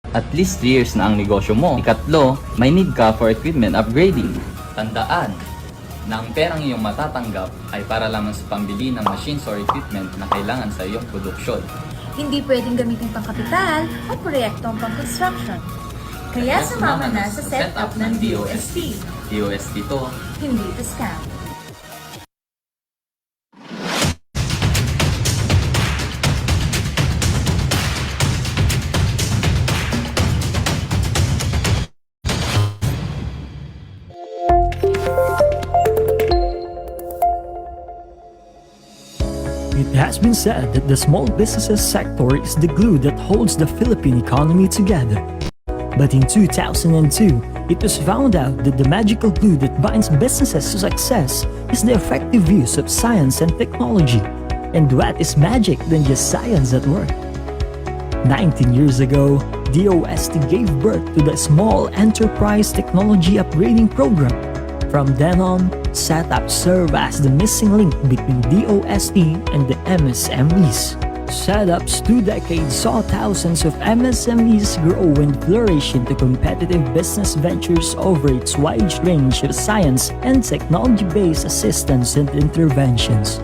At least 3 years na ang negosyo mo. Ikatlo, may need ka for equipment upgrading. Tandaan na ang perang iyong matatanggap ay para lamang sa pambili ng machines or equipment na kailangan sa iyong produksyon. Hindi pwedeng gamitin pang kapital o proyektong pang construction. Kaya sumama na sa setup ng DOST. DOST to. Hindi to scam. It has been said that the small businesses sector is the glue that holds the Philippine economy together. But in 2002, it was found out that the magical glue that binds businesses to success is the effective use of science and technology. And what is magic than just science at work? 19 years ago, DOST gave birth to the Small Enterprise Technology Upgrading Program. From then on, setups serve as the missing link between DOST and the MSMEs. Setups 2 decades saw thousands of MSMEs grow and flourish into competitive business ventures over its wide range of science and technology-based assistance and interventions.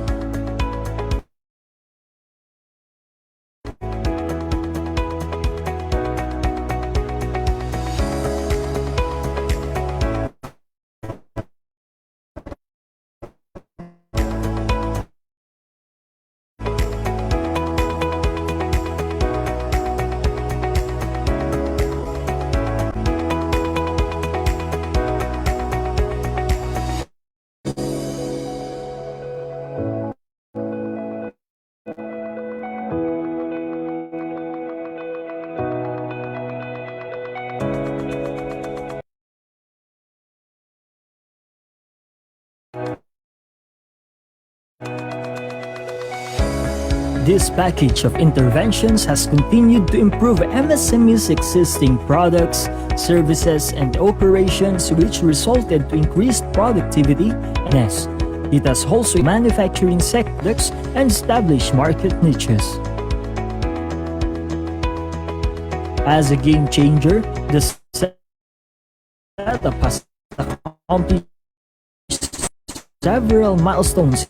This package of interventions has continued to improve MSME's existing products, services, and operations, which resulted to increased productivity and S. It has also manufacturing sectors and established market niches. As a game changer, the setup has accomplished several milestones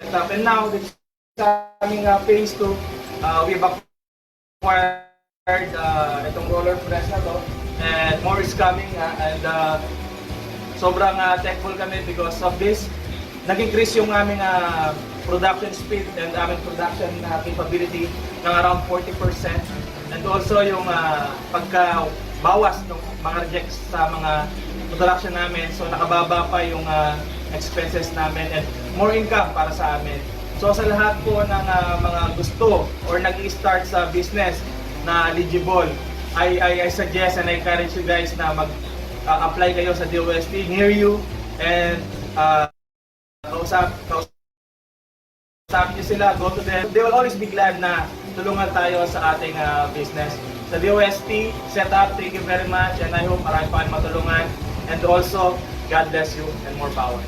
setup. And now, this is aming phase 2. We've acquired itong roller press na to. And more is coming. Sobrang thankful kami because of this. Nag-increase yung aming production speed and aming production capability ng around 40%. And also yung pagkabawas ng mga rejects sa mga production namin. So nakababa pa yung expenses namin and more income para sa amin. So sa lahat po ng mga gusto or nag-i-start sa business na eligible, I suggest and I encourage you guys na mag-apply kayo sa DOST near you and kausapin nyo sila, go to them. They will always be glad na tulungan tayo sa ating business. Sa DOST setup, thank you very much and I hope marami pa kayong matulungan. And also, God bless you and more power.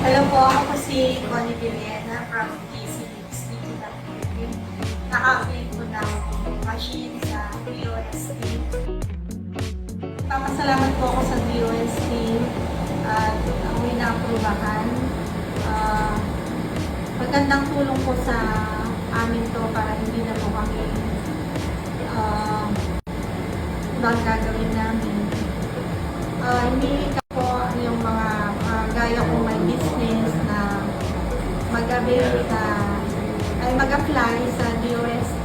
Hello po, ako po si Connie Villena from TCX Digital Philippines. Naka-update po ng machine sa DOST. Papasalamat po ako sa DOST at ako'y naaprubahan. Magandang tulong po sa amin to para hindi na po kami ibang gagawin namin. Hindi po yung mga gaya kong may business na mag-apply sa DOST.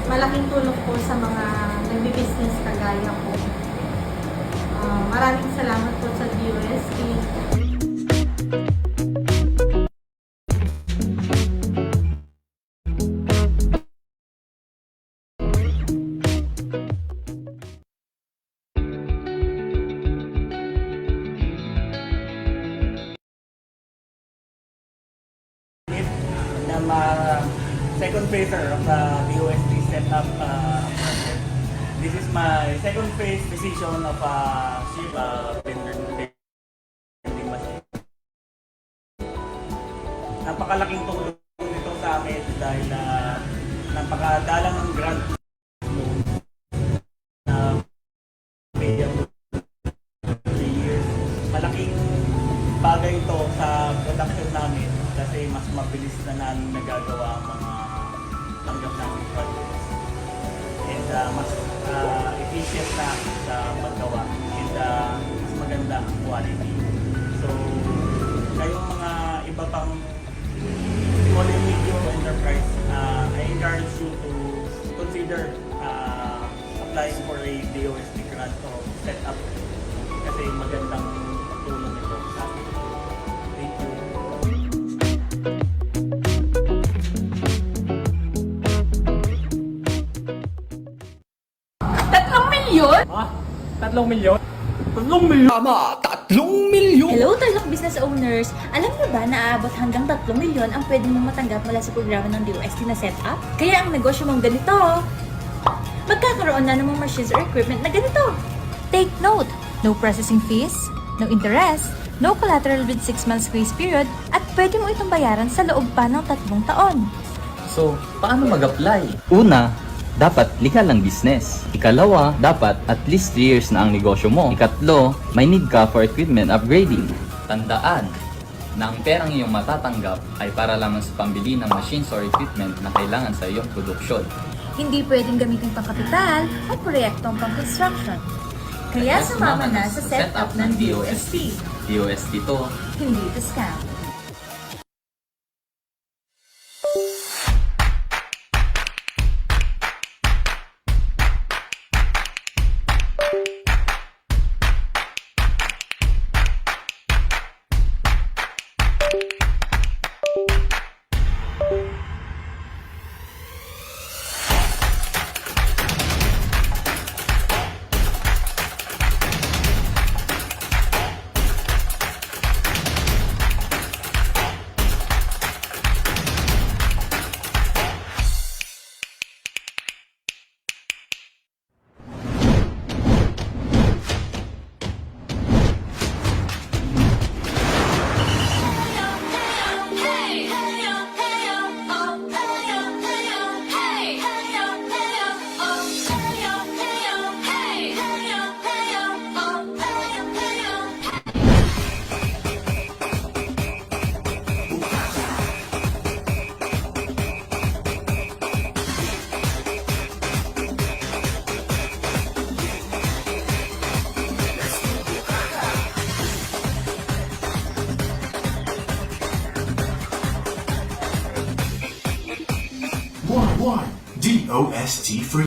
Malaking tulong po sa mga nagbi-business kagaya ko. Maraming salamat po sa DOST. Second phaser of the DOST setup project. This is my second phase decision of Shiba vending machine. Napakalaking tulong nito sa amin dahil napakadalang ng grant na payable 3 years. Malaking bagay ito sa production namin kasi mas mabilis na namin nagagawa ang mga tanggap namin projects. And mas efficient na sa paggawa and mas maganda ang quality. So, kayong mga iba pang small and medium enterprise, I encourage you to consider applying for a DOST grant o setup kasi magandang tulong ito sa atin. Thank you. Yun? 3 milyon? 3 milyon? Tama! 3 milyon! Hello, talok business owners! Alam niyo ba na aabot hanggang 3 milyon ang pwede mong matanggap mula sa programa ng DOST na setup? Kaya ang negosyo mong ganito, magkakaroon na ng mga machines or equipment na ganito. Take note, no processing fees, no interest, no collateral with 6 months grace period, at pwede mo itong bayaran sa loob pa ng 3 taon. So, paano mag-apply? Una, dapat legal ang business. Ikalawa, dapat at least 3 years na ang negosyo mo. Ikatlo, may need ka for equipment upgrading. Tandaan na ang perang iyong matatanggap ay para lamang sa pambili ng machines or equipment na kailangan sa iyong produksyon. Hindi pwedeng gamitin pang kapital o proyektong pang construction. Kaya sumama na sa setup ng DOST. DOST to, Hindi ito scam. 1. DOST for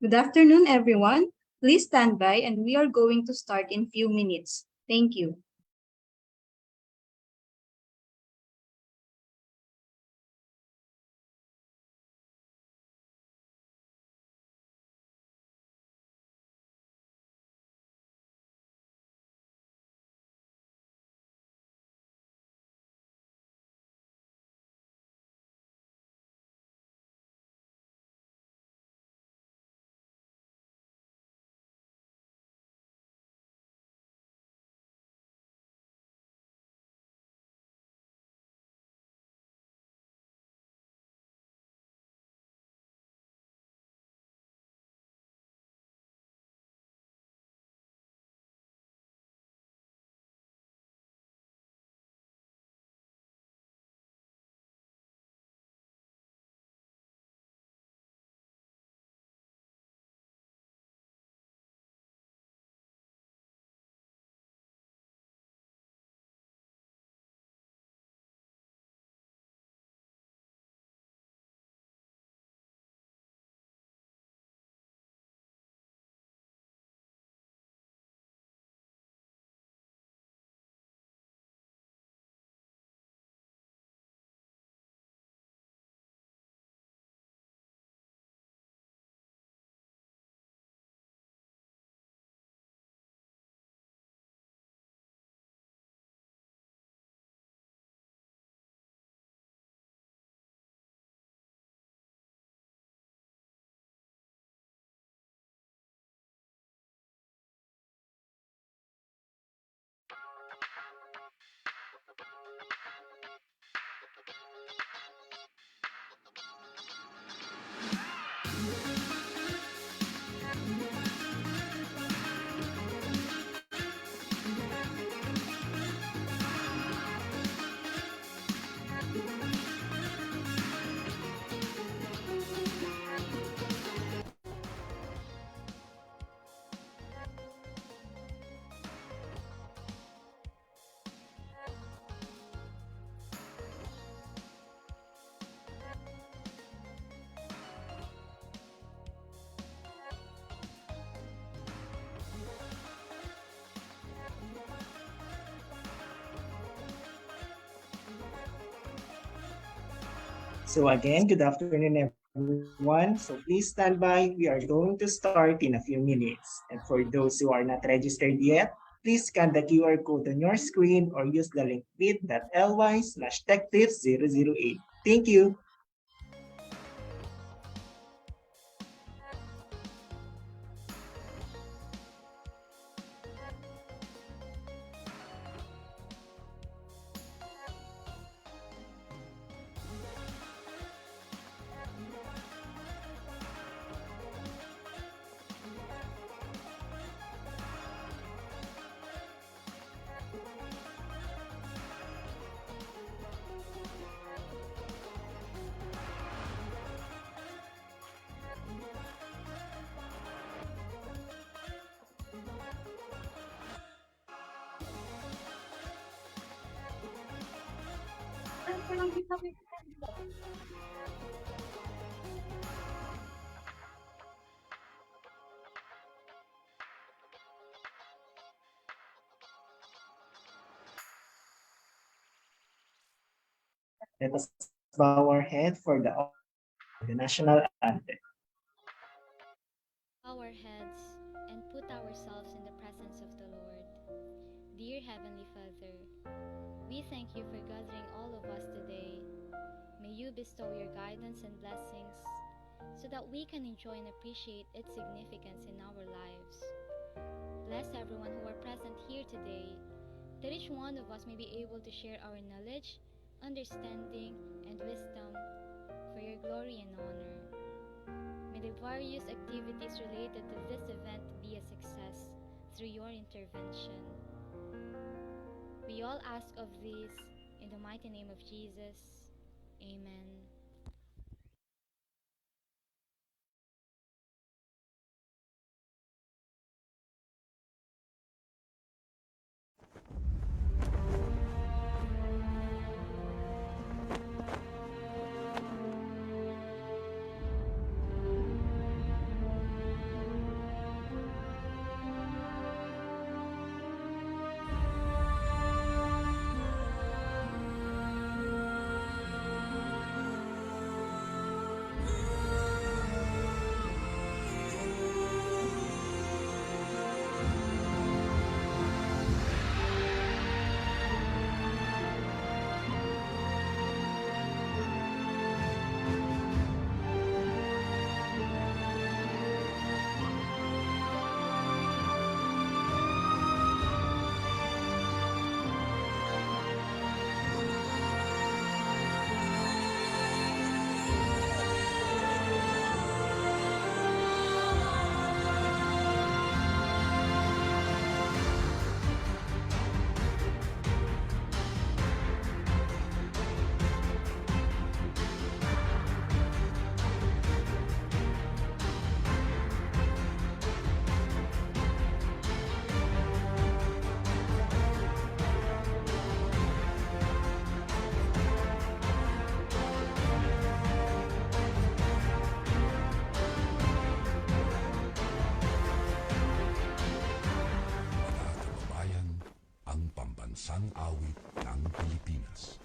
Good afternoon, everyone. Please stand by and we are going to start in few minutes. Thank you. So again, good afternoon, everyone. So please stand by. We are going to start in a few minutes. And for those who are not registered yet, please scan the QR code on your screen or use the link bit.ly/techtips008. Thank you. Let us bow our head for the national anthem. Bow our heads and put ourselves in the presence of the Lord. Dear Heavenly Father, we thank you for gathering all of us today. May you bestow your guidance and blessings so that we can enjoy and appreciate its significance in our lives. Bless everyone who are present here today, that each one of us may be able to share our knowledge, understanding, and wisdom for your glory and honor. May the various activities related to this event be a success through your intervention. We all ask of this in the mighty name of Jesus. Amen. Pambansang awit ng Pilipinas.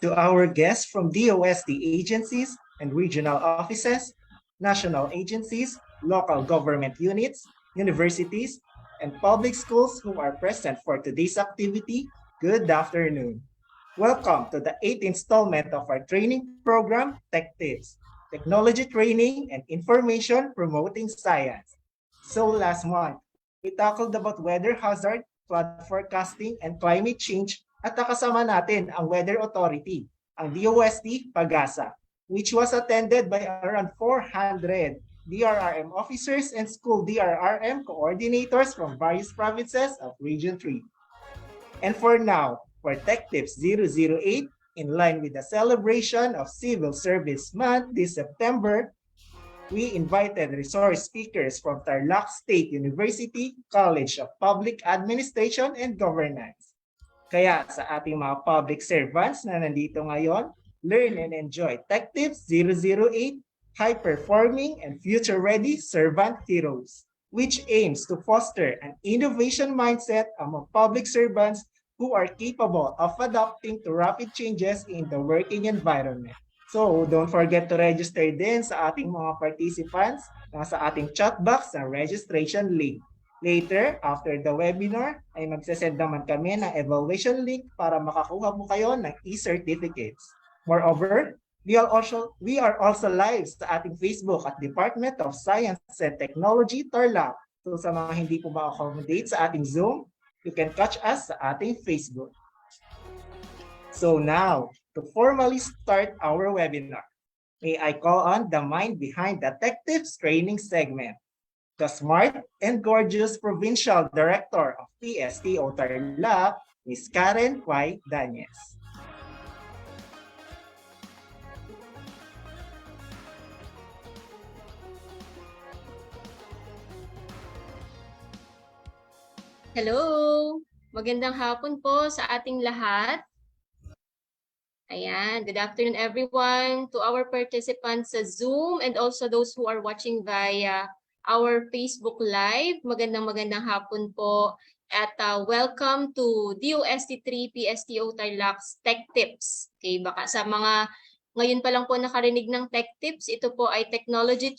To our guests from DOST agencies and regional offices, national agencies, local government units, universities, and public schools who are present for today's activity, good afternoon. Welcome to the 8th installment of our training program, Tech Tips, Technology Training and Information Promoting Science. So last month, we tackled about weather hazard, flood forecasting, and climate change at nakasama natin ang Weather Authority, ang DOST Pag-asa, which was attended by around 400 DRRM officers and school DRRM coordinators from various provinces of Region 3. And for now, for Tech Tips 008, in line with the celebration of Civil Service Month this September, we invited resource speakers from Tarlac State University College of Public Administration and Governance. Kaya sa ating mga public servants na nandito ngayon, learn and enjoy Tech Tips 008, High-Performing and Future-Ready Servant Heroes, which aims to foster an innovation mindset among public servants who are capable of adapting to rapid changes in the working environment. So, don't forget to register din sa ating mga participants sa ating chat box ng registration link. Later, after the webinar, ay magsasend naman kami ng evaluation link para makakuha mo kayo ng e-certificates. Moreover, we are also live sa ating Facebook at Department of Science and Technology, Tarlac. So sa mga hindi po ma-accommodate sa ating Zoom, you can catch us sa ating Facebook. So now, to formally start our webinar, may I call on the mind behind the Tech Tips training segment, the smart and gorgeous Provincial Director of PSTO Tarlac, Ms. Karen Y. Danyes. Hello! Magandang hapon po sa ating lahat. Ayan, good afternoon everyone, to our participants sa Zoom and also those who are watching via our Facebook Live. Magandang hapon po at welcome to DOST3 PSTO Tarlac's Tech Tips. Okay, baka sa mga ngayon pa lang po nakarinig ng Tech Tips, ito po ay technology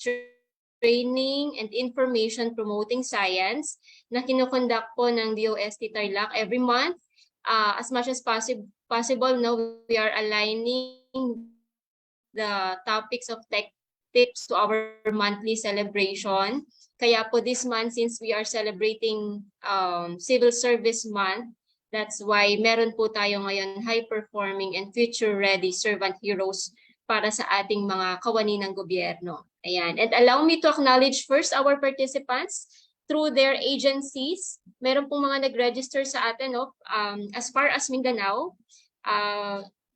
training and information promoting science na kinukonduct po ng DOST Tarlac every month. As much as possible, no, we are aligning the topics of tech tips to our monthly celebration. Kaya po this month, since we are celebrating Civil Service Month, that's why meron po tayo ngayon high-performing and future-ready servant heroes para sa ating mga kawani ng gobyerno. Ayan. And allow me to acknowledge first our participants through their agencies. Meron pong mga nag-register sa atin, no? As far as Mindanao,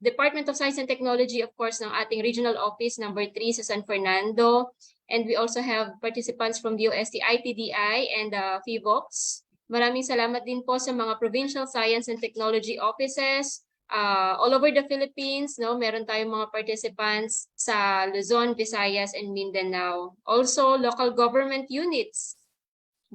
Department of Science and Technology, of course, ng ating regional office number 3 sa San Fernando. And we also have participants from DOST ITDI and FIVOX. Maraming salamat din po sa mga provincial science and technology offices all over the Philippines. No, meron tayong mga participants sa Luzon, Visayas, and Mindanao. Also, local government units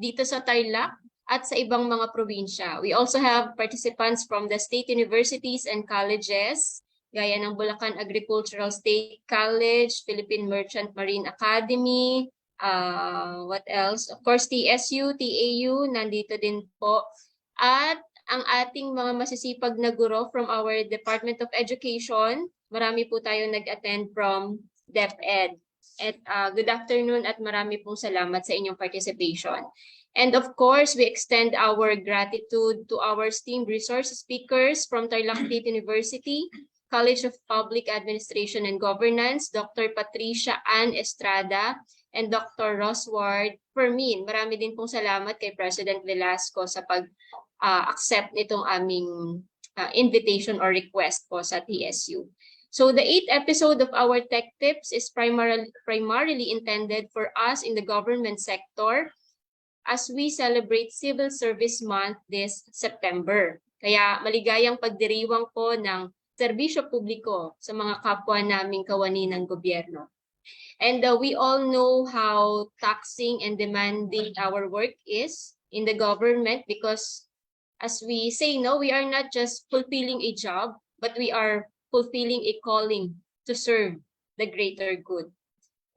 dito sa Tarlac at sa ibang mga probinsya. We also have participants from the state universities and colleges, gaya ng Bulacan Agricultural State College, Philippine Merchant Marine Academy, what else? Of course, TSU, TAU, nandito din po. At ang ating mga masisipag na guro from our Department of Education, marami po tayo nag-attend from DepEd. At good afternoon at marami pong salamat sa inyong participation. And of course, we extend our gratitude to our esteemed resource speakers from Tarlac State University, College of Public Administration and Governance, Dr. Patricia Ann Estrada, and Dr. Rosward Fermin. Marami din pong salamat kay President Velasco sa pag-accept nitong aming invitation or request po sa TSU. So the 8th episode of our Tech Tips is primarily intended for us in the government sector as we celebrate Civil Service Month this September. Kaya maligayang pagdiriwang po ng serbisyo publiko sa mga kapwa naming kawani ng gobyerno. And we all know how taxing and demanding our work is in the government because as we say, no, we are not just fulfilling a job, but we are fulfilling a calling to serve the greater good.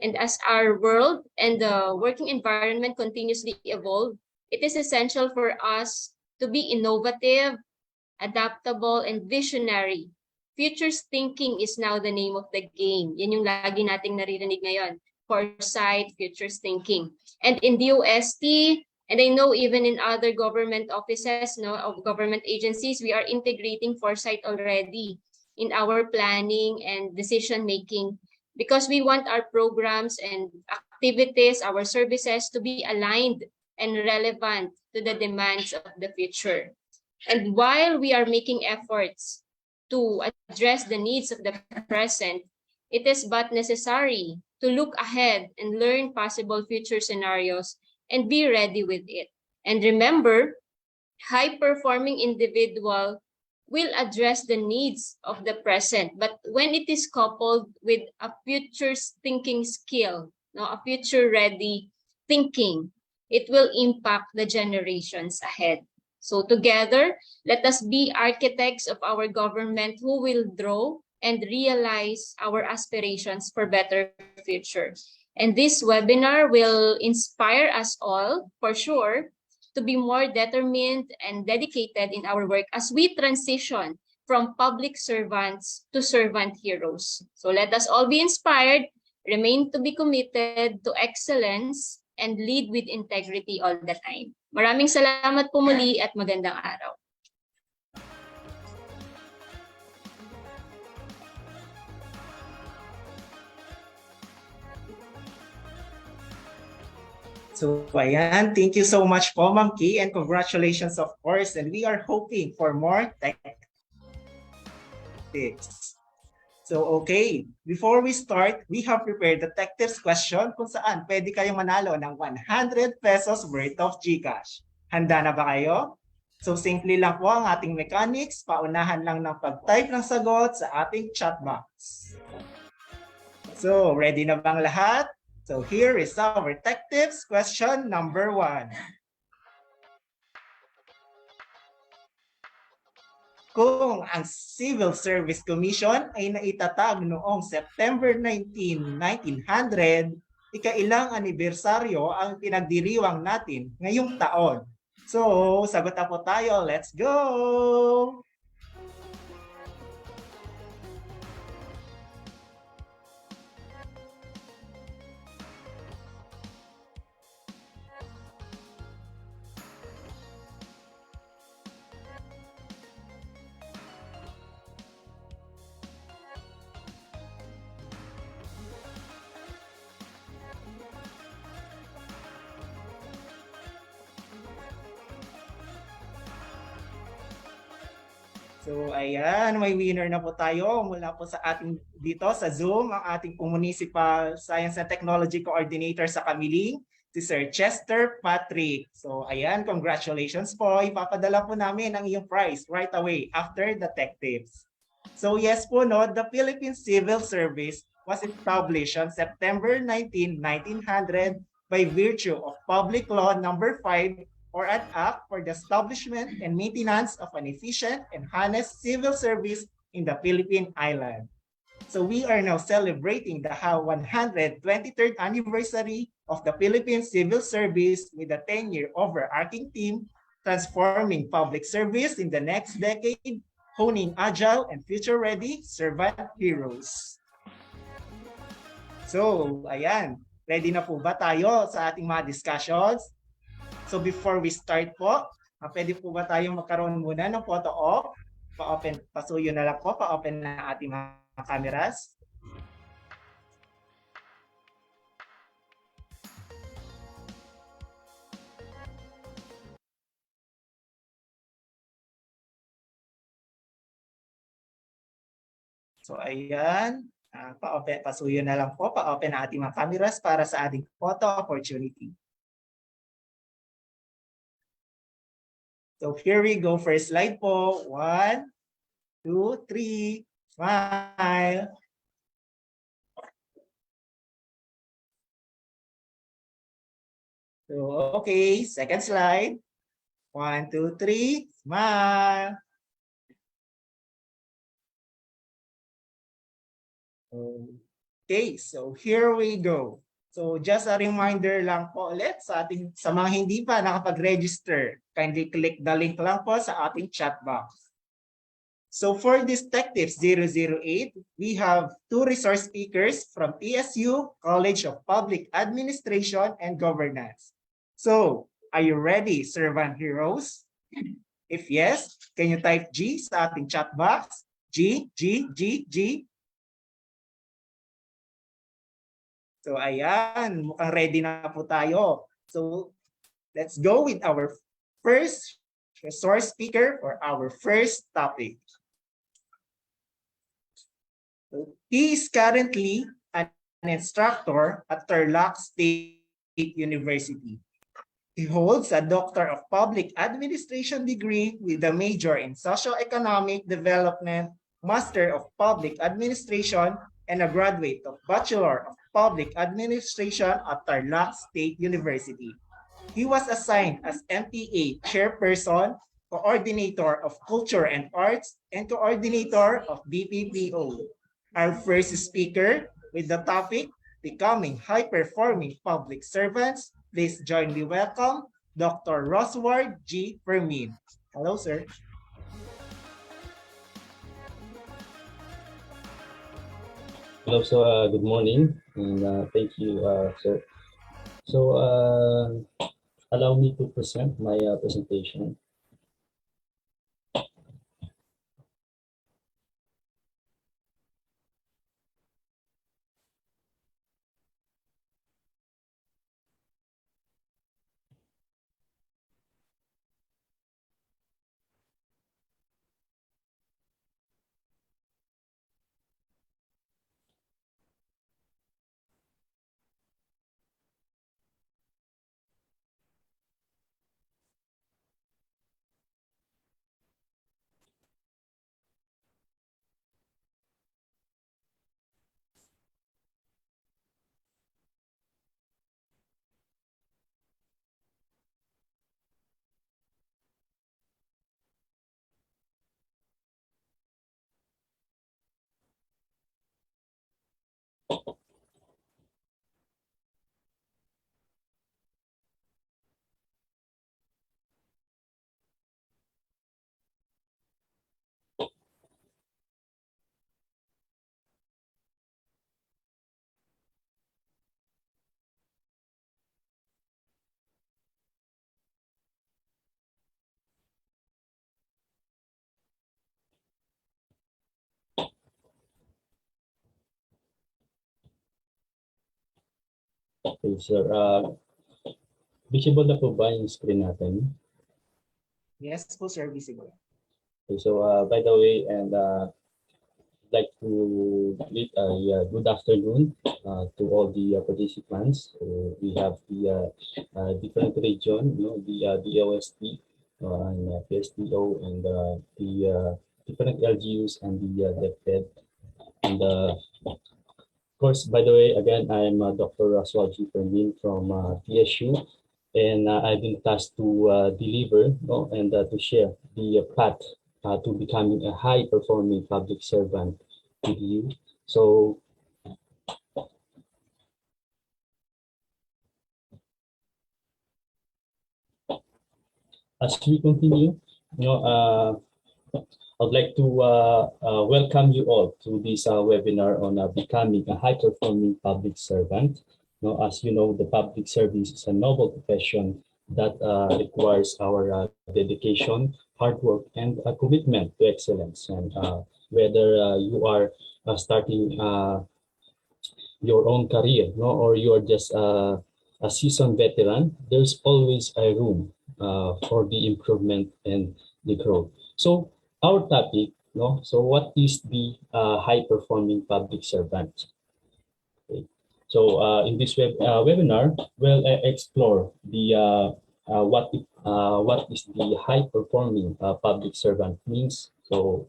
And as our world and the working environment continuously evolve, it is essential for us to be innovative, adaptable, and visionary. Futures thinking is now the name of the game. Yan yung lagi nating naririnig ngayon. Foresight, futures thinking. And in DOST, and I know even in other government offices, no, of government agencies, we are integrating foresight already in our planning and decision making because we want our programs and activities, our services to be aligned and relevant to the demands of the future. And while we are making efforts to address the needs of the present, it is but necessary to look ahead and learn possible future scenarios and be ready with it. And remember, high-performing individual will address the needs of the present, but when it is coupled with a future thinking skill, no, a future-ready thinking, it will impact the generations ahead. So together, let us be architects of our government who will draw and realize our aspirations for better future. And this webinar will inspire us all, for sure, to be more determined and dedicated in our work as we transition from public servants to servant heroes. So let us all be inspired, remain to be committed to excellence, and lead with integrity all the time. Maraming salamat po muli at magandang araw. So ayan, thank you so much po Ma'am Kay and congratulations of course, and we are hoping for more tech tips. So okay, before we start, we have prepared the tech tips question kung saan pwede kayong manalo ng 100 pesos worth of GCash. Handa na ba kayo? So simple lang po ang ating mechanics, paunahan lang ng pag-type ng sagot sa ating chat box. So ready na bang lahat? So here is our tech tips question number 1. Kung ang Civil Service Commission ay naitatag noong September 19, 1900, ikailang anibersaryo ang pinagdiriwang natin ngayong taon. So, sagot na po tayo. Let's go! So ayan, may winner na po tayo mula po sa ating dito sa Zoom, ang ating Municipal Science and Technology Coordinator sa Kamiling, si Sir Chester Patrick. So ayan, congratulations po. Ipapadala po namin ang iyong prize right away after the tech tips. So yes po, no, the Philippine Civil Service was established on September 19, 1900 by virtue of Public Law Number 5 or an act for the establishment and maintenance of an efficient and honest civil service in the Philippine Island. So we are now celebrating the 123rd anniversary of the Philippine Civil Service with a 10-year overarching theme, transforming public service in the next decade, honing agile and future-ready servant heroes. So, ayan, ready na po ba tayo sa ating mga discussions? So before we start po, pwede po ba tayong magkaroon muna ng photo op? Pa-open, pasuyo na lang po, pa-open na ating mga cameras. So ayan, pa-open, pasuyo na lang po, pa-open na ating mga cameras para sa ating photo opportunity. So here we go. First slide po. 1, 2, 3. Smile. So okay. Second slide. 1, 2, 3. Smile. Okay. So here we go. So just a reminder lang po ulit sa mga hindi pa nakapag-register, kindly click the link lang po sa ating chat box. So for this Tech Tips 008, we have 2 resource speakers from PSU College of Public Administration and Governance. So, are you ready, servant heroes? If yes, can you type G sa ating chat box? G, G, G, G. So ayan, mukhang ready na po tayo. So let's go with our first resource speaker for our first topic. So, he is currently an instructor at Tarlac State University. He holds a Doctor of Public Administration degree with a major in Socioeconomic Development, Master of Public Administration, and a graduate of Bachelor of Public Administration at Tarlac State University. He was assigned as MPA Chairperson Coordinator of Culture and Arts, and Coordinator of BPPO. Our first speaker with the topic, Becoming High-Performing Public Servants. Please join me welcome Dr. Rosward G. Fermin. Hello, sir. Hello, so good morning, and thank you, sir. So, allow me to present my presentation. Okay, sir. Visible na po ba yung screen natin? Yes po, sir, visible. Okay, so by the way, and I'd like to greet a good afternoon to all the participants. So we have the different region, you know, the DOST and PSTO, and the different LGUs and the DepEd. And of course, by the way, again, I'm Dr. Roswalji Fermin from TSU, and I've been tasked to deliver and to share the path to becoming a high-performing public servant with you. So, as we continue, you know, I'd like to welcome you all to this webinar on becoming a high-performing public servant. Now, as you know, the public service is a noble profession that requires our dedication, hard work, and a commitment to excellence. And whether you are starting your own career, no, or you are just a seasoned veteran, there's always a room for the improvement and the growth. So our topic, no, so what is the high-performing public servant? Okay. So in this webinar, we'll explore the what is the high-performing public servant means. So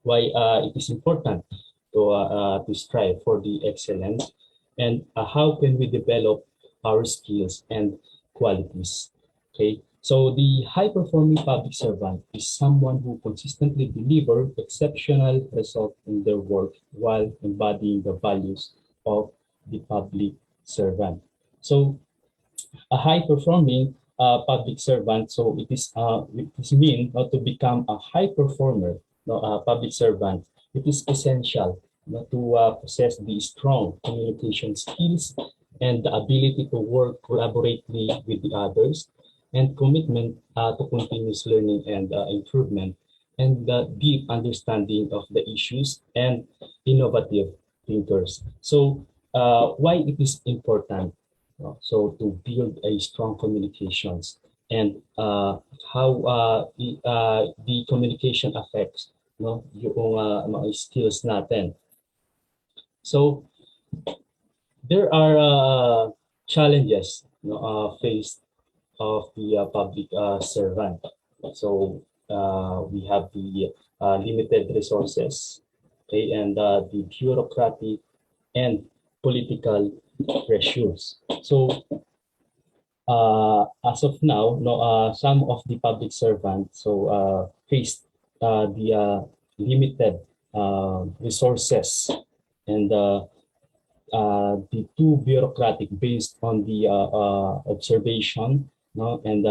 why it is important to strive for the excellence, and how can we develop our skills and qualities. Okay, so the high-performing public servant is someone who consistently delivers exceptional results in their work while embodying the values of the public servant. So a high-performing public servant, so it is mean to become a high performer, public servant. It is essential to possess the strong communication skills and the ability to work collaboratively with the others, and commitment to continuous learning and improvement, and the deep understanding of the issues and innovative thinkers. So why it is important? So to build a strong communications, and how the communication affects yung mga skills natin. So there are challenges faced of the public servant. So we have the limited resources, okay, and the bureaucratic and political pressures. So as of now, no, some of the public servants faced the limited resources and the too bureaucratic based on the observation, no, and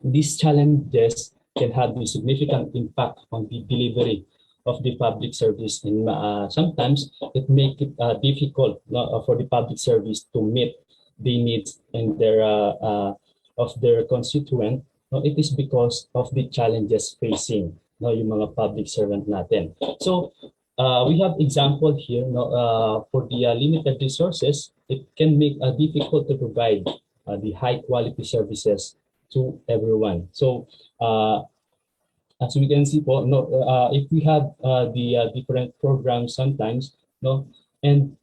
these challenges can have a significant impact on the delivery of the public service, and sometimes it make it difficult, no, for the public service to meet the needs and their of their constituent. No, it is because of the challenges facing, no, yung mga public servant natin. So we have example here, no, for the limited resources, it can make difficult to provide the high quality services to everyone. So as we can see po, no, if we have the different programs sometimes, no, and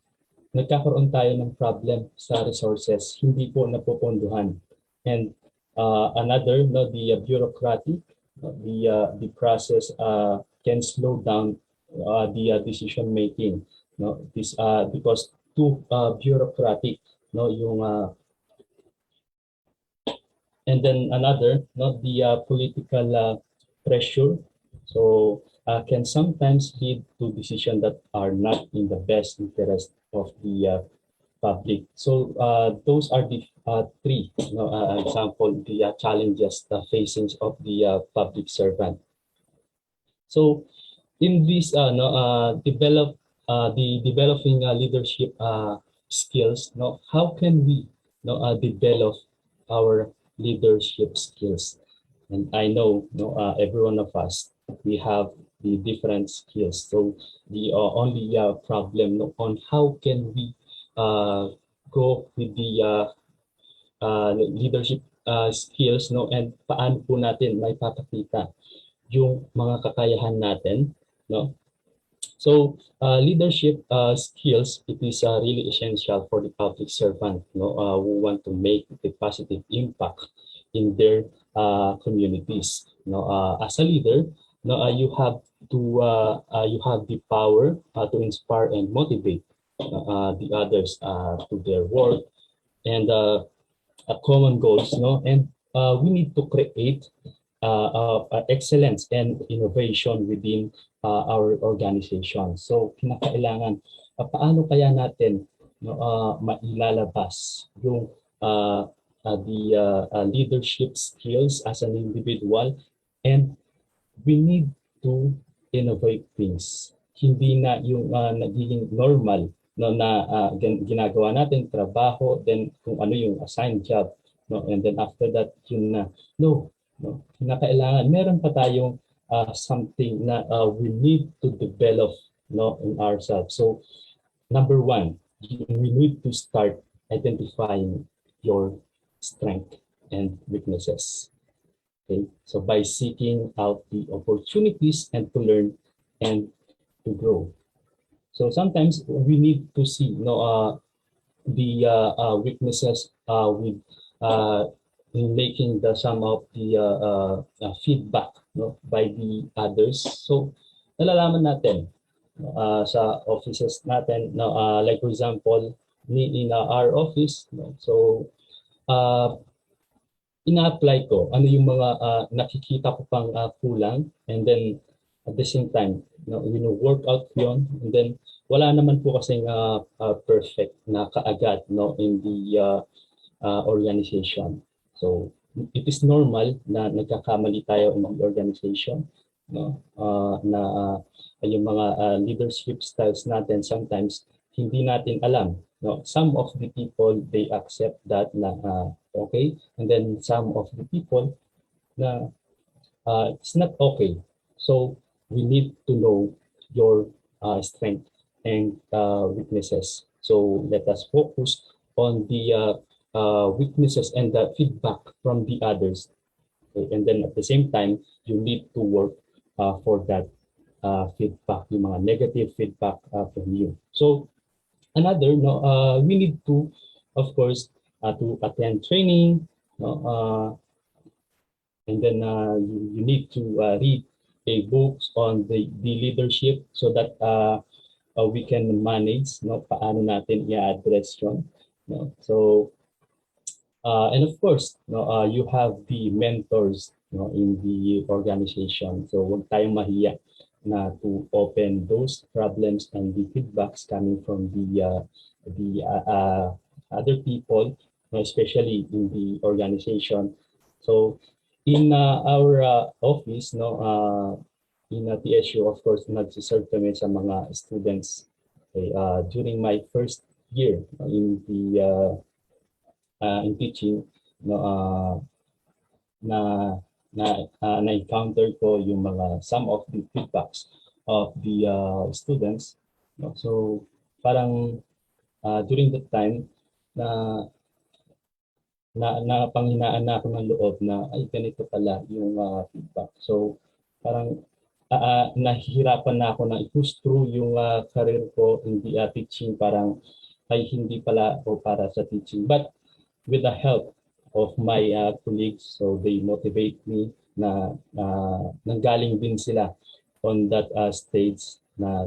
nagkakaroon tayo ng problem sa resources, hindi po napopondohan. And another, no, the bureaucratic, the process can slow down the decision making, no, this because too bureaucratic, no, yung and then another, no, the political pressure, so can sometimes lead to decisions that are not in the best interest of the public. So those are the three, you know, example, the challenges, the facings of the public servant. So in this developing leadership skills, no, how can we, no, develop our leadership skills? And I know, no, every one of us, we have the different skills. So the only problem, no, on how can we go with the leadership skills, no, and paano po natin may papakita yung mga kakayahan natin, no? So leadership skills, it is really essential for the public servant, no, who want to make a positive impact in their communities. No, as a leader, no, you have the power to inspire and motivate the others to their work and common goals. No, and we need to create excellence and innovation within our organization. So kinakailangan paano kaya natin, no, mailalabas yung leadership skills as an individual, and we need to innovate things. Hindi na yung nagiging normal, no, na ginagawa natin trabaho, then kung ano yung assigned job, no, and then after that yun na. No, kinakailangan meron pa tayong something na we need to develop, no, in ourselves. So number one, we need to start identifying your strength and weaknesses. Okay, so by seeking out the opportunities and to learn and to grow. So sometimes we need to see, no, the weaknesses with in making the some of the feedback, no, by the others. So nalalaman natin sa offices natin, no, like for example in our office, no, so ina-apply ko ano yung mga nakikita ko pang kulang, and then at the same time, no, work out yun, and then wala naman po kasing perfect na kaagad, no, in the organization. So it is normal na nagkakamali tayo in the organization, no, na yung mga leadership styles natin sometimes hindi natin alam, no. Some of the people, they accept that na okay, and then some of the people na it's not okay. So we need to know your strength and weaknesses. So let us focus on the weaknesses and the feedback from the others. Okay? And then at the same time, you need to work for that feedback, yung mga negative feedback from you. So another, no, we need to, of course, to attend training, no, and then you need to read a books on the leadership so that we can manage, no, paano natin i-address yun, no. So And of course, no, you have the mentors, no, in the organization. So huwag tayong mahiya na to open those problems and the feedbacks coming from the other people, no, especially in the organization. So in our office, no, in TSU, of course, nagsiserve kami sa mga students. Okay, during my first year in teaching, no, na na-encounter ko yung some of the feedbacks of the students, no? So parang during that time na panghinaan na ako ng loob na ay ganito pala yung feedback. So parang nahihirapan na ako na i-push through yung career ko in the teaching, parang ay hindi pala o para sa teaching, but with the help of my colleagues, so they motivate me na nanggaling din sila on that stage na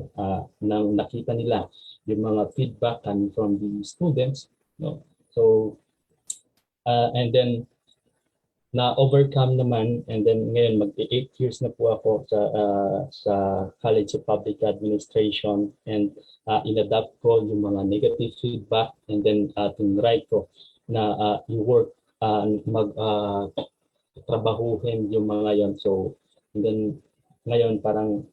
nang nakita nila yung mga feedback coming from the students, no? So and then na overcome naman, and then ngayon mag-8 years na po ako sa College of Public Administration, and inadapt ko yung mga negative feedback, and then tinry ko na i-work, trabahuhin yung mga yon. So and then ngayon parang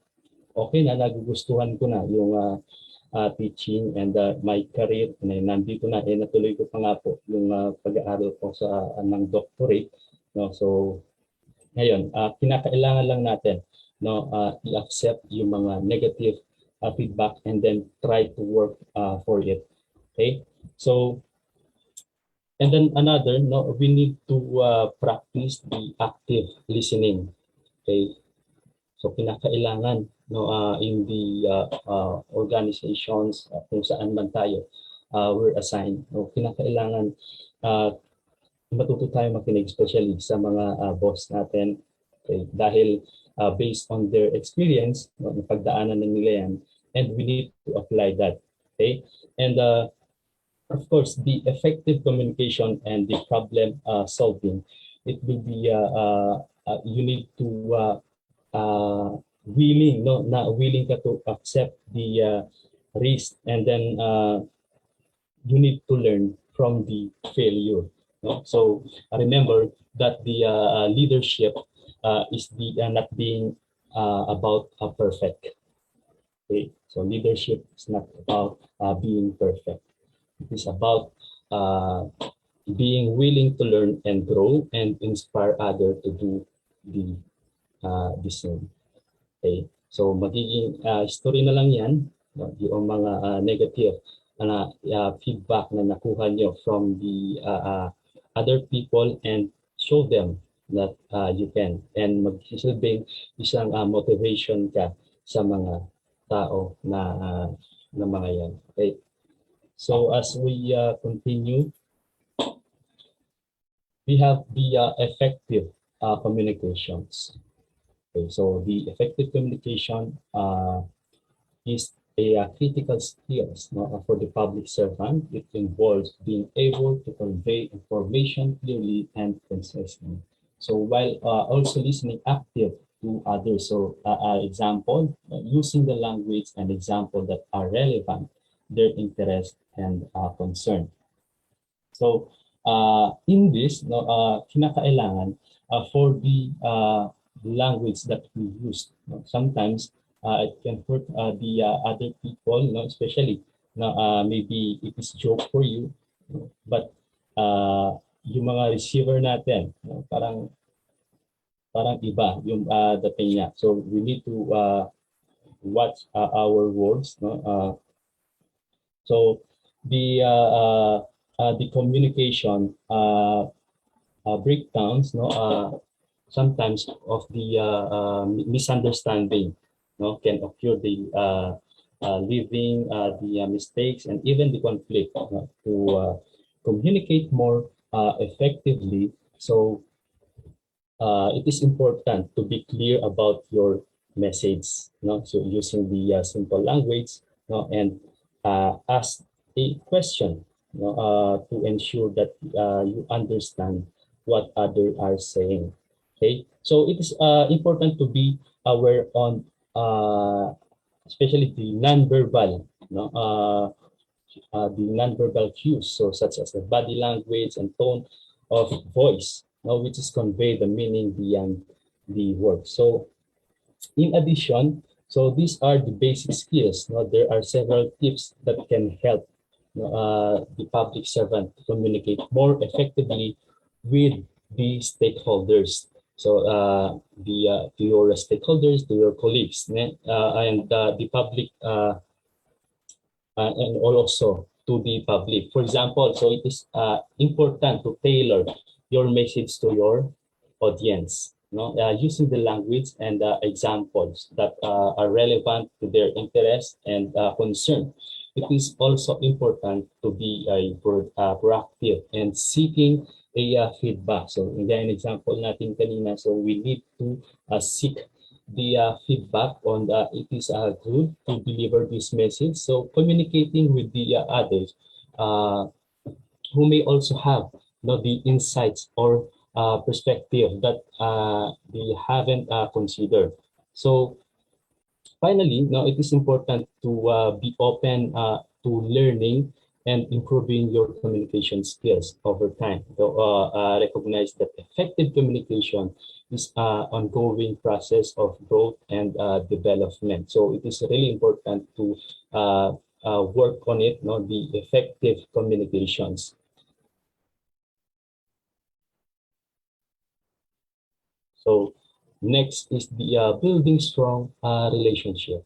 okay na, nagugustuhan ko na yung teaching, and my career na nandito na, natuloy ko pa nga po yung pag-aaral ko sa ng doctorate, no? So ngayon kinakailangan lang natin, no, i-accept yung mga negative feedback and then try to work for it. Okay, so and then another, no, we need to practice the active listening. Okay, so kinakailangan, no, in the organizations kung saan man tayo we're assigned, no, kinakailangan matuto tayo makinig, especially sa mga boss natin, okay, dahil based on their experience, no, napagdaanan na nila yan, and we need to apply that. Okay, and of course the effective communication and the problem solving, it will be you need to willing, no, na willing ka to accept the risk, and then you need to learn from the failure, no? So remember that the leadership is the not being about perfect. Okay, so leadership is not about being perfect. It is about being willing to learn and grow and inspire others to do the same. Okay, so magiging story na lang yan, no? Yung mga negative feedback na nakuha nyo from the other people, and show them that you can, and magsisilbing isang motivation ka sa mga tao na mga yan. Okay, so as we continue, we have the effective communications. Okay, so the effective communication is a critical skills, no, for the public servant. It involves being able to convey information clearly and concisely. So while also listening active to others. So example, using the language and example that are relevant, their interest and concern. So in this, no, kinakailangan for the language that we use, no, sometimes it can hurt the other people, no, especially maybe it is joke for you, no, but yung mga receiver natin, no, parang iba yung dating niya. So we need to watch our words, no. So the communication breakdowns, no, sometimes of the misunderstanding, no, can occur, the leaving the mistakes and even the conflict, to communicate more effectively. So it is important to be clear about your message, no? So using the simple language, no, and ask a question to ensure that you understand what others are saying. Okay, so it is important to be aware on especially the nonverbal, the nonverbal cues, so such as the body language and tone of voice, which is convey the meaning beyond the word. So in addition, so these are the basic skills. There are several tips that can help the public servant to communicate more effectively with the stakeholders. So to your stakeholders, to your colleagues, and the public, and also to the public. For example, so it is important to tailor your message to your audience, using the language and examples that are relevant to their interest and concern. It is also important to be proactive and seeking a feedback. So, again, example natin kanina, so we need to seek the feedback on it is good to deliver this message. So communicating with the others who may also have the insights or perspective that they haven't considered. So finally, now it is important to be open to learning and improving your communication skills over time. So recognize that effective communication is an ongoing process of growth and development. So it is really important to work on it, the effective communications. So next is the building strong relationship.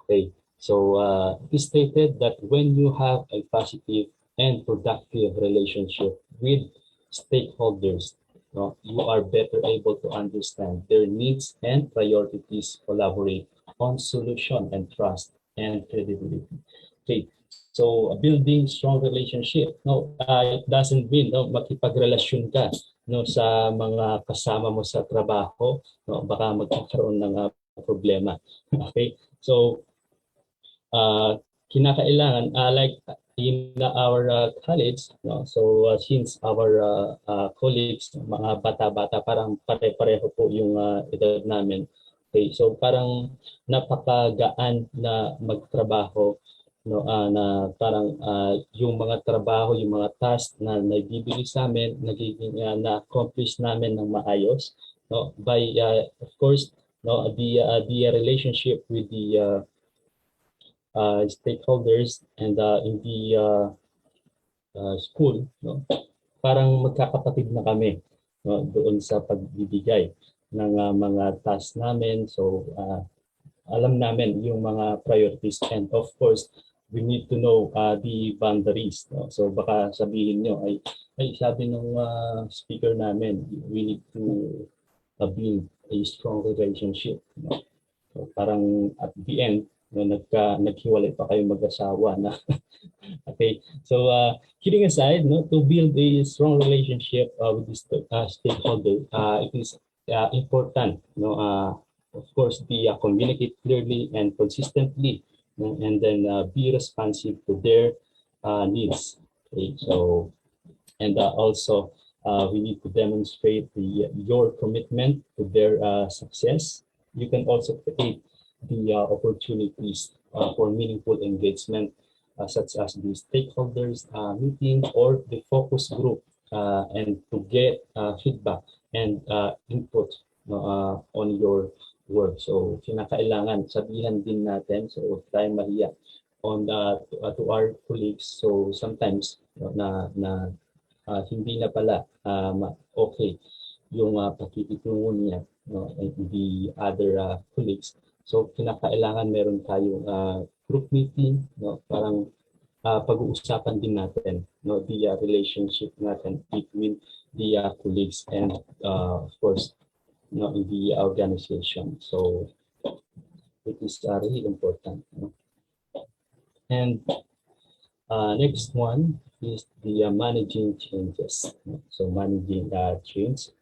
Okay, so it is stated that when you have a positive and productive relationship with stakeholders, you are better able to understand their needs and priorities, collaborate on solution and trust and credibility. Okay, so building strong relationship, it doesn't mean makipagrelasyon ka sa mga kasama mo sa trabaho, baka magkakaroon ng problema. Okay, so kinakailangan like in our college, so since our colleagues, mga bata-bata, parang pare-pareho po yung edad namin. Okay, so parang napakagaan na magtrabaho, na parang yung mga trabaho, yung mga task na nagbibigay sa amin, nagiging na-accomplish namin ng maayos, by of course, the relationship with the stakeholders and in the school, parang magkakapatid na kami, doon sa pagbibigay ng mga task namin. So alam namin yung mga priorities, and of course we need to know the boundaries. So baka sabihin nyo ay sabi ng speaker namin, we need to build a strong relationship. So parang at the end, naghiwalay pa kayo mag-asawa na. Okay, so kidding aside, to build a strong relationship with the stakeholder, it is important, of course, communicate clearly and consistently, and then be responsive to their needs. Okay, so and also we need to demonstrate your commitment to their success. You can also create the opportunities for meaningful engagement, such as the stakeholders meeting or the focus group, and to get feedback and input on your work. So kinakailangan sabihan din natin, so tayo mahiya on to our colleagues. So sometimes hindi na pala okay yung pakikitungo niya, the other colleagues. So kinakailangan meron tayong group meeting, parang pag-uusapan din natin, the relationship natin between the colleagues and of course, in the organization. So it is really important. And next one is the managing changes. So managing change.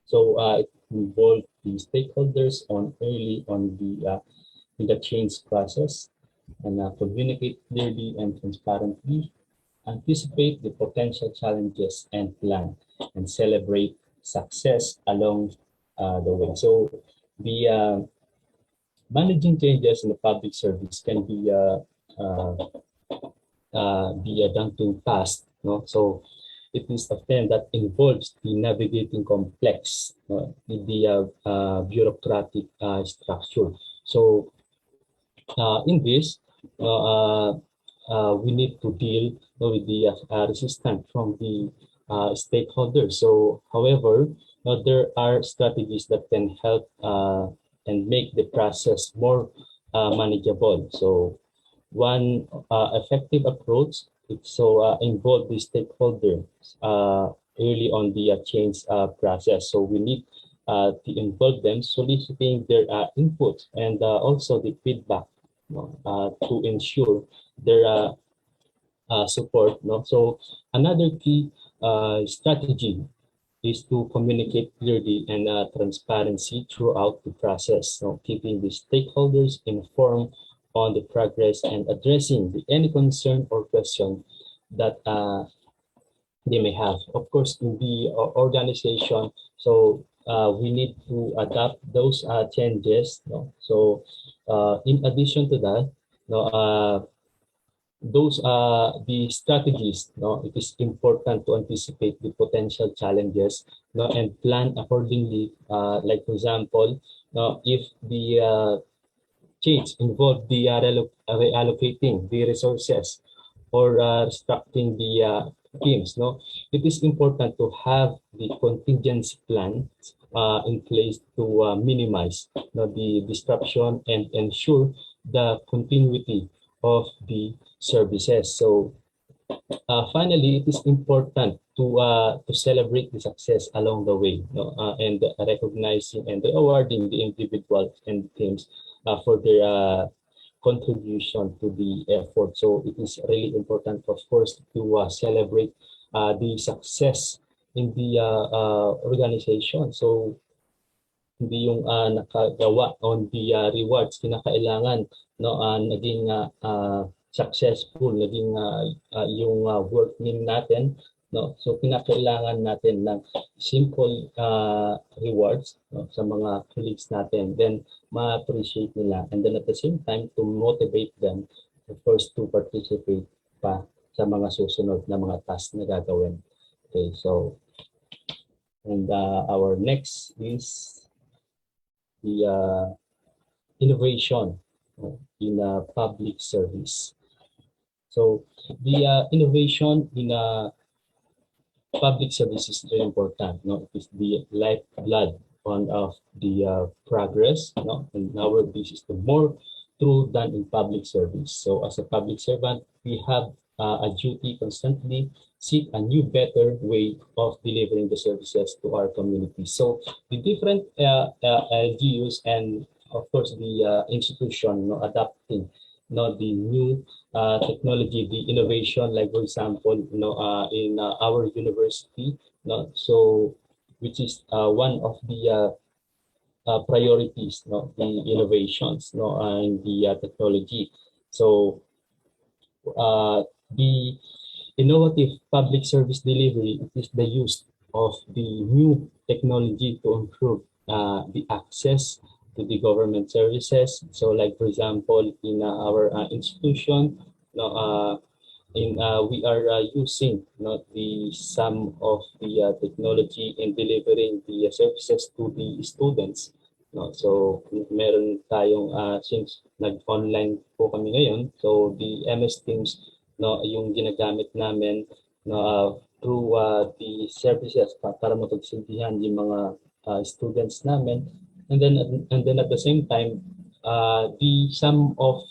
So it involves the stakeholders early on in the change process, and communicate clearly and transparently anticipate the potential challenges and plan and celebrate success along the way. So the managing changes in the public service can uh, be a daunting task. No? So it is a thing that involves the navigating complex bureaucratic structure. So in this, we need to deal with the resistance from the stakeholders. So, however, there are strategies that can help and make the process more manageable. So, one effective approach is to involve the stakeholders early on the change process. So, we need to involve them, soliciting their input and also the feedback to ensure their support. No? So another key strategy is to communicate clearly and transparency throughout the process, so keeping the stakeholders informed on the progress and addressing any concern or question that they may have. Of course, in the organization, so we need to adapt those changes. No? So in addition to that, no, those the strategies. No, it is important to anticipate the potential challenges, no, and plan accordingly. Like for example, if the change involve the reallocating the resources or restructuring the teams, no, it is important to have the contingency plan in place to minimize the disruption and ensure the continuity of the services. So finally, it is important to celebrate the success along the way, and recognizing and rewarding the individuals and teams for their contribution to the effort. So it is really important, of course, to celebrate the success in the organization. So hindi yung nakagawa on the rewards, kinakailangan naging successful, naging yung work natin. No? So kinakailangan natin ng simple rewards sa mga colleagues natin. Then ma-appreciate nila. And then at the same time, to motivate them, of course, to participate pa sa mga susunod na mga tasks na gagawin. Okay, so, and our next is the innovation in public service. So the innovation in public service is very important. No, it is the lifeblood of the progress. No, and our this is the more true than in public service. So as a public servant, we have a duty constantly seek a new, better way of delivering the services to our community. So the different LGUs and of course the institution adapting the new technology, the innovation, like for example, in our university, so which is one of the priorities, the innovations, and the technology. So the innovative public service delivery is the use of the new technology to improve the access to the government services. So like for example, in our institution, we are using some of the technology in delivering the services to the students. So meron tayong since nag-online po kami ngayon, so the MS Teams yung ginagamit namin through the services para mapagsilbihan yung mga students namin. And then at the same time, some of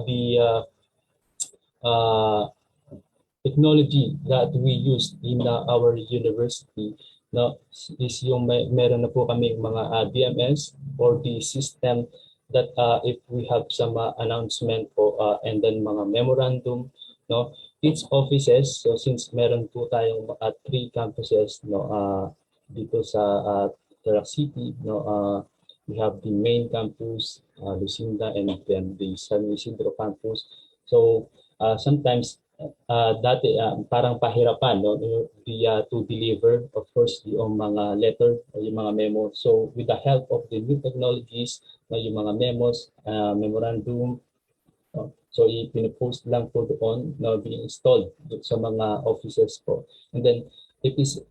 the technology that we use in our university is yung meron na po kami mga DMS or the system that if we have some announcement and then mga memorandum, each offices, so since meron po tayong 3 campuses dito sa Tarlac City, we have the main campus, Lucinda, and then the San Isidro campus. So sometimes dati parang pahirapan, no, to deliver, of course, yung mga letter o yung mga memo. So with the help of the new technologies, yung mga memos, memorandum, so i-post lang po doon na being installed sa mga offices po. And then it is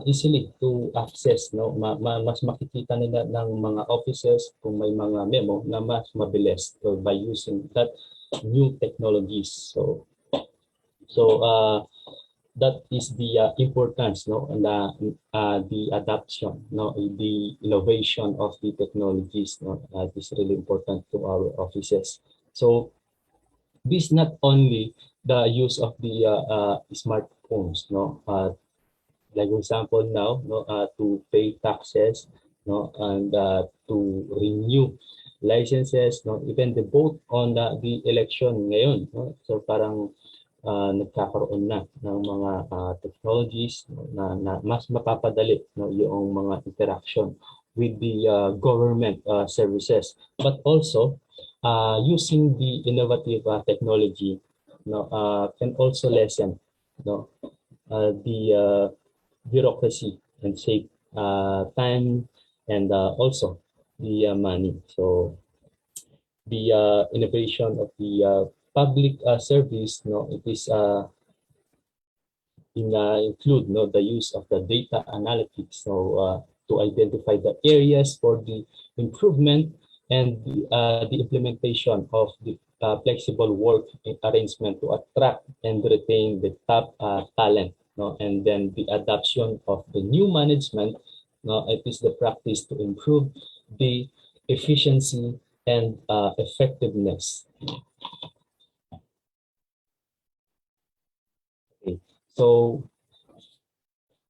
easily to access, no, mas makikita nila ng mga offices kung may mga memo na mas mabilis, so by using that new technologies. So that is the importance, no, and the adoption, no, the innovation of the technologies, no, is really important to our offices. So this not only the use of the smartphones, no, like for example now, no, to pay taxes, no, and to renew licenses, no, even the vote on the election ngayon, no, so parang nagkakaroon na ng mga technologies, no, na mas mapapadali, no, yung mga interaction with the government services, but also using the innovative technology, no, can also lessen, no, the bureaucracy and save time and also the money. So the innovation of the public service, no, it is include, no, the use of the data analytics, so to identify the areas for the improvement and the implementation of the flexible work arrangement to attract and retain the top talent, no, and then the adoption of the new management, no, it is the practice to improve the efficiency and effectiveness. Okay. So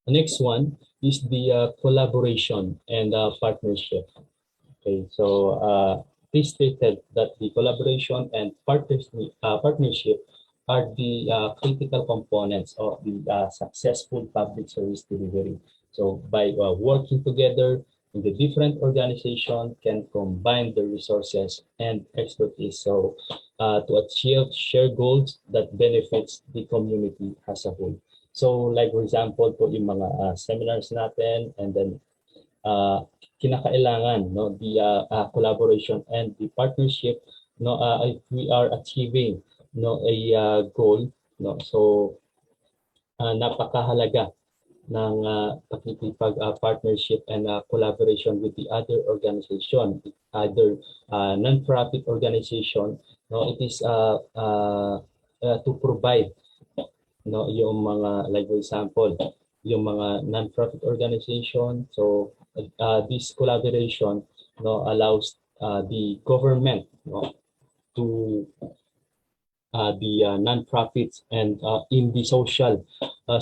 the next one is the collaboration and partnership. Okay, so this stated that the collaboration and partnership are the critical components of the successful public service delivery. So by working together, the different organizations can combine their resources and expertise, so to achieve shared goals that benefits the community as a whole. So like for example po yung mga seminars natin, and then kinakailangan, no, the collaboration and the partnership, no, if we are achieving, no, a goal, no, so napakahalaga ng partnership and collaboration with the other organization, either non-profit organization, no, it is to provide, no, yung mga, like for example, yung mga non-profit organization. So this collaboration, no, allows the government, no, to the non-profits and in the social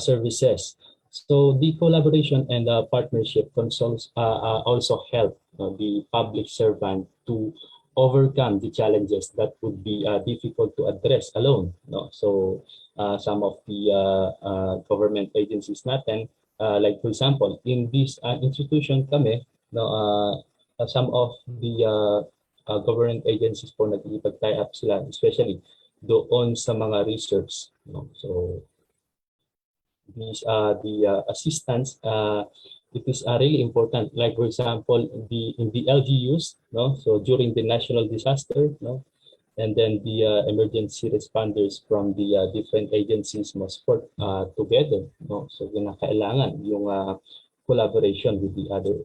services. So the collaboration and partnership consoles also help the public servant to overcome the challenges that would be difficult to address alone, no? So some of the government agencies natin, like for example, in this institution kami, no, some of the government agencies po nag-tie up sila, especially doon sa mga research, no? So these the assistance, it is really important. Like for example, in the LGUs, no, so during the national disaster, no, and then the emergency responders from the different agencies must work together, no. So kailangan yung collaboration with the other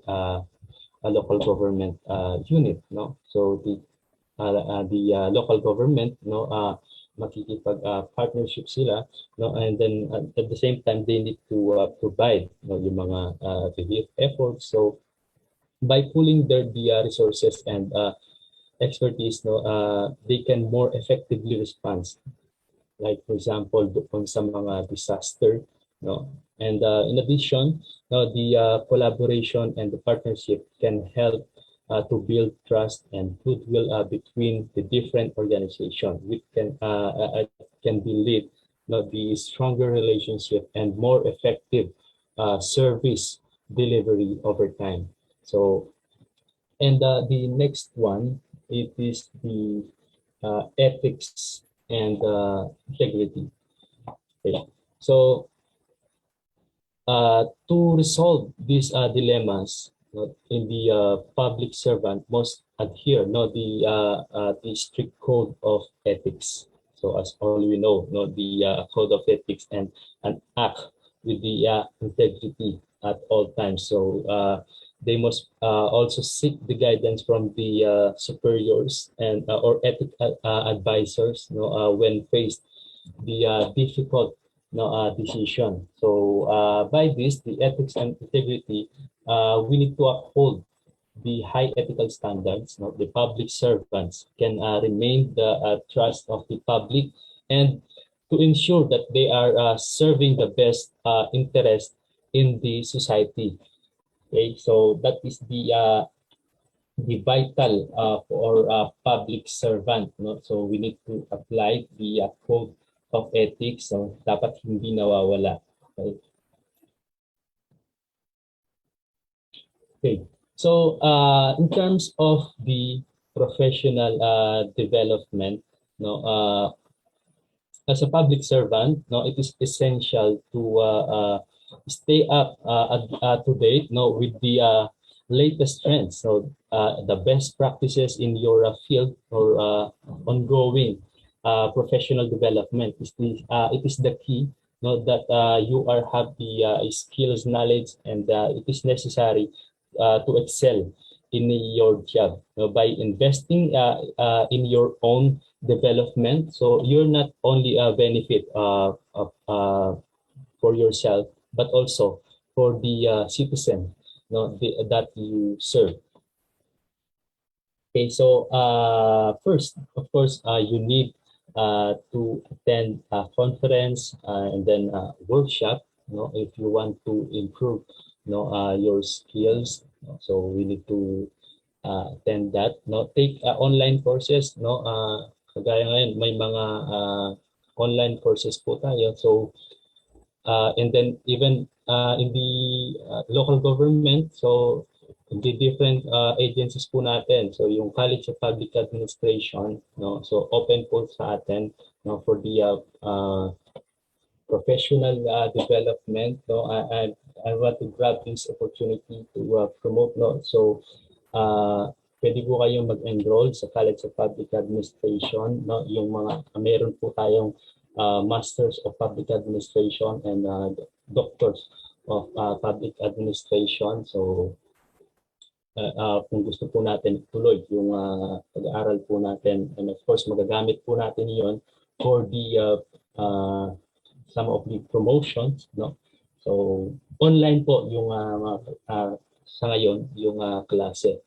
local government unit, no. So the local government, no, makikipag partnership sila, no, and then at the same time they need to provide, no, yung mga relief efforts. So by pooling their resources and expertise, no, they can more effectively respond, like for example doon sa mga disaster, no. And in addition, no, the collaboration and the partnership can help to build trust and goodwill between the different organizations, which can be lead, no, the stronger relationship and more effective service delivery over time. So, and the next one, it is the ethics and integrity. Okay. So to resolve these dilemmas, in the public servant must adhere the strict code of ethics. So as all we know, the code of ethics and act with the integrity at all times. So they must also seek the guidance from the superiors and or ethic advisors, when faced the difficult decision. So by this, the ethics and integrity, we need to uphold the high ethical standards. The public servants can remain the trust of the public, and to ensure that they are serving the best interest in the society. Okay, so that is the vital for a public servant. No? So we need to apply the code of ethics. So dapat hindi nawawala. Okay. Okay. So in terms of the professional development, no, as a public servant, no, it is essential to stay to date, no, with the latest trends. So the best practices in your field or ongoing professional development is it is the key. No, that you are have the skills, knowledge, and it is necessary to excel in your job, by investing in your own development. So you're not only a benefit for yourself, but also for the citizen, that you serve. Okay, so first, of course, you need to attend a conference and then a workshop, if you want to improve, your skills. So we need to attend that. Take online courses. Kagaya ngayon, may mga online courses po tayo. So and then even in the local government, so the different agencies po natin. So yung College of Public Administration, so open po sa atin, for the professional development. I want to grab this opportunity to promote. So pwede po kayong mag-enroll sa College of Public Administration. Yung mga meron po tayong Masters of Public Administration and Doctors of Public Administration. So kung gusto po natin ituloy yung pag-aaral po natin, and of course magagamit po natin yon for the some of the promotions. So online po yung sa ngayon yung klase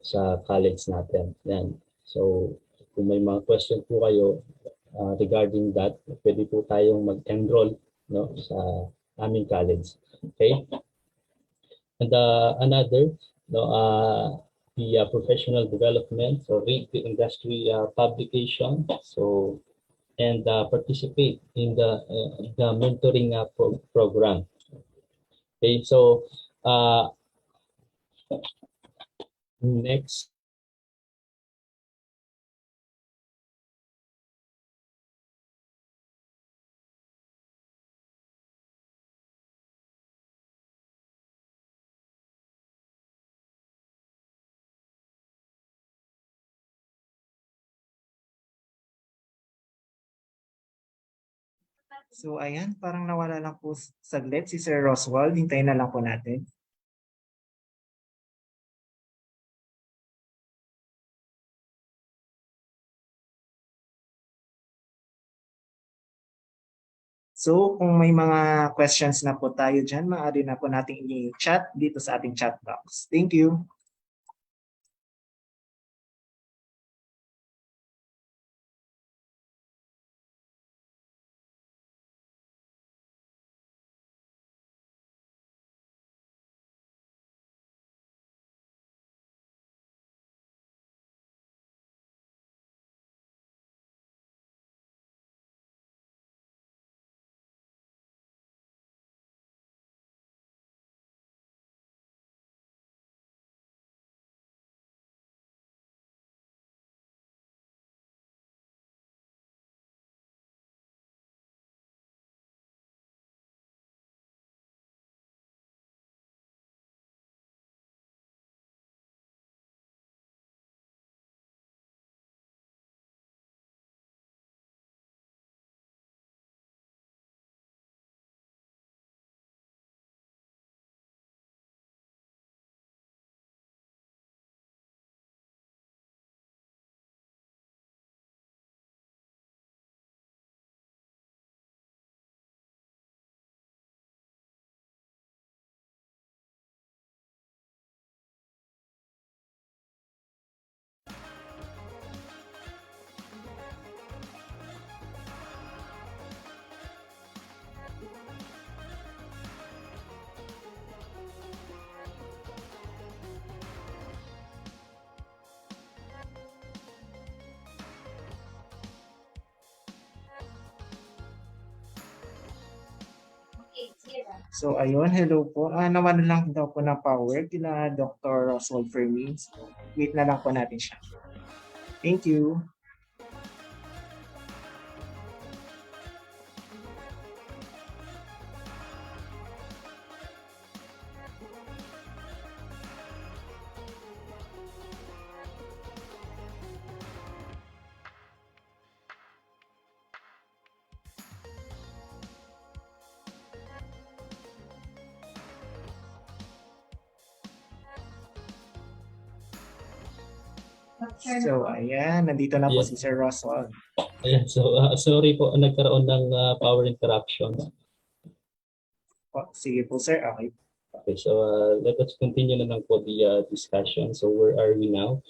sa college natin. Yan. So kung may mga question po kayo regarding that, pwede po tayong mag-enroll sa aming college. Okay? And another, the professional development, so read the industry publication, so and participate in the mentoring program. Okay, so next. So ayan, parang nawala lang po saglit si Sir Roswald. Hintayin na lang po natin. So kung may mga questions na po tayo dyan, maaari na po nating i-chat dito sa ating chat box. Thank you. So ayun, hello po. Nawalan lang daw po ng power kila Dr. Roswell Fermin. So, wait na lang po natin siya. Thank you. So ayan, nandito na po Yes. si Sir Roswell. Ayan, so sorry po, nagkaroon ng power interruption. Sige po sir, okay. Okay, so let us continue na lang po the discussion. So where are we now?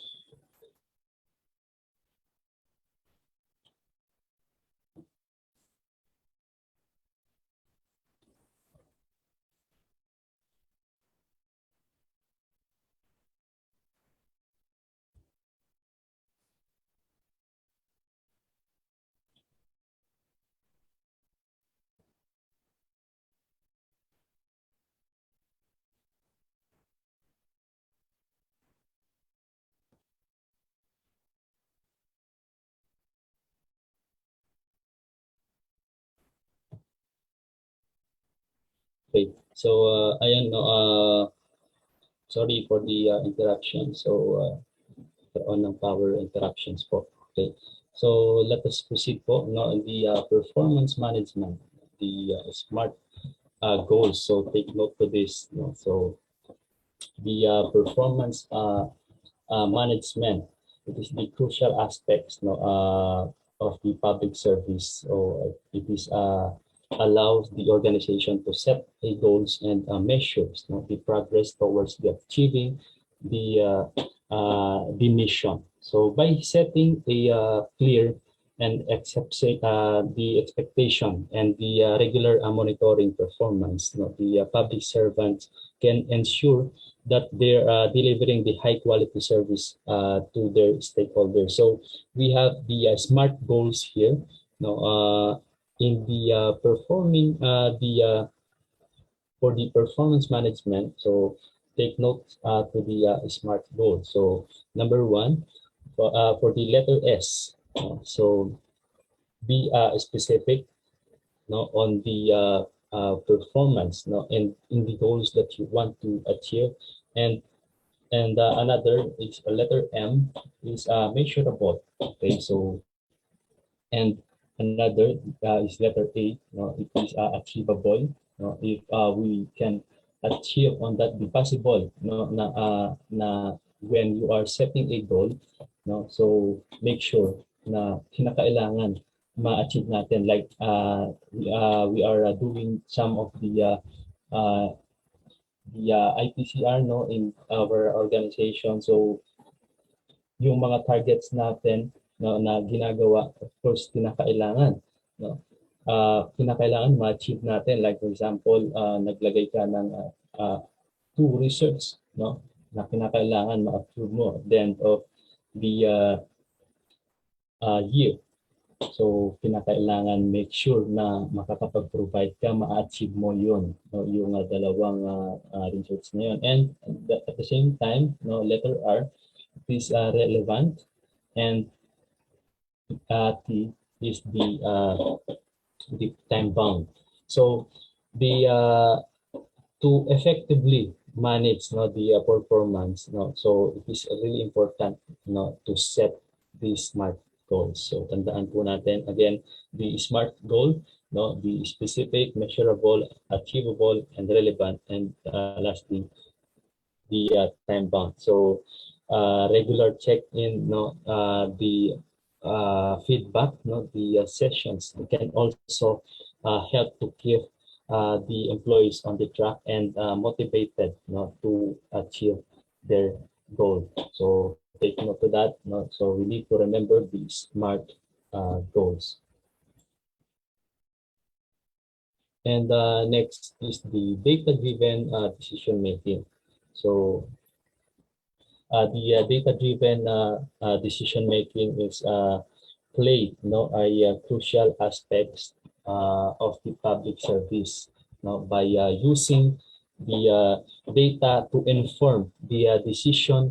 Okay, so ayan, no, sorry for the interruption. So on ng power interruptions po. Okay, so let us proceed po, no, the performance management, the SMART goals. So take note to this, no. So the performance management, it is the crucial aspects, no, of the public service. So it is allows the organization to set a goals and measures, no, the progress towards the achieving the mission. So by setting a clear and accepting the expectation and the regular monitoring performance, no, the public servants can ensure that they're delivering the high quality service to their stakeholders. So we have the SMART goals here, no, in the performing for the performance management. So take note to the SMART goal. So number one, for the letter S, so be specific, no, on the performance, no, and in the goals that you want to achieve, and another is a letter M is measurable. Okay, so and another is letter A, no, it is achievable. No, if we can achieve on that, be possible, no, na when you are setting a goal, no, so make sure na kinakailangan ma-achieve natin, like we are doing some of the IPCR, no, in our organization. So yung mga targets natin, no, na ginagawa, of course kinakailangan, no, kinakailangan ma-achieve natin. Like for example, naglagay ka ng 2 research, no, na kinakailangan ma-approve mo at the end of the year. So kinakailangan make sure na makakapag-provide ka, ma-achieve mo yun, no, yung dalawang research na yun. And at the same time, no, letter R, it is relevant, and T is the time bound. So the to effectively manage, no, the performance, no, so it is really important, no, to set the SMART goals. So tandaan po natin again the SMART goal, no, the specific, measurable, achievable, and relevant, and lastly the time bound. So regular check-in, no, the feedback, no, the sessions can also help to keep the employees on the track and motivated, no, to achieve their goal. So take note of that, no? So we need to remember the SMART goals. And next is the data-driven decision making. So the data-driven decision making is play, no, a crucial aspects of the public service. by using the data to inform the decision.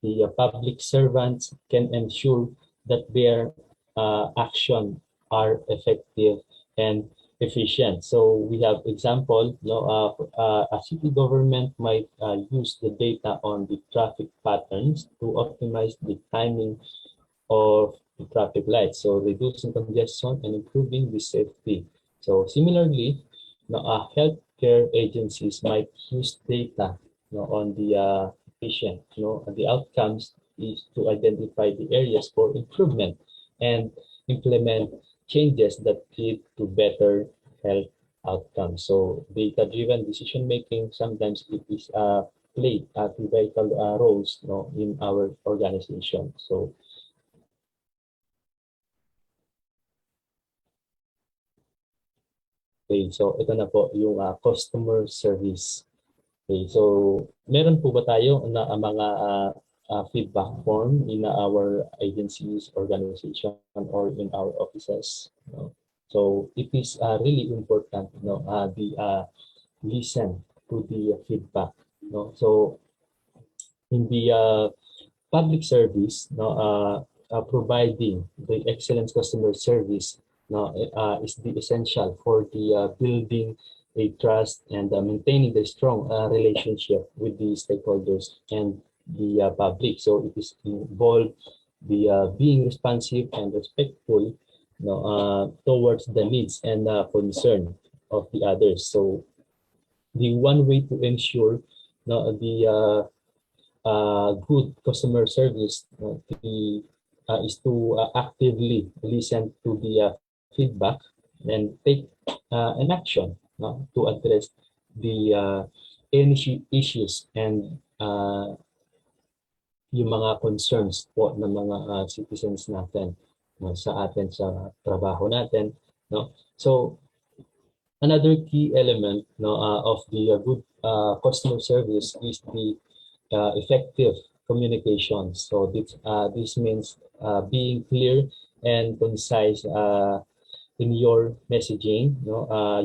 The public servants can ensure that their action are effective and efficient. So we have example, a city government might use the data on the traffic patterns to optimize the timing of the traffic lights, so reducing congestion and improving the safety. So similarly, healthcare agencies might use data on the patient. The outcomes is to identify the areas for improvement and implement changes that lead to better health outcomes. So data-driven decision making sometimes it is play vital roles in our organization. So okay, so ito na po yung customer service. Okay, so meron po ba tayo na mga feedback form in our agencies, organization, or in our offices? So it is really important, listen to the feedback. So in the public service, providing the excellent customer service is the essential for the building a trust and maintaining the strong relationship with the stakeholders and the public. So it is involved the being responsive and respectful towards the needs and concern of the others. So the one way to ensure the good customer service is to actively listen to the feedback and take an action to address the any issues and yung mga concerns po ng mga citizens natin sa atin sa trabaho natin. So another key element of the good customer service is the effective communication. So this means being clear and concise in your messaging,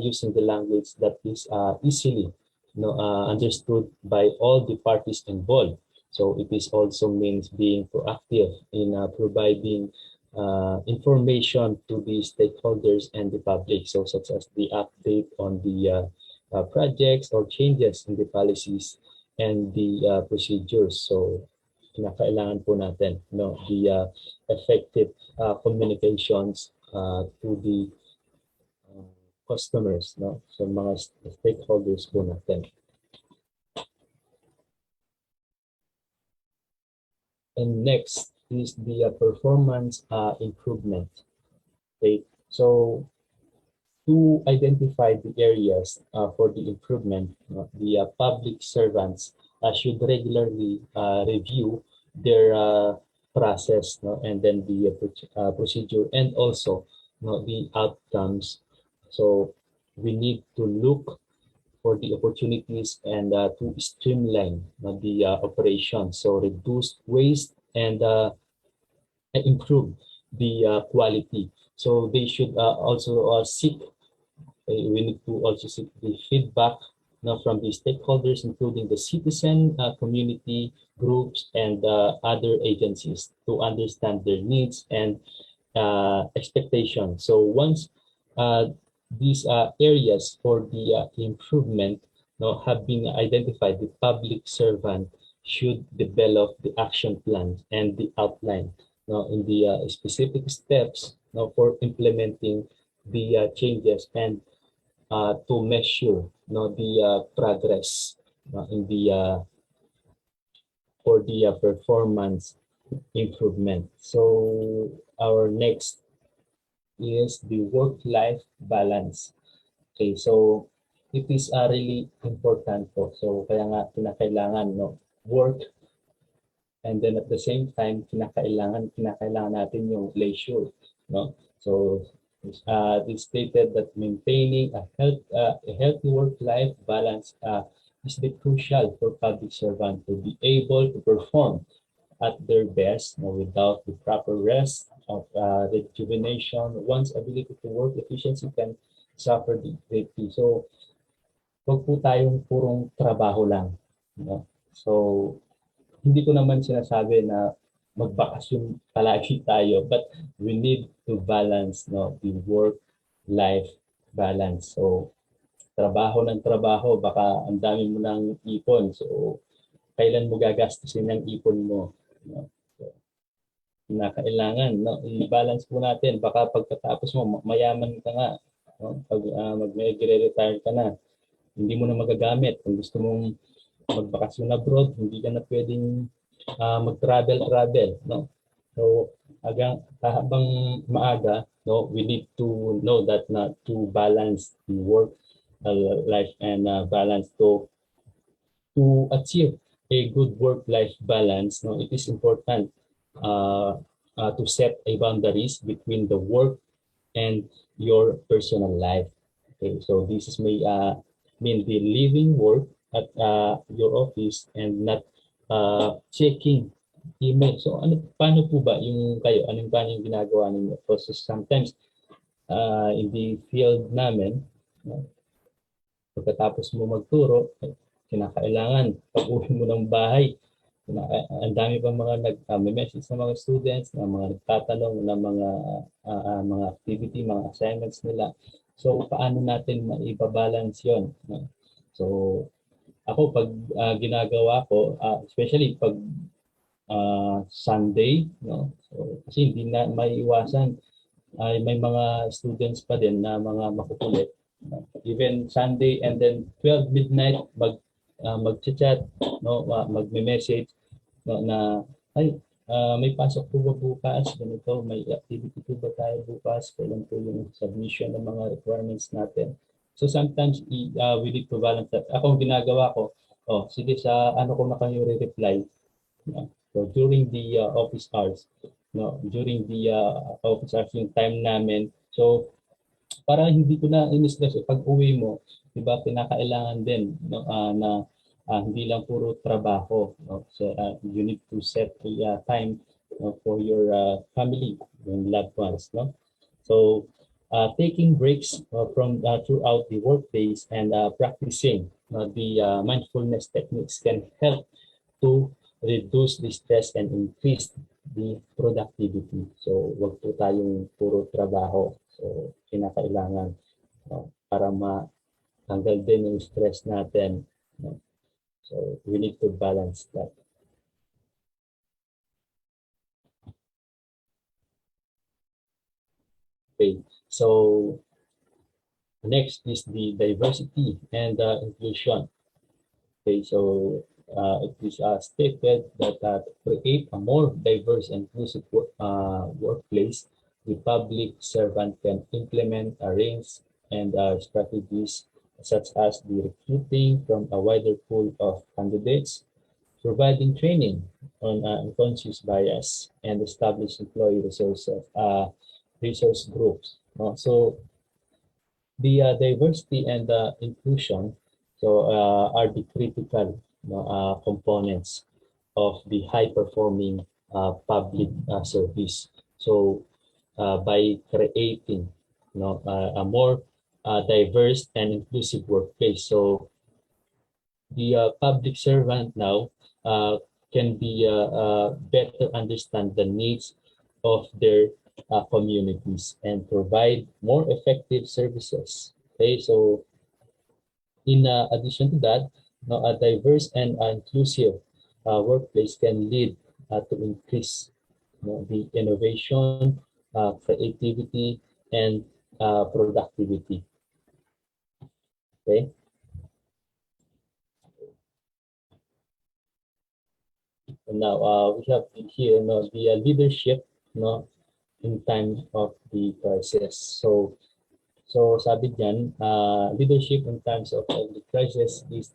using the language that is easily understood by all the parties involved. So it is also means being proactive in providing information to the stakeholders and the public, so such as the update on the projects or changes in the policies and the procedures. So kinakailangan po natin the effective communications to the customers, so mga stakeholders po natin. And next is the performance improvement. Okay, so to identify the areas for the improvement, the public servants should regularly review their process, and then the procedure, and also the outcomes. So we need to look for the opportunities and to streamline the operation, so reduce waste and improve the quality. So they should also seek. We need to also seek the feedback from the stakeholders, including the citizen community groups and other agencies, to understand their needs and expectations. So once these areas for the improvement have been identified, the public servant should develop the action plan and the outline in the specific steps for implementing the changes, and to measure the progress in the for the performance improvement. So our next is the work-life balance. Okay, so it is really important po. So kaya nga kinakailangan work, and then at the same time kinakailangan natin yung leisure, So it's stated that maintaining a healthy work-life balance is the crucial for public servants to be able to perform at their best without the proper rest of rejuvenation. One's ability to work efficiency can suffer greatly. So, huwag po tayong purong trabaho lang. No? So, hindi ko naman sinasabi na magbakasyon palagi tayo, but we need to balance, no, the work-life balance. So, trabaho ng trabaho, baka ang dami mo ng ipon. So, kailan mo gagastusin ang ipon mo? No? So, na kailangan, no, i-balance po natin. Baka pagkatapos mo, mayaman ka nga. No? Pag mag-retire ka na, hindi mo na magagamit. Kung gusto mong magbakasyon abroad, hindi ka na pwedeng mag-travel, no? So, habang maaga, no, we need to know that na to balance the work life and balance to achieve a good work-life balance. No, it is important to set a boundaries between the work and your personal life. Okay, so this is mean the leaving work at your office and not checking email. So paano po ba yung kayo? Paano yung ginagawa ninyo? Because sometimes in the field namin, pagkatapos mo magturo, kinakailangan pag-uwi mo ng bahay, ang dami pa mga nag-message sa mga students, na mga nagtatanong ng mga activity, mga assignments nila. So paano natin maibabalance yon? So ako pag ginagawa ko, especially pag Sunday, no? So, kasi hindi na maiiwasan, ay may mga students pa din na mga makukulit. Even Sunday and then 12 midnight mag-chat, no, magme-message, no, na ay may pasok po ba bukas, ganito, may activity po ba tayo bukas, kailan po yung submission ng mga requirements natin. So sometimes we need to balance that. Ako ginagawa ko, sige, sa ano ko na kayo re-reply. So during the office hours, no, during the office hours yung time namin. So para hindi ko na in-stress pag uwi mo, 'di ba, pinakailangan din, no, na hindi lang puro trabaho, no? So you need to set the time, for your family and loved ones, no? So taking breaks from throughout the workdays and practicing the mindfulness techniques can help to reduce the stress and increase the productivity. So wag po tayong puro trabaho. So kinakailangan, para matanggal din yung stress natin. So we need to balance that. Okay, so next is the diversity and inclusion. Okay, so it is stated that to create a more diverse and inclusive workplace, the public servant can implement a range and strategies such as the recruiting from a wider pool of candidates, providing training on unconscious bias, and establish employee resource groups. So the diversity and inclusion are the critical components of the high-performing public service. So by creating a more diverse and inclusive workplace, so the public servant now can be better understand the needs of their communities and provide more effective services. Okay, so in addition to that, a diverse and inclusive workplace can lead to increase the innovation, creativity, and productivity. Okay. And now we have here the leadership in times of the crisis. So sabi diyan, leadership in times of the crisis is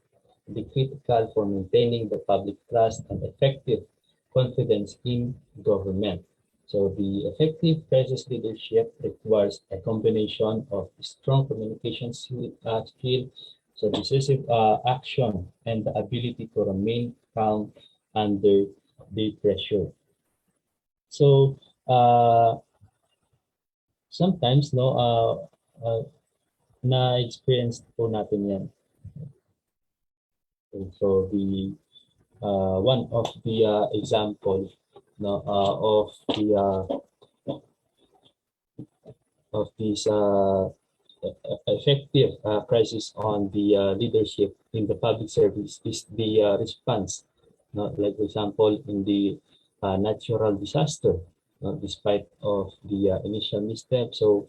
the critical for maintaining the public trust and effective confidence in government. So the effective crisis leadership requires a combination of strong communication skill, so decisive action, and the ability to remain calm under the pressure. So sometimes na-experience po natin yan. So the one of the example no, of this effective crisis on the leadership in the public service is the response. No? Like for example, in the natural disaster, despite of the initial misstep, so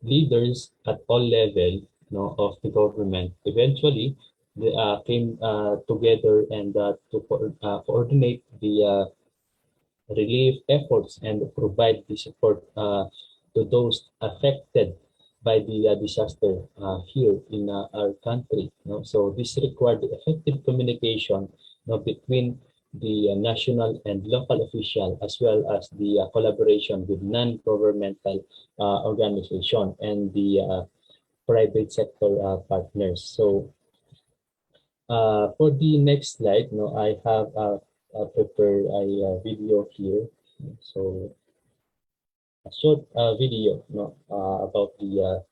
leaders at all level no, of the government eventually they came together and coordinate the relief efforts and provide the support to those affected by the disaster here in our country. No? So this required effective communication between the national and local official as well as the collaboration with non-governmental organization and the private sector partners. So for the next slide, no, I have prepared a video here. So a short video no, about the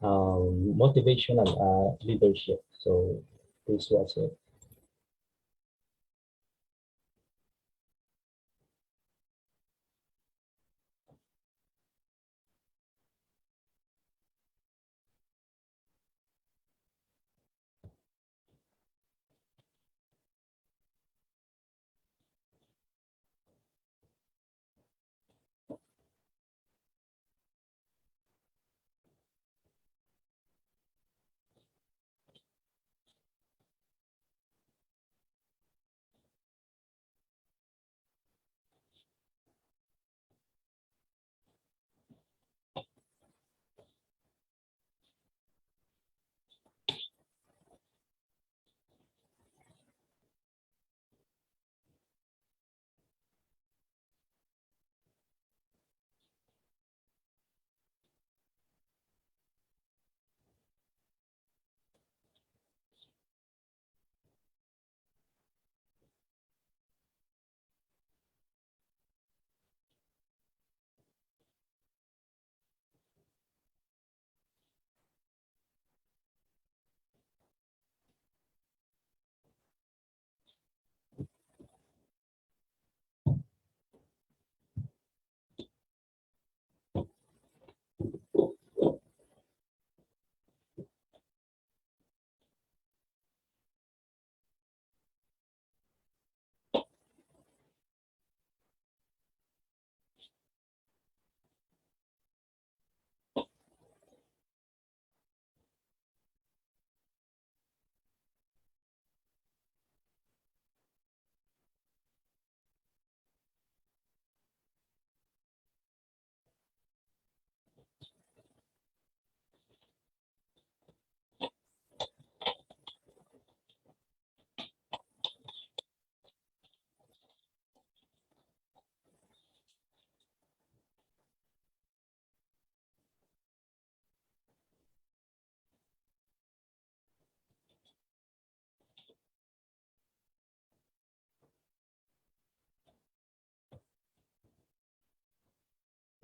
motivational leadership. So please watch it.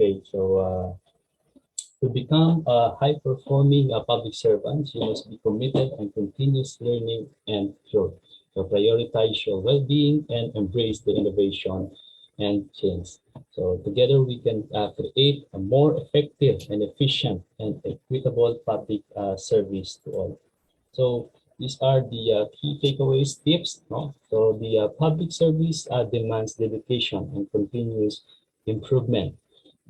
Okay, so to become a high-performing public servant, you must be committed and continuous learning and growth. So prioritize your well-being and embrace the innovation and change. So together we can create a more effective and efficient and equitable public service to all. So these are the key takeaways tips. No? So the public service demands dedication and continuous improvement.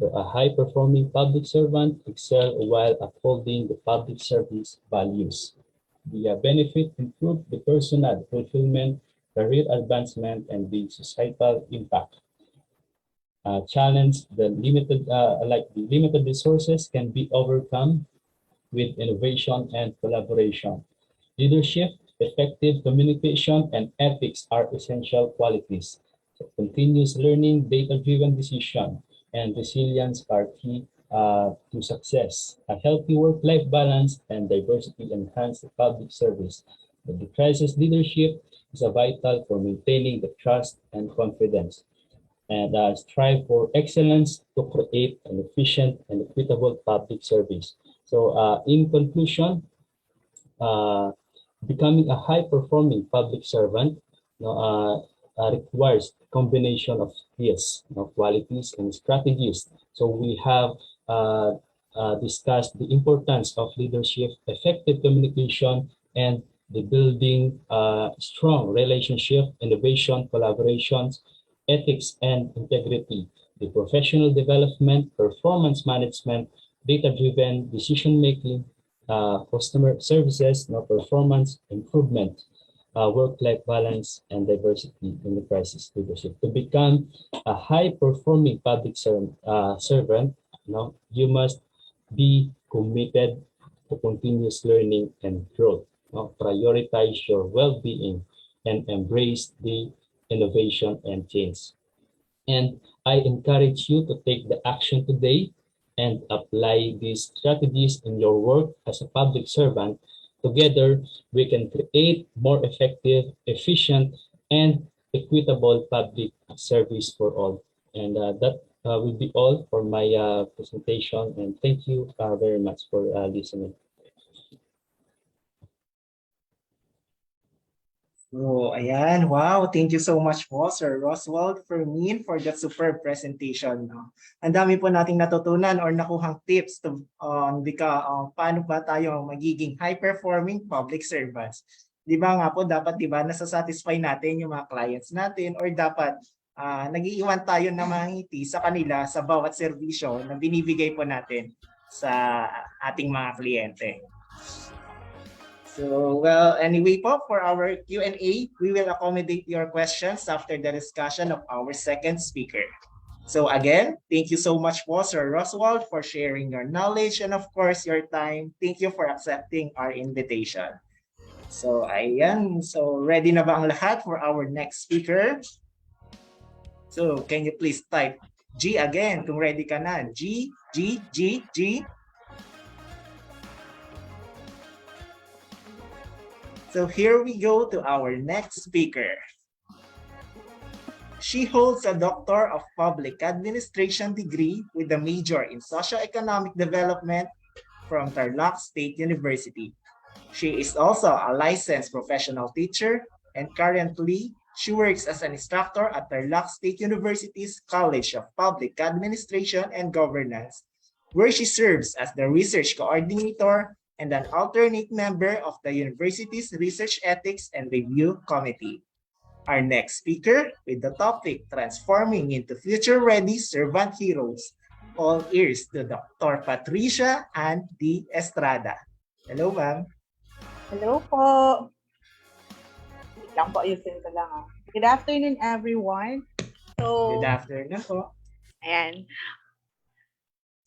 A high-performing public servant excel while upholding the public service values. The benefit include the personal fulfillment, career advancement, and the societal impact. Challenge the limited resources can be overcome with innovation and collaboration. Leadership, effective communication, and ethics are essential qualities. So continuous learning, data-driven decision, and resilience are key to success. A healthy work-life balance and diversity enhance the public service. But the crisis leadership is vital for maintaining the trust and confidence, and strive for excellence to create an efficient and equitable public service. So in conclusion, uh, becoming a high-performing public servant, requires combination of skills, qualities, and strategies. So we have discussed the importance of leadership, effective communication, and the building strong relationship, innovation, collaborations, ethics, and integrity, the professional development, performance management, data-driven decision-making, customer services, performance improvement, work-life balance, and diversity in the crisis leadership. To become a high-performing public servant, you must be committed to continuous learning and growth. Prioritize your well-being and embrace the innovation and change. And I encourage you to take the action today and apply these strategies in your work as a public servant. Together, we can create more effective, efficient, and equitable public service for all. And that will be all for my presentation. And thank you very much for listening. So, ayan. Wow. Thank you so much po, Sir Roswald Fermin, for that superb presentation. No? Ang dami po nating natutunan or nakuhang tips to, paano ba tayo magiging high-performing public servants. Di ba nga po, dapat di ba nasasatisfy natin yung mga clients natin or dapat nag-iiwan tayo ng mga ngiti sa kanila sa bawat serbisyo na binibigay po natin sa ating mga kliyente. So, well, anyway po, for our Q&A, we will accommodate your questions after the discussion of our second speaker. So again, thank you so much po, Sir Roswald, for sharing your knowledge and of course, your time. Thank you for accepting our invitation. So, ayan. So, ready na ba ang lahat for our next speaker? So, can you please type G again kung ready ka na? G, G, G, G. So here we go to our next speaker. She holds a Doctor of Public Administration degree with a major in Socioeconomic Development from Tarlac State University. She is also a licensed professional teacher and currently she works as an instructor at Tarlac State University's College of Public Administration and Governance, where she serves as the research coordinator and an alternate member of the university's Research Ethics and Review Committee. Our next speaker with the topic Transforming into Future-Ready Servant Heroes. All ears to Dr. Patricia Ann D. Estrada. Hello, ma'am. Hello po. Wait lang po, ayusin ko lang. Good afternoon, everyone. So, good afternoon po. Ayan.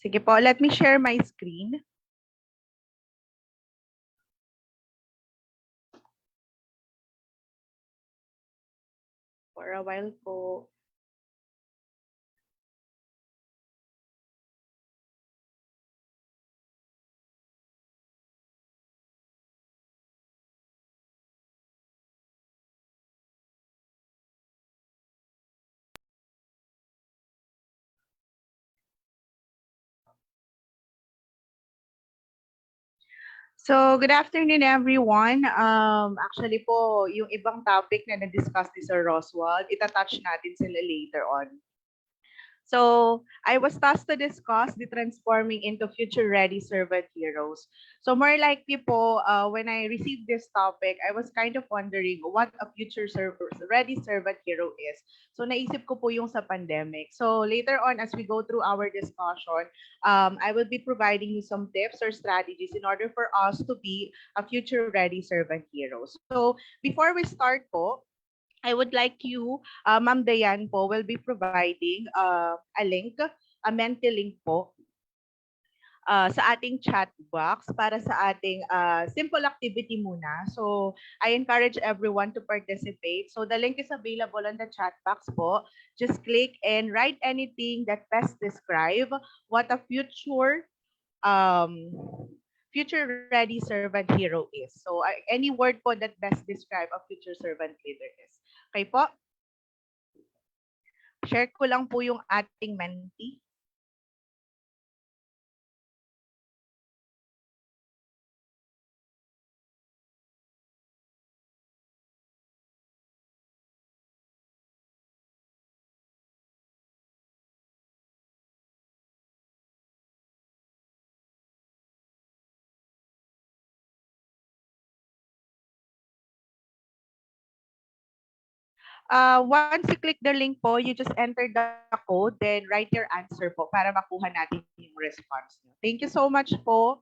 Sige po, let me share my screen. For a while po. So, good afternoon, everyone. Actually po, yung ibang topic na na-discuss ni Sir Roswald, itatouch natin sila later on. So, I was tasked to discuss the transforming into future-ready servant heroes. So, more likely po, when I received this topic, I was kind of wondering what a future-ready servant hero is. So, naisip ko po yung sa pandemic. So, later on, as we go through our discussion, I will be providing you some tips or strategies in order for us to be a future-ready servant heroes. So, before we start po, I would like you, Ma'am Dayan po, will be providing a link, a Menti link po sa ating chat box para sa ating simple activity muna. So, I encourage everyone to participate. So, the link is available on the chat box po. Just click and write anything that best describe what a future-ready servant hero is. So, any word po that best describe a future servant leader is. Okay po? Share ko lang po yung ating Menti. Once you click the link po, you just enter the code, then write your answer po para makuha natin yung response nyo. Thank you so much po.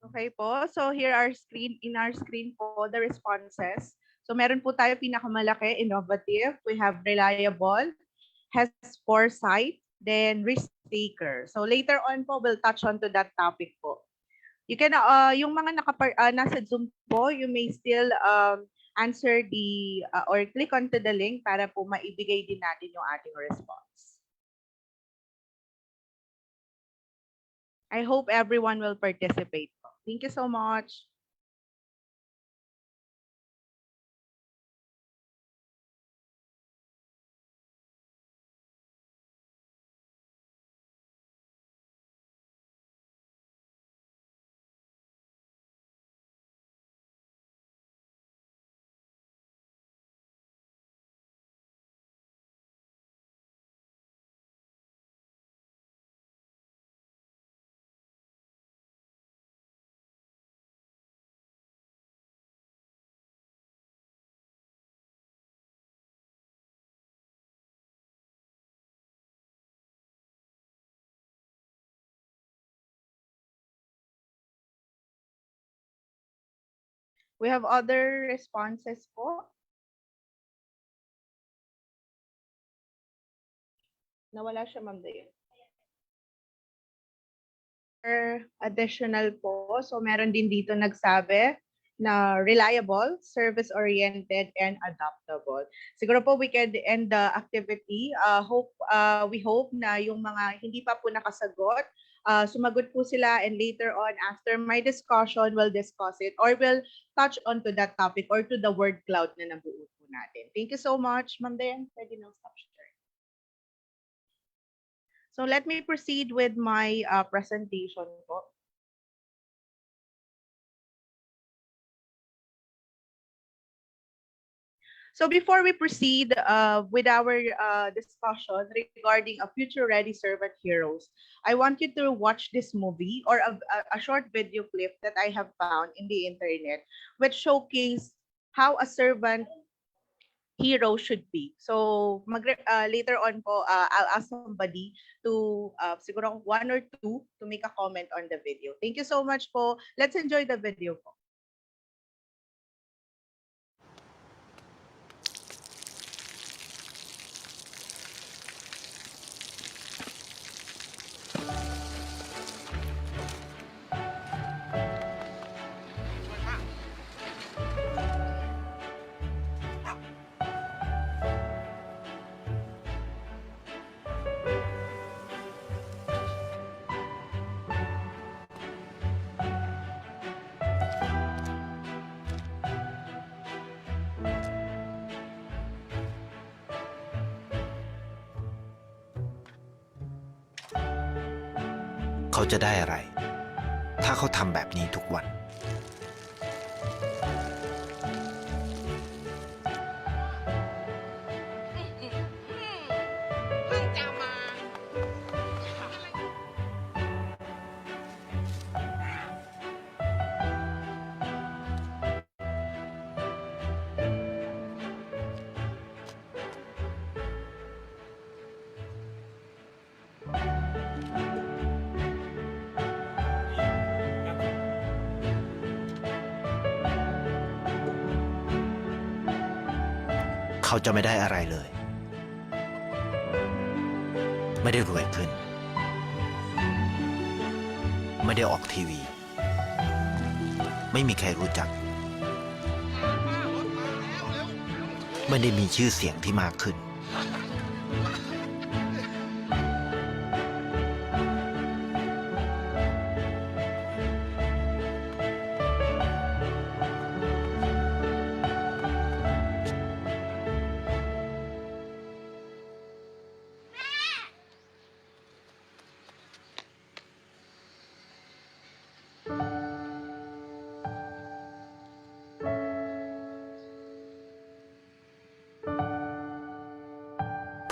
Okay po. So here are in our screen po the responses. So meron po tayo pinakamalaki, innovative. We have reliable, has foresight, then risk taker. So later on po, we'll touch on to that topic po. You can, yung mga nasa Zoom po, you may still answer the, or click onto the link para po maibigay din natin yung ating response. I hope everyone will participate po. Thank you so much. We have other responses po. Nawala siya, Ma'am Dayan. Additional po. So meron din dito nagsabi na reliable, service-oriented, and adaptable. Siguro po we can end the activity. We hope na yung mga hindi pa po nakasagot, sumagot po sila, and later on after my discussion, we'll discuss it or we'll touch on to that topic or to the word cloud na nabuo po natin. Thank you so much, Ma'am Dayan. Pwede nang stop share. So let me proceed with my presentation po. So before we proceed with our discussion regarding a future-ready servant heroes, I want you to watch this movie or a short video clip that I have found in the internet, which showcase how a servant hero should be. So later on po, I'll ask somebody to siguro 1 or 2 to make a comment on the video. Thank you so much po. Let's enjoy the video po.เขาจะได้อะไร ถ้าเขาทำแบบนี้ทุกวัน เขาจะไม่ได้อะไรเลย ไม่ได้รวยขึ้น ไม่ได้ออกทีวี ไม่มีใครรู้จัก ไม่ได้มีชื่อเสียงที่มากขึ้น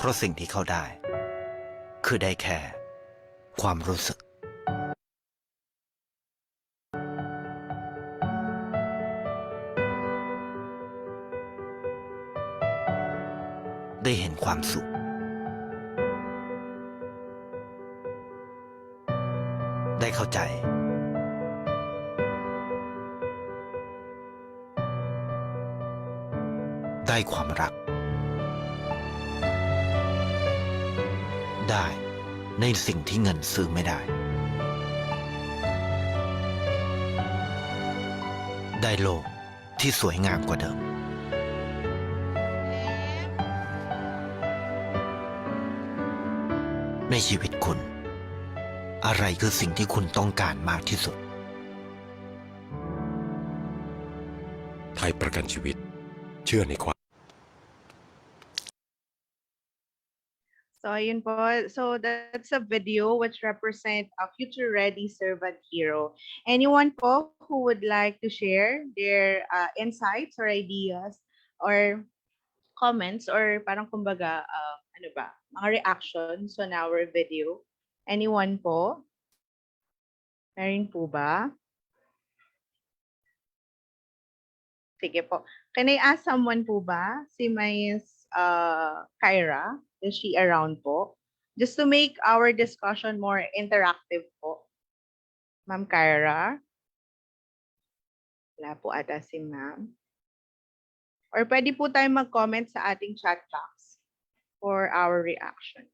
ราะสิ่งที่เขาได้ คือได้แค่ความรู้สึก ได้เห็นความสุข ได้เข้าใจ ได้ความรัก ได้ในสิ่งที่เงินซื้อไม่ได้ ได้โลกที่สวยงามกว่าเดิม ในชีวิตคุณ อะไรคือสิ่งที่คุณต้องการมากที่สุด ไทยประกันชีวิต เชื่อในความ So, ayun po. So, that's a video which represent a future-ready servant hero. Anyone po who would like to share their insights or ideas or comments or parang kumbaga, ano ba, mga reactions on our video? Anyone po? Meron po ba? Sige po. Can I ask someone po ba? Si Miss Kyra? Is she around po? Just to make our discussion more interactive po. Ma'am Kyra? Wala po ata si ma'am. Or pwede po tayo mag-comment sa ating chat box for our reaction.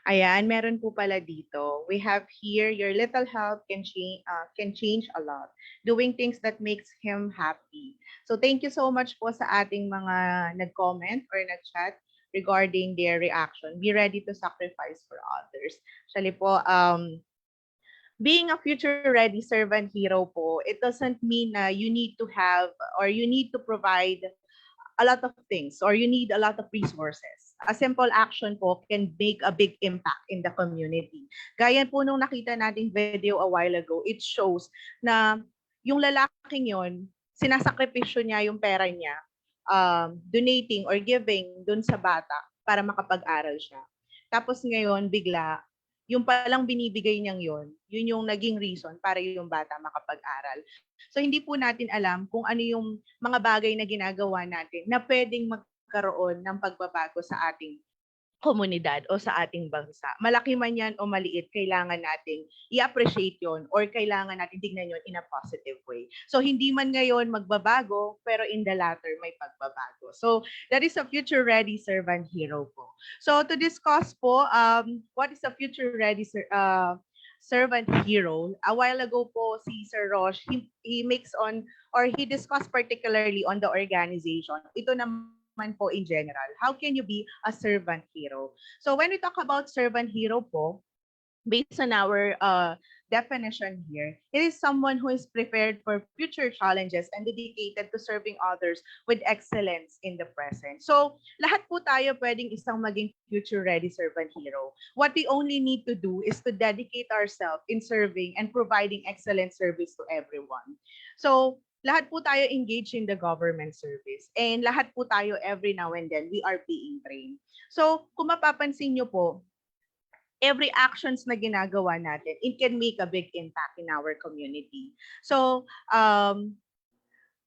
Ayan, meron po pala dito. We have here, your little help can change a lot. Doing things that makes him happy. So thank you so much po sa ating mga nag-comment or nag-chat regarding their reaction. Be ready to sacrifice for others. Actually po, being a future-ready servant hero po, it doesn't mean na you need to have or you need to provide a lot of things or you need a lot of resources. A simple action po can make a big impact in the community. Gaya po nung nakita nating video a while ago, it shows na yung lalaking yon, sinasakripisyo niya yung pera niya, donating or giving dun sa bata para makapag-aral siya. Tapos ngayon, bigla, yung palang binibigay niyang yun yung naging reason para yung bata makapag-aral. So hindi po natin alam kung ano yung mga bagay na ginagawa natin na pwedeng magkaroon ng pagbabago sa ating komunidad o sa ating bansa. Malaki man yan o maliit, kailangan nating i-appreciate yon or kailangan natin tignan yon in a positive way. So hindi man ngayon magbabago, pero in the latter may pagbabago. So that is a future-ready servant hero po. So to discuss po, what is a future-ready servant hero? A while ago po, si Sir Rosh, he makes on or he discussed particularly on the organization. Ito naman po in general. How can you be a servant hero? So when we talk about servant hero po, based on our definition here, it is someone who is prepared for future challenges and dedicated to serving others with excellence in the present. So lahat po tayo pwedeng isang maging future-ready servant hero. What we only need to do is to dedicate ourselves in serving and providing excellent service to everyone. So lahat po tayo engaged in the government service and lahat po tayo every now and then we are being trained. So kung mapapansin nyo po, every actions na ginagawa natin, it can make a big impact in our community. So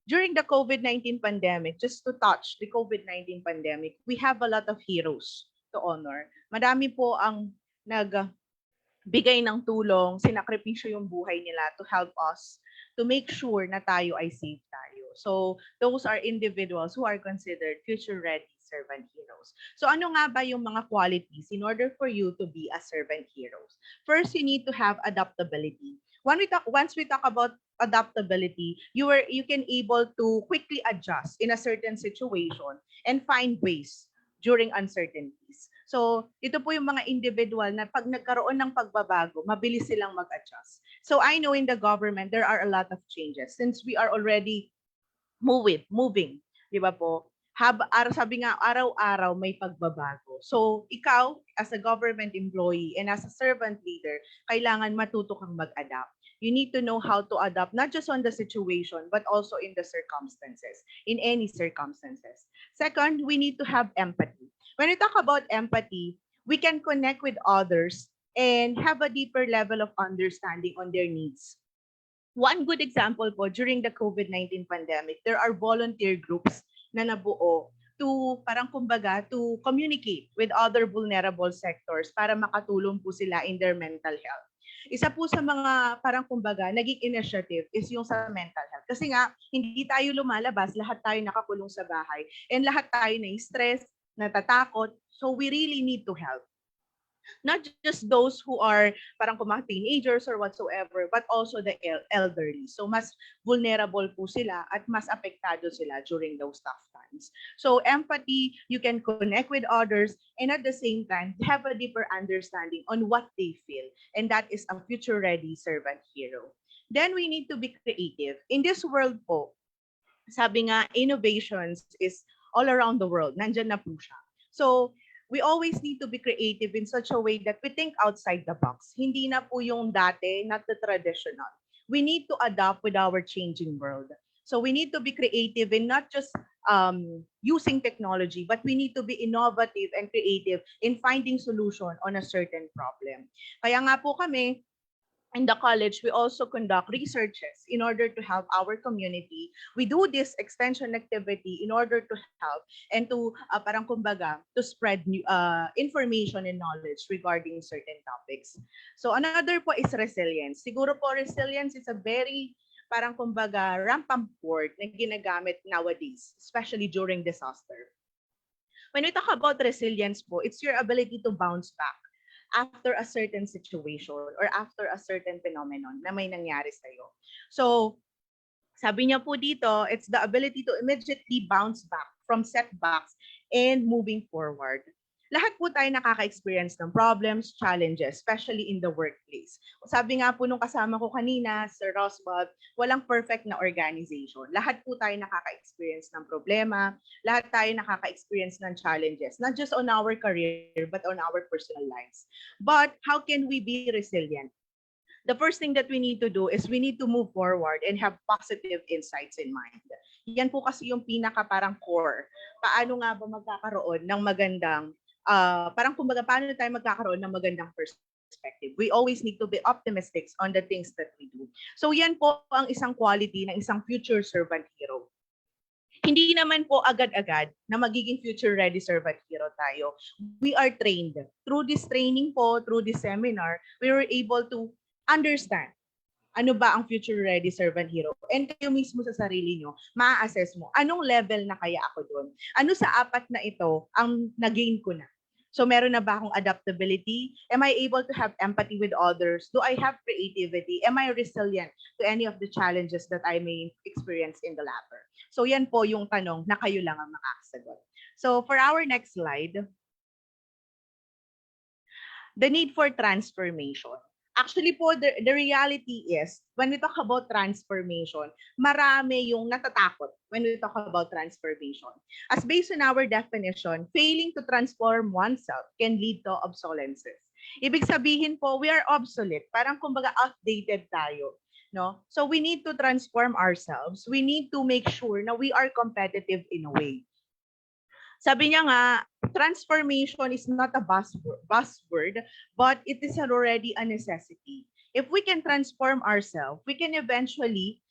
during the COVID-19 pandemic, just to touch the COVID-19 pandemic, we have a lot of heroes to honor. Madami po ang nagbigay ng tulong, sinakripisyo yung buhay nila to help us to make sure na tayo ay safe tayo. So those are individuals who are considered future-ready servant heroes. So ano nga ba yung mga qualities in order for you to be a servant heroes? First, you need to have adaptability. Once we talk about adaptability, you can able to quickly adjust in a certain situation and find ways during uncertainties. So, ito po yung mga individual na pag nagkaroon ng pagbabago, mabilis silang mag-adjust. So, I know in the government, there are a lot of changes since we are already moving, di ba po? Sabi nga, araw-araw may pagbabago. So, ikaw, as a government employee and as a servant leader, kailangan matuto kang mag-adapt. You need to know how to adapt, not just on the situation, but also in the circumstances, in any circumstances. Second, we need to have empathy. When we talk about empathy, we can connect with others and have a deeper level of understanding on their needs. One good example po, during the COVID-19 pandemic, there are volunteer groups na nabuo to parang kumbaga to communicate with other vulnerable sectors para makatulong po sila in their mental health. Isa po sa mga parang kumbaga naging initiative is yung sa mental health. Kasi nga, hindi tayo lumalabas, lahat tayo nakakulong sa bahay, and lahat tayo na-stress, natatakot, so we really need to help. Not just those who are parang mga teenagers or whatsoever, but also the elderly. So mas vulnerable po sila at mas apektado sila during those tough times. So empathy, you can connect with others and at the same time have a deeper understanding on what they feel. And that is a future-ready servant hero. Then we need to be creative. In this world po, sabi nga, innovations is all around the world. Nandyan na po siya. So we always need to be creative in such a way that we think outside the box. Hindi na po yung dati, not the traditional. We need to adapt with our changing world. So we need to be creative in not just using technology, but we need to be innovative and creative in finding solution on a certain problem. Kaya nga po kami, in the college, we also conduct researches in order to help our community. We do this extension activity in order to help and to parang kumbaga to spread new, information and knowledge regarding certain topics. So another po is resilience. Siguro po resilience is a very parang kumbaga rampant word na ginagamit nowadays, especially during disaster. When we talk about resilience po, it's your ability to bounce back after a certain situation or after a certain phenomenon na may nangyari sa'yo. So, sabi niya po dito, it's the ability to immediately bounce back from setbacks and moving forward. Lahat po tayo nakaka-experience ng problems, challenges, especially in the workplace. Sabi nga po nung kasama ko kanina, Sir Roswald, walang perfect na organization. Lahat po tayo nakaka-experience ng problema, lahat tayo nakaka-experience ng challenges, not just on our career, but on our personal lives. But how can we be resilient? The first thing that we need to do is we need to move forward and have positive insights in mind. Yan po kasi yung pinaka parang core. Paano nga ba magkakaroon ng magandang parang kumbaga, paano tayo magkakaroon ng magandang perspective? We always need to be optimistic on the things that we do. So yan po ang isang quality ng isang future servant hero. Hindi naman po agad-agad na magiging future-ready servant hero tayo. We are trained. Through this training po, through this seminar, we were able to understand ano ba ang future-ready servant hero. And kayo mismo sa sarili nyo, ma-assess mo, anong level na kaya ako doon? Ano sa apat na ito ang nagain ko na? So meron na ba akong adaptability? Am I able to have empathy with others? Do I have creativity? Am I resilient to any of the challenges that I may experience in the latter? So yan po yung tanong na kayo lang ang makakasagot. So for our next slide, the need for transformation. Actually po, the reality is, when we talk about transformation, marami yung natatakot when we talk about transformation. As based on our definition, failing to transform oneself can lead to obsolescence. Ibig sabihin po, we are obsolete. Parang kumbaga outdated tayo. No? So we need to transform ourselves. We need to make sure na we are competitive in a way. Sabi niya nga, transformation is not a buzzword, but it is already a necessity. If we can transform ourselves, we can eventually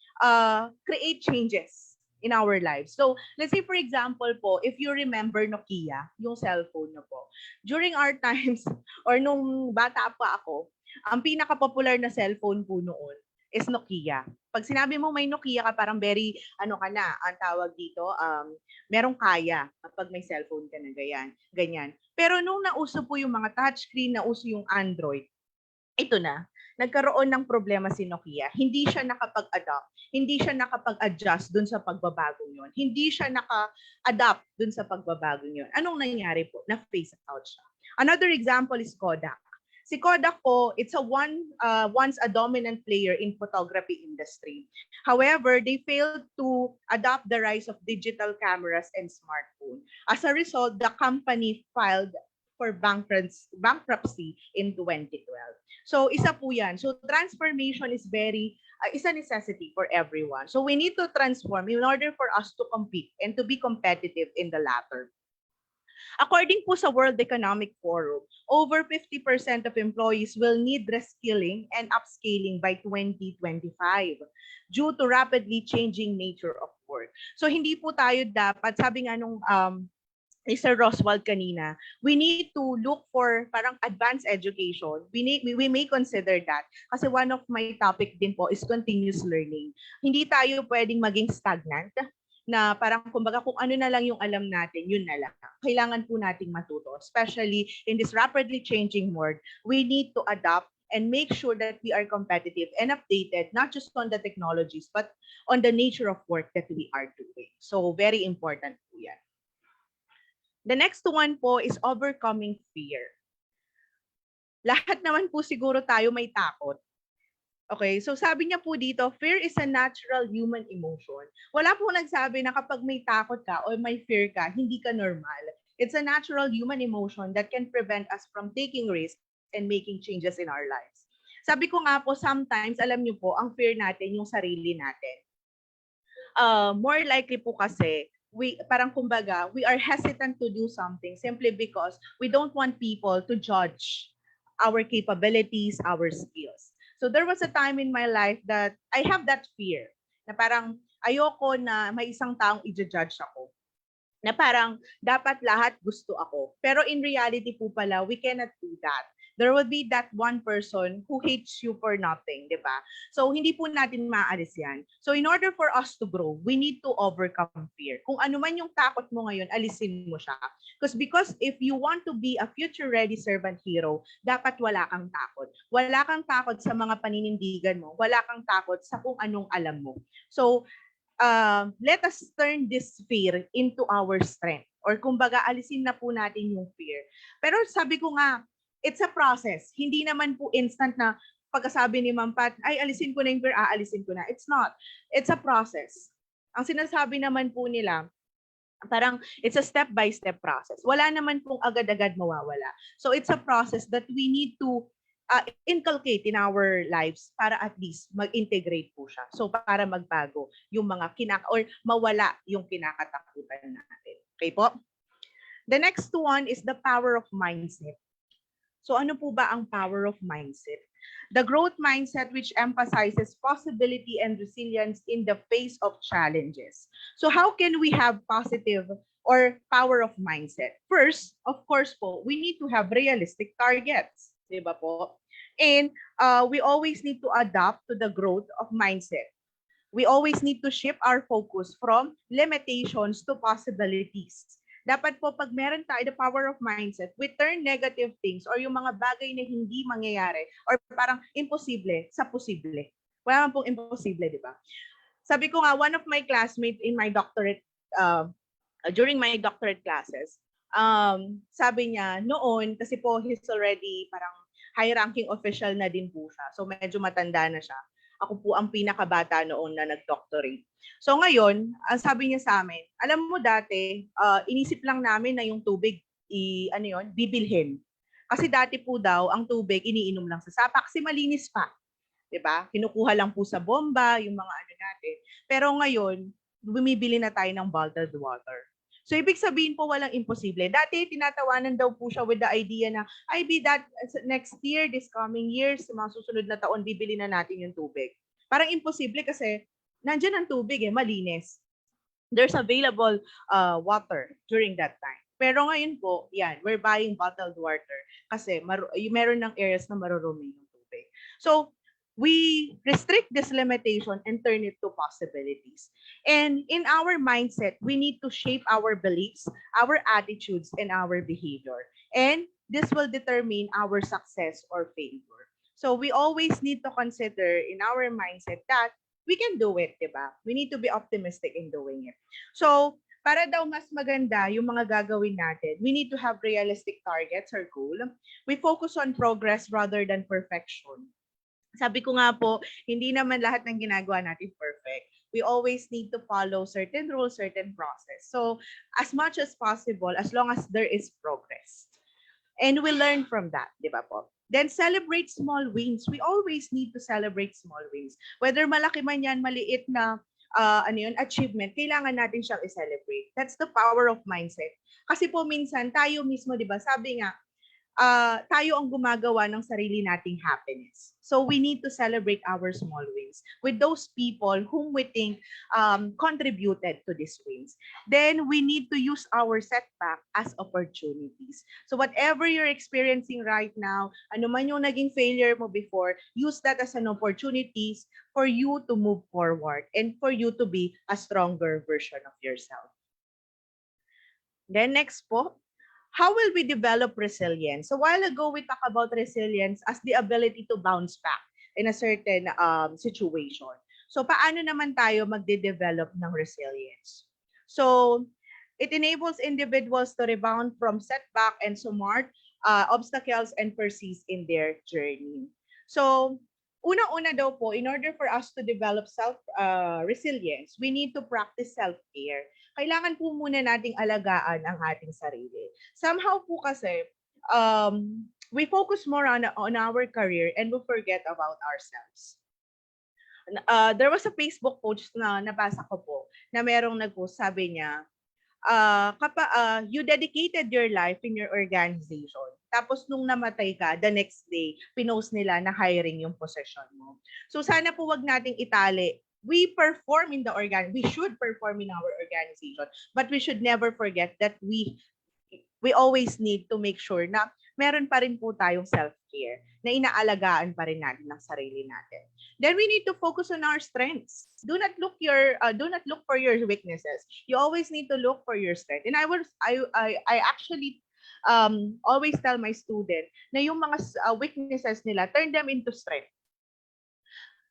create changes in our lives. So, let's say for example po, if you remember Nokia, yung cellphone na po, during our times, or nung bata pa ako, ang pinaka-popular na cellphone po noon is Nokia. Pag sinabi mo may Nokia ka, parang very, ano ka na, ang tawag dito, merong kaya kapag may cellphone ka na ganyan. Pero nung nauso po yung mga touchscreen, nauso yung Android, ito na, nagkaroon ng problema si Nokia. Hindi siya nakapag-adapt, hindi siya nakapag-adjust dun sa pagbabagong yon. Hindi siya naka-adapt dun sa pagbabagong yon. Anong nangyari po? Na-phase out siya. Another example is Kodak. Si Kodak po, it's once a dominant player in photography industry. However, they failed to adopt the rise of digital cameras and smartphone. As a result, the company filed for bankruptcy in 2012. So isa po yan. So transformation is is a necessity for everyone. So we need to transform in order for us to compete and to be competitive in the latter. According po sa World Economic Forum, over 50% of employees will need reskilling and upscaling by 2025 due to rapidly changing nature of work. So hindi po tayo dapat, sabi nga nung ni Sir Roswald kanina, we need to look for parang advanced education. We may consider that kasi one of my topic din po is continuous learning. Hindi tayo pwedeng maging stagnant na parang kumbaga kung ano na lang yung alam natin, yun na lang. Kailangan po nating matuto, especially in this rapidly changing world. We need to adapt and make sure that we are competitive and updated, not just on the technologies, but on the nature of work that we are doing. So very important po yan. The next one po is overcoming fear. Lahat naman po siguro tayo may takot. Okay, so sabi niya po dito, fear is a natural human emotion. Wala po nagsabi na kapag may takot ka o may fear ka, hindi ka normal. It's a natural human emotion that can prevent us from taking risks and making changes in our lives. Sabi ko nga po, sometimes, alam niyo po, ang fear natin yung sarili natin. More likely po kasi, parang kumbaga, we are hesitant to do something simply because we don't want people to judge our capabilities, our skills. So there was a time in my life that I have that fear na parang ayoko na may isang taong i-judge ako. Na parang dapat lahat gusto ako. Pero in reality po pala, we cannot do that. There will be that one person who hates you for nothing, di ba? So hindi po natin maalis yan. So in order for us to grow, we need to overcome fear. Kung ano man yung takot mo ngayon, alisin mo siya. Because if you want to be a future-ready servant hero, dapat wala kang takot. Wala kang takot sa mga paninindigan mo. Wala kang takot sa kung anong alam mo. So let us turn this fear into our strength. Or kumbaga, alisin na po natin yung fear. Pero sabi ko nga, it's a process. Hindi naman po instant na pagkasabi ni Ma'am Pat, ay alisin ko na yung fear, aalisin ko na. It's not. It's a process. Ang sinasabi naman po nila, parang it's a step-by-step process. Wala naman pong agad-agad mawawala. So it's a process that we need to inculcate in our lives para at least mag-integrate po siya. So para magbago yung mga or mawala yung kinakatakutan natin. Okay po? The next one is the power of mindset. So ano po ba ang power of mindset? The growth mindset which emphasizes possibility and resilience in the face of challenges. So how can we have positive or power of mindset? First, of course po, we need to have realistic targets. Diba po? And we always need to adapt to the growth of mindset. We always need to shift our focus from limitations to possibilities. Dapat po pag meron tayo the power of mindset, we turn negative things or yung mga bagay na hindi mangyayari or parang imposible sa posible. Wala man pong imposible, di ba? Sabi ko nga, one of my classmates in my doctorate, during my doctorate classes, sabi niya, noon, kasi po he's already parang high-ranking official na din po siya. So medyo matanda na siya. Ako po ang pinakabata noon na nag-doctorate. So ngayon, ang sabi niya sa amin, alam mo dati, inisip lang namin na yung tubig, bibilhin. Kasi dati po daw, ang tubig, iniinom lang sa sapa kasi malinis pa. Diba? Kinukuha lang po sa bomba, yung mga natin. Pero ngayon, bumibili na tayo ng bottled water. So, ibig sabihin po, walang imposible. Dati, tinatawanan daw po siya with the idea na, that next year, this coming years, mga susunod na taon, bibili na natin yung tubig. Parang imposible kasi, nandyan ang tubig malinis. There's available water during that time. Pero ngayon po, yan, we're buying bottled water kasi meron ng areas na marurumi yung tubig. So, we restrict this limitation and turn it to possibilities. And in our mindset, we need to shape our beliefs, our attitudes, and our behavior. And this will determine our success or failure. So we always need to consider in our mindset that we can do it, diba? We need to be optimistic in doing it. So para daw mas maganda yung mga gagawin natin, we need to have realistic targets or goal. We focus on progress rather than perfection. Sabi ko nga po, hindi naman lahat ng ginagawa natin perfect. We always need to follow certain rules, certain process. So, as much as possible, as long as there is progress. And we learn from that, di ba po? Then celebrate small wins. We always need to celebrate small wins. Whether malaki man yan, maliit na achievement, kailangan natin siyang i-celebrate. That's the power of mindset. Kasi po minsan, tayo mismo, di ba, sabi nga, tayo ang gumagawa ng sarili nating happiness. So we need to celebrate our small wins with those people whom we think contributed to these wins. Then we need to use our setback as opportunities. So whatever you're experiencing right now, ano man yung naging failure mo before, use that as an opportunities for you to move forward and for you to be a stronger version of yourself. Then next po, how will we develop resilience? So a while ago, we talked about resilience as the ability to bounce back in a certain situation. So paano naman tayo magde-develop ng resilience? So it enables individuals to rebound from setback and smart obstacles and persist in their journey. So unang-una daw po, in order for us to develop resilience, we need to practice self-care. Kailangan po muna nating alagaan ang ating sarili. Somehow po kasi, we focus more on our career and we forget about ourselves. There was a Facebook post na nabasa ko po na merong nag-post, sabi niya, you dedicated your life in your organization. Tapos nung namatay ka, the next day, pinost nila na hiring yung position mo. So sana po wag nating itali. We perform in the we should perform in our organization, but we should never forget that we always need to make sure na meron pa rin po tayong self-care, na inaalagaan pa rin natin ng sarili natin. Then we need to focus on our strengths. Do not look for your weaknesses. You always need to look for your strength. And I actually always tell my student na yung mga weaknesses nila, turn them into strength.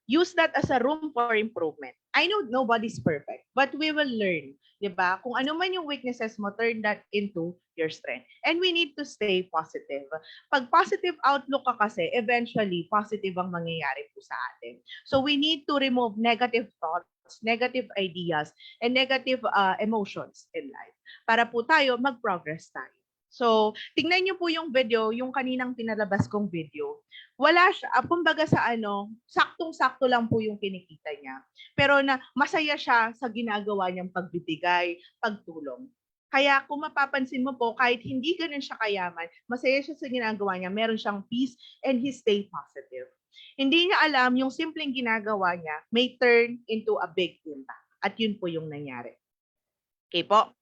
Use that as a room for improvement. I know nobody's perfect, but we will learn, di ba? Kung ano man yung weaknesses mo, turn that into your strength. And we need to stay positive. Pag positive outlook ka kasi, eventually, positive ang mangyayari po sa atin. So we need to remove negative thoughts, negative ideas, and negative emotions in life para po tayo mag-progress tayo. So, tingnan niyo po yung video, yung kaninang pinalabas kong video. Wala siya, kumbaga sa saktong-sakto lang po yung kinikita niya. Pero na masaya siya sa ginagawa niyang pagbibigay, pagtulong. Kaya kung mapapansin mo po, kahit hindi ganun siya kayaman, masaya siya sa ginagawa niya, meron siyang peace and he stay positive. Hindi niya alam yung simpleng ginagawa niya may turn into a big impact. At yun po yung nangyari. Okay po?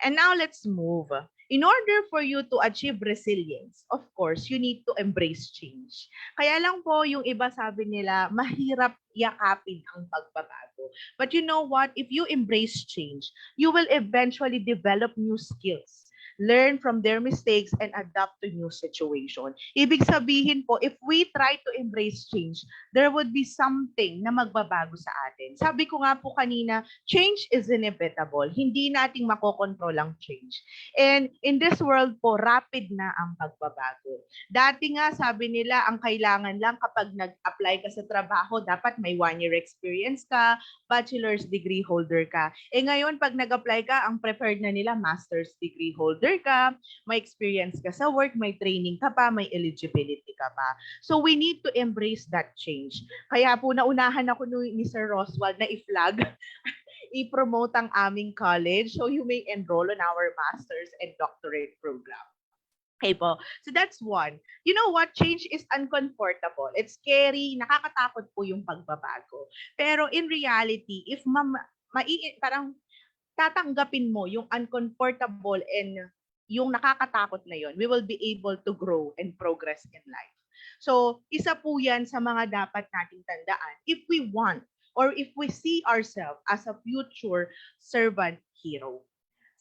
And now let's move. In order for you to achieve resilience, of course, you need to embrace change. Kaya lang po, yung iba sabi nila, mahirap yakapin ang pagbabago. But you know what? If you embrace change, you will eventually develop new skills, learn from their mistakes, and adapt to new situation. Ibig sabihin po, if we try to embrace change, there would be something na magbabago sa atin. Sabi ko nga po kanina, change is inevitable. Hindi nating makokontrol ang change. And in this world po, rapid na ang pagbabago. Dati nga, sabi nila, ang kailangan lang kapag nag-apply ka sa trabaho, dapat may 1-year experience ka, bachelor's degree holder ka. Eh ngayon, pag nag-apply ka, ang preferred na nila, master's degree holder ka, may experience ka sa work, may training ka pa, may eligibility ka pa. So we need to embrace that change. Kaya po naunahan ako ni Sir Roswald na i-flag, i-promote ang aming college so you may enroll on our master's and doctorate program. Okay po. So that's one. You know what? Change is uncomfortable. It's scary. Nakakatakot po yung pagbabago. Pero in reality, if parang tatanggapin mo yung uncomfortable and yung nakakatakot na yon, we will be able to grow and progress in life. So, isa po yan sa mga dapat nating tandaan if we want or if we see ourselves as a future servant hero.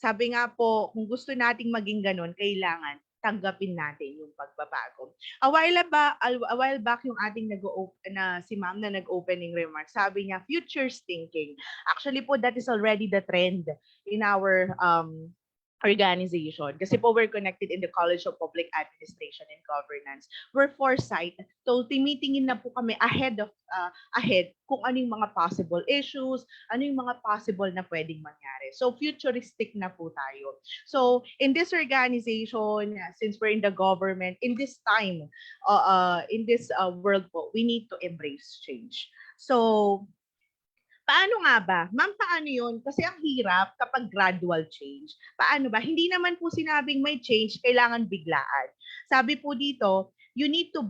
Sabi nga po, kung gusto nating maging ganun, kailangan tanggapin natin yung pagbabago. A while back yung ating si ma'am na nag-opening remarks, sabi niya, futures thinking. Actually po, that is already the trend in our organization. Kasi po we're connected in the College of Public Administration and Governance. We're foresight. So timitingin na po kami ahead kung ano yung mga possible issues, ano yung mga possible na pwedeng mangyari. So futuristic na po tayo. So in this organization, since we're in the government, in this time, in this world po, we need to embrace change. So paano nga ba? Ma'am, paano yun? Kasi ang hirap kapag gradual change. Paano ba? Hindi naman po sinabing may change, kailangan biglaan. Sabi po dito, you need to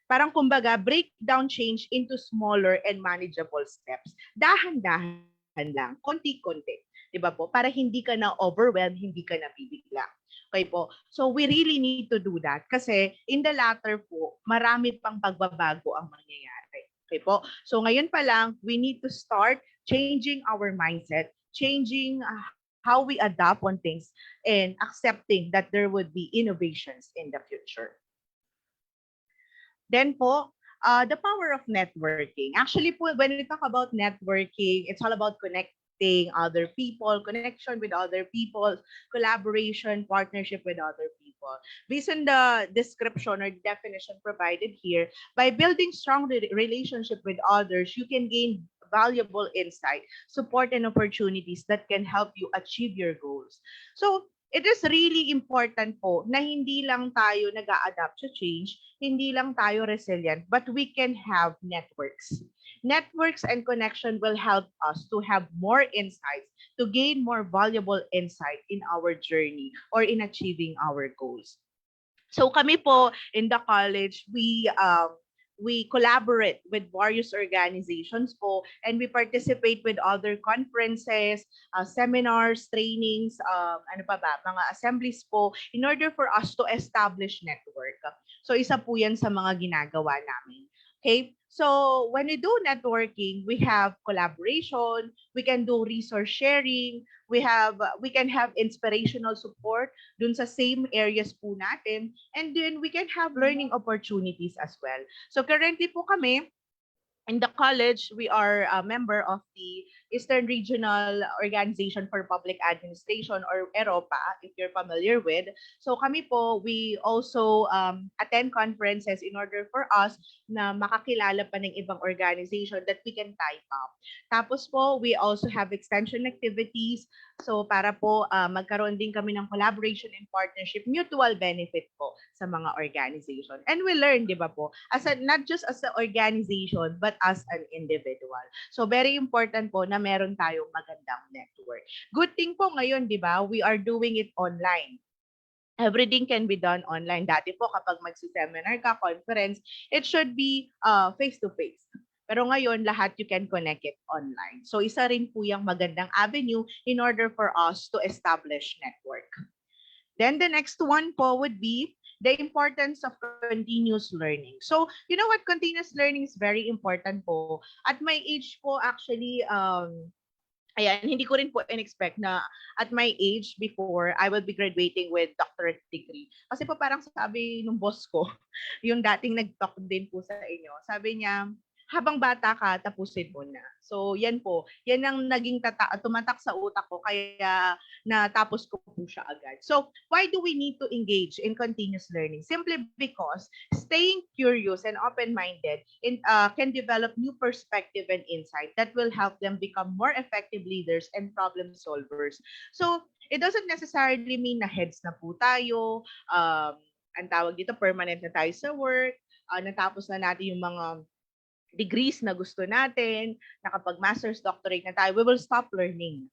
parang kumbaga, break down change into smaller and manageable steps. Dahan-dahan lang, konti-konti. Diba po? Para hindi ka na overwhelmed, hindi ka na bibigla. Okay po. So we really need to do that kasi in the latter po, marami pang pagbabago ang mangyayari. Okay po. So ngayon pa lang, we need to start changing our mindset, changing how we adapt on things, and accepting that there would be innovations in the future. Then po, the power of networking. Actually po, when we talk about networking, it's all about connecting other people, connection with other people, collaboration, partnership with other people. Based on the description or definition provided here, by building strong relationship with others, you can gain valuable insight, support, and opportunities that can help you achieve your goals. So, it is really important po na hindi lang tayo nag-a-adapt to change, hindi lang tayo resilient, but we can have networks. Networks and connection will help us to have more insights, to gain more valuable insight in our journey or in achieving our goals. So kami po in the college, we collaborate with various organizations po, and we participate with other conferences, seminars, trainings, mga assemblies po, in order for us to establish network. So isa po yan sa mga ginagawa namin. Okay? So when we do networking, we have collaboration, we can do resource sharing, we can have inspirational support dun sa same areas po natin, and then we can have learning opportunities as well. So currently po kami, in the college, we are a member of the Eastern Regional Organization for Public Administration, or EROPA, if you're familiar with. So kami po, we also attend conferences in order for us na makakilala pa ng ibang organization that we can type up. Tapos po, we also have extension activities. So para po magkaroon din kami ng collaboration and partnership, mutual benefit po sa mga organization. And we learn, di ba po, not just as an organization, but as an individual. So very important po na meron tayong magandang network. Good thing po ngayon, di ba, we are doing it online. Everything can be done online. Dati po kapag magsi-seminar ka, conference, it should be face-to-face. Pero ngayon, lahat you can connect it online. So isa rin po yung magandang avenue in order for us to establish network. Then the next one po would be the importance of continuous learning. So, you know what? Continuous learning is very important po. At my age po, actually, ayan, hindi ko rin po in-expect na at my age before, I will be graduating with doctorate degree. Kasi po parang sabi nung boss ko, yung dating nag-talk din po sa inyo, sabi niya, habang bata ka, tapusin mo na. So, yan po. Yan ang naging tumatak sa utak ko, kaya natapos ko po siya agad. So, why do we need to engage in continuous learning? Simply because staying curious and open-minded can develop new perspective and insight that will help them become more effective leaders and problem solvers. So, it doesn't necessarily mean na heads na po tayo, ang tawag dito, permanent na tayo sa work, natapos na natin yung mga degrees na gusto natin, nakapag master's, doctorate na tayo, we will stop learning.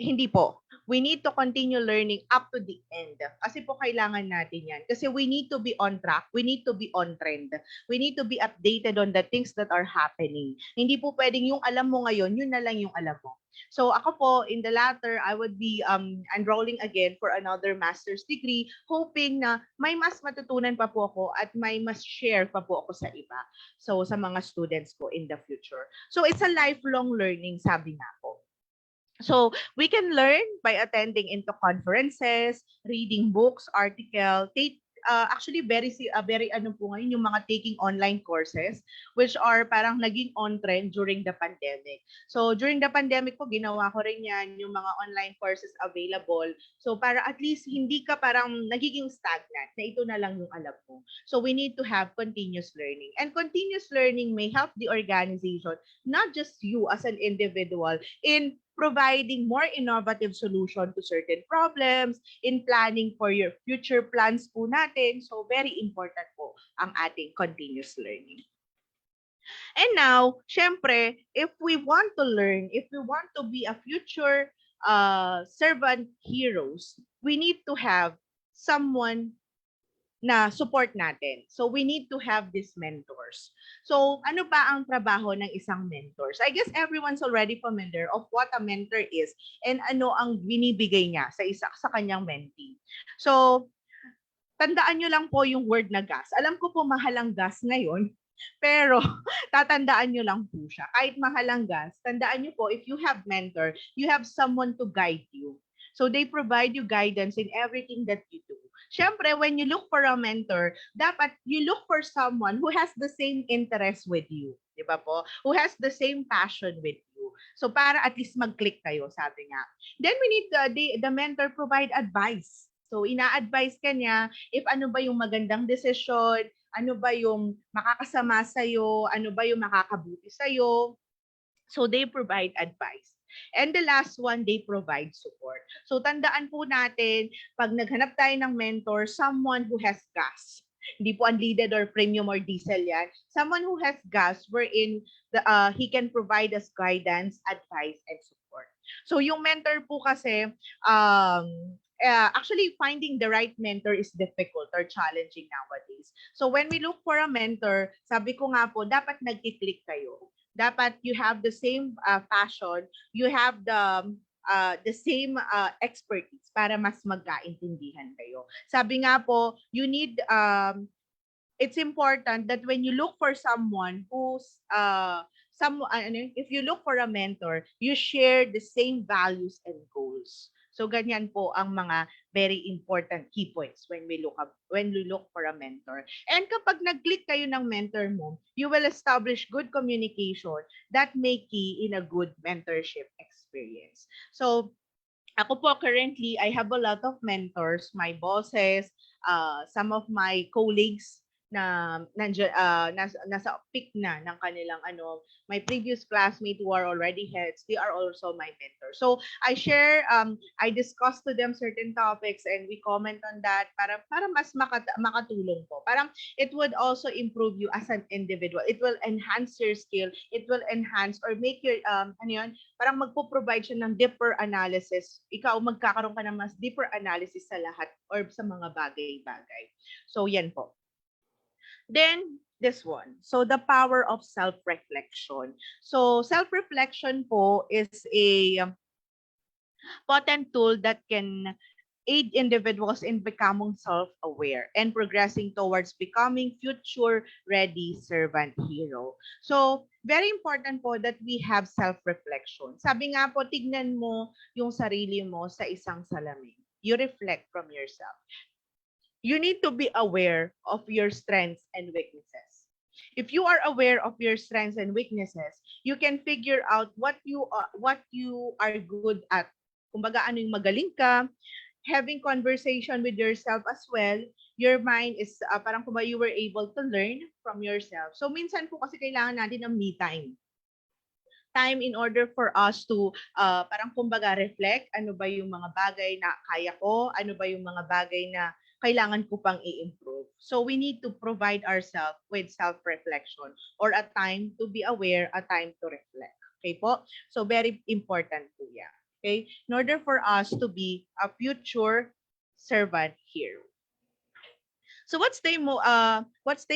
Hindi po. We need to continue learning up to the end. Kasi po kailangan natin yan. Kasi we need to be on track. We need to be on trend. We need to be updated on the things that are happening. Hindi po pwedeng yung alam mo ngayon, yun na lang yung alam mo. So ako po, in the latter, I would be enrolling again for another master's degree, hoping na may mas matutunan pa po ako at may mas share pa po ako sa iba. So sa mga students ko in the future. So it's a lifelong learning, sabi nga po. So we can learn by attending into conferences, reading books, articles, actually very ano po ngayon yung mga taking online courses which are parang naging on trend during the pandemic. So during the pandemic po ginawa ko rin yan, yung mga online courses available. So para at least hindi ka parang nagiging stagnant na ito na lang yung alam mo. So we need to have continuous learning. And continuous learning may help the organization, not just you as an individual, in providing more innovative solution to certain problems, in planning for your future plans po natin. So very important po ang ating continuous learning. And now, syempre, if we want to learn, if we want to be a future servant heroes, we need to have someone na support natin. So we need to have these mentors. So ano ba ang trabaho ng isang mentor? So I guess everyone's already familiar of what a mentor is and ano ang binibigay niya sa kanyang mentee. So tandaan nyo lang po yung word na gas. Alam ko po mahal ang gas ngayon, pero tatandaan nyo lang po siya. Kahit mahal ang gas, tandaan nyo po, if you have mentor, you have someone to guide you. So they provide you guidance in everything that you do. Siyempre, when you look for a mentor, dapat you look for someone who has the same interest with you. Di ba po? Who has the same passion with you. So para at least mag-click kayo, sabi nga. Then we need the mentor provide advice. So ina-advise ka niya if ano ba yung magandang desisyon, ano ba yung makakasama sa'yo, ano ba yung makakabuti sa'yo. So they provide advice. And the last one, they provide support. So tandaan po natin, pag naghanap tayo ng mentor, someone who has gas. Hindi po unleaded or premium or diesel yan. Someone who has gas wherein he can provide us guidance, advice, and support. So yung mentor po kasi, actually finding the right mentor is difficult or challenging nowadays. So when we look for a mentor, sabi ko nga po, dapat nagkiklik kayo. Dapat you have the same passion, you have the same expertise para mas magkaintindihan kayo. Sabi nga po, you need it's important that when you look for someone who's if you look for a mentor, you share the same values and goals. So ganyan po ang mga very important key points when we look for a mentor. And kapag nag-click kayo ng mentor mo, you will establish good communication that may key in a good mentorship experience. So ako po currently, I have a lot of mentors, my bosses, some of my colleagues na nasa peak na ng kanilang my previous classmates who are already heads, they are also my mentors. So I share, I discuss to them certain topics and we comment on that para mas makatulong po. Parang it would also improve you as an individual. It will enhance your skill. It will enhance or make your parang magpo-provide siya ng deeper analysis. Ikaw magkakaroon ka ng mas deeper analysis sa lahat or sa mga bagay-bagay. So yan po. Then, this one. So, the power of self-reflection. So, self-reflection po is a potent tool that can aid individuals in becoming self-aware and progressing towards becoming future-ready servant hero. So, very important po that we have self-reflection. Sabi nga po, tignan mo yung sarili mo sa isang salamin. You reflect from yourself. You need to be aware of your strengths and weaknesses. If you are aware of your strengths and weaknesses, you can figure out what you are good at. Kumbaga ano yung magaling ka, having conversation with yourself as well. Your mind is parang kumbaga you were able to learn from yourself. So minsan po kasi kailangan natin ng me time. Time in order for us to parang kumbaga reflect, ano ba yung mga bagay na kaya ko, ano ba yung mga bagay na kailangan ko pang i-improve. So we need to provide ourselves with self-reflection or a time to be aware, a time to reflect. Okay po? So very important po yan. Okay? In order for us to be a future servant hero. So what's the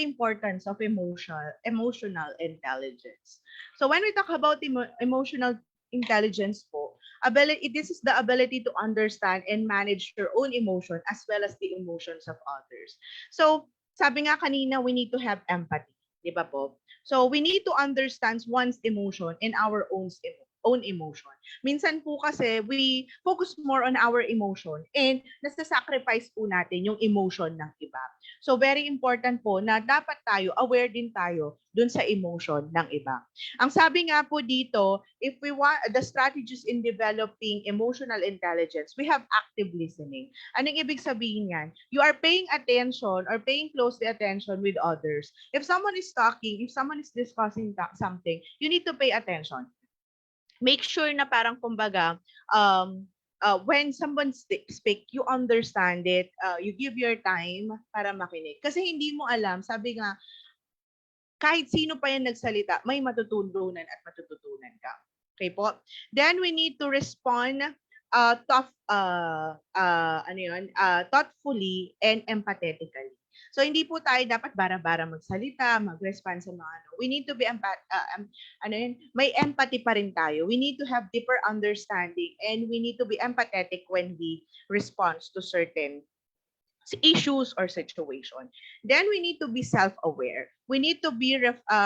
importance of emotional intelligence? So when we talk about emotional intelligence po, this is the ability to understand and manage your own emotion as well as the emotions of others. So sabi nga kanina, we need to have empathy, di ba po? So we need to understand one's emotion and our own own emotion. Minsan po kasi we focus more on our emotion and nasa-sacrifice po natin yung emotion ng iba. So very important po na dapat tayo, aware din tayo dun sa emotion ng iba. Ang sabi nga po dito, if we want the strategies in developing emotional intelligence, we have active listening. Anong ibig sabihin yan? You are paying attention or paying closely attention with others. If someone is talking, if someone is discussing something, you need to pay attention. Make sure na parang kumbaga, when someone speak, you understand it, you give your time para makinig. Kasi hindi mo alam, sabi nga, kahit sino pa yan nagsalita, may matutunan at matututunan ka. Okay po? Then we need to respond thoughtfully and empathetically. So hindi po tayo dapat bara-bara magsalita, mag-respond sa mga ano. We need to be may empathy pa rin tayo. We need to have deeper understanding and we need to be empathetic when we respond to certain issues or situation. Then we need to be self-aware. We need to be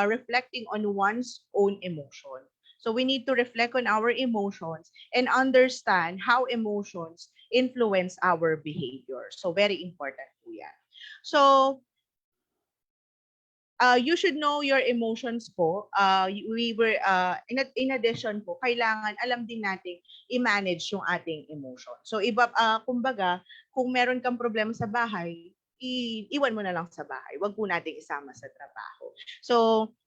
reflecting on one's own emotion. So we need to reflect on our emotions and understand how emotions influence our behavior. So very important po yan. So you should know your emotions po. In addition po, kailangan alam din natin i-manage yung ating emotion. So kumbaga, kung meron kang problema sa bahay, iwan mo na lang sa bahay. Huwag po nating isama sa trabaho. So,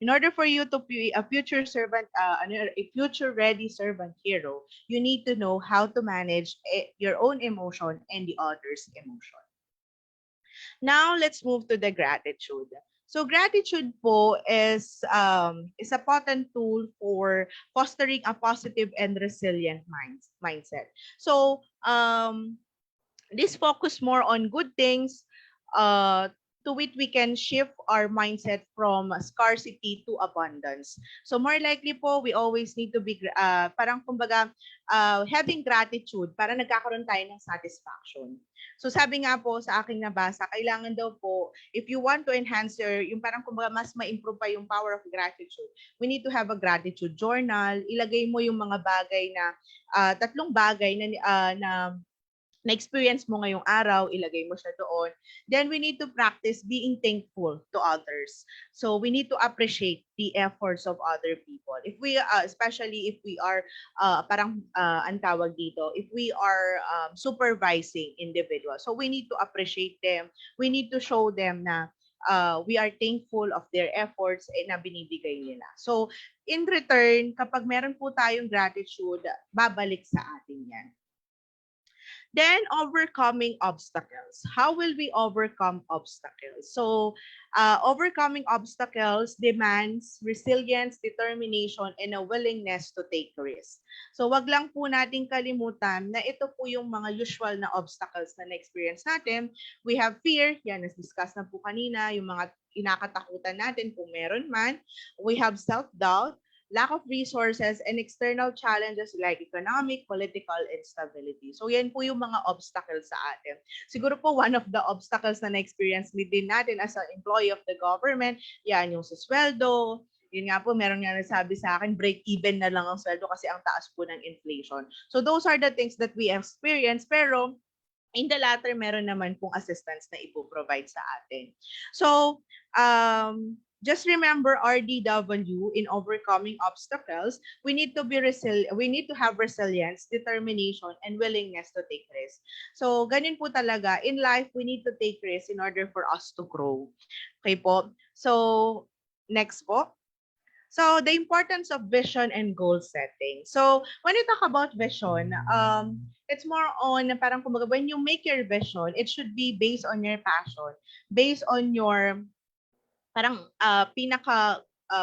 in order for you to be a future servant, a future ready servant hero, you need to know how to manage your own emotion and the other's emotion. Now, let's move to the gratitude. So gratitude po is a potent tool for fostering a positive and resilient mindset. So this focus more on good things, to which we can shift our mindset from scarcity to abundance. So more likely po, we always need to be, parang kumbaga, having gratitude para nagkakaroon tayo ng satisfaction. So sabi nga po sa aking nabasa, kailangan daw po, if you want to enhance yung parang kumbaga mas ma-improve pa yung power of gratitude, we need to have a gratitude journal. Ilagay mo yung mga bagay na, tatlong bagay na-experience mo ngayong araw, ilagay mo siya doon. Then we need to practice being thankful to others. So we need to appreciate the efforts of other people. If we, especially if we are, ang tawag dito, if we are supervising individuals, so we need to appreciate them. We need to show them na we are thankful of their efforts na binibigay nila. So in return, kapag meron po tayong gratitude, babalik sa atin yan. Then, overcoming obstacles. How will we overcome obstacles? So, overcoming obstacles demands resilience, determination, and a willingness to take risks. So, wag lang po nating kalimutan na ito po yung mga usual na obstacles na na-experience natin. We have fear, yan, nas-discuss na po kanina, yung mga inakatakutan natin kung meron man. We have self-doubt, lack of resources, and external challenges like economic, political instability. So yan po yung mga obstacles sa atin. Siguro po one of the obstacles na na-experience din natin as an employee of the government, yan yung sa sweldo. Yun nga po, meron nga nasabi sa akin, break even na lang ang sweldo kasi ang taas po ng inflation. So those are the things that we experience, pero in the latter, meron naman pong assistance na ipoprovide sa atin. So, just remember RDW in overcoming obstacles. We need to be we need to have resilience, determination, and willingness to take risks. So, ganun po talaga. In life, we need to take risks in order for us to grow. Okay po? So, next po. So, the importance of vision and goal setting. So, when you talk about vision, it's more on, parang kumbaga, when you make your vision, it should be based on your passion, based on your parang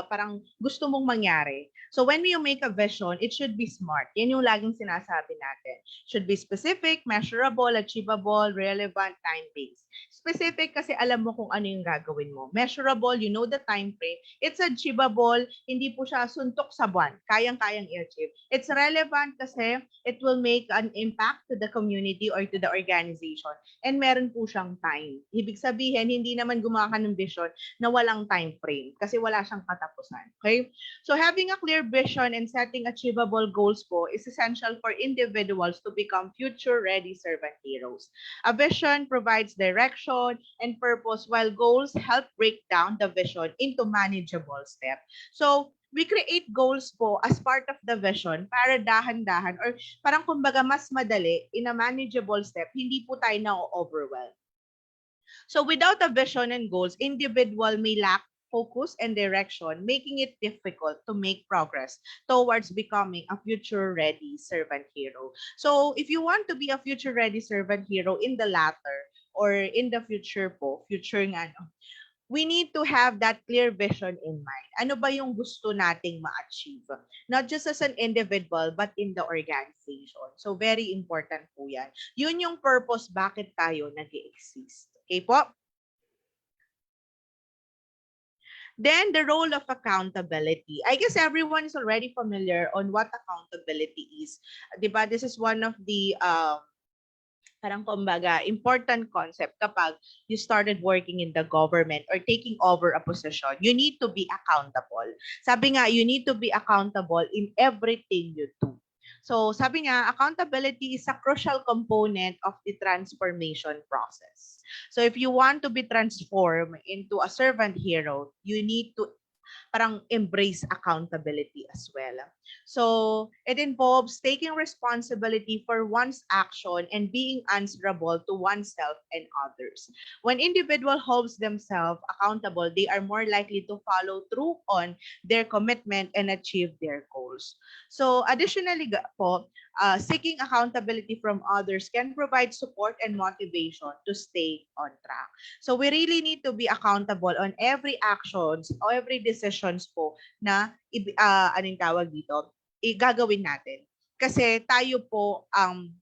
parang gusto mong mangyari. So when you make a vision, it should be smart. Yan yung laging sinasabi natin. Should be specific, measurable, achievable, relevant, time-based. Specific kasi alam mo kung ano yung gagawin mo. Measurable, you know the time frame. It's achievable, hindi po siya suntok sa buwan. Kayang-kayang i-achieve. It's relevant kasi it will make an impact to the community or to the organization. And meron po siyang time. Ibig sabihin, hindi naman gumawa ka ng vision na walang time frame kasi wala siyang katapusan. Okay? So having a clear vision and setting achievable goals po is essential for individuals to become future-ready servant heroes. A vision provides direction and purpose, while goals help break down the vision into manageable steps. So, we create goals po as part of the vision para dahan-dahan or parang kumbaga mas madali in a manageable step, hindi po tayo na-overwhelm. So without a vision and goals, individual may lack focus and direction, making it difficult to make progress towards becoming a future-ready servant hero. So if you want to be a future-ready servant hero in the latter or in the future po, future nga, no, we need to have that clear vision in mind. Ano ba yung gusto nating ma-achieve? Not just as an individual, but in the organization. So, very important po yan. Yun yung purpose bakit tayo nag-exist. Okay po? Then, the role of accountability. I guess everyone is already familiar on what accountability is. Diba? This is one of the parang kumbaga, important concept kapag you started working in the government or taking over a position, you need to be accountable. Sabi nga, you need to be accountable in everything you do. So sabi nga, accountability is a crucial component of the transformation process. So if you want to be transformed into a servant hero, you need to parang embrace accountability as well. So it involves taking responsibility for one's action and being answerable to oneself and others. When individuals hold themselves accountable, they are more likely to follow through on their commitment and achieve their goals. So additionally po, seeking accountability from others can provide support and motivation to stay on track. So we really need to be accountable on every actions or every decisions po na anong tawag dito, gagawin natin. Kasi tayo po ang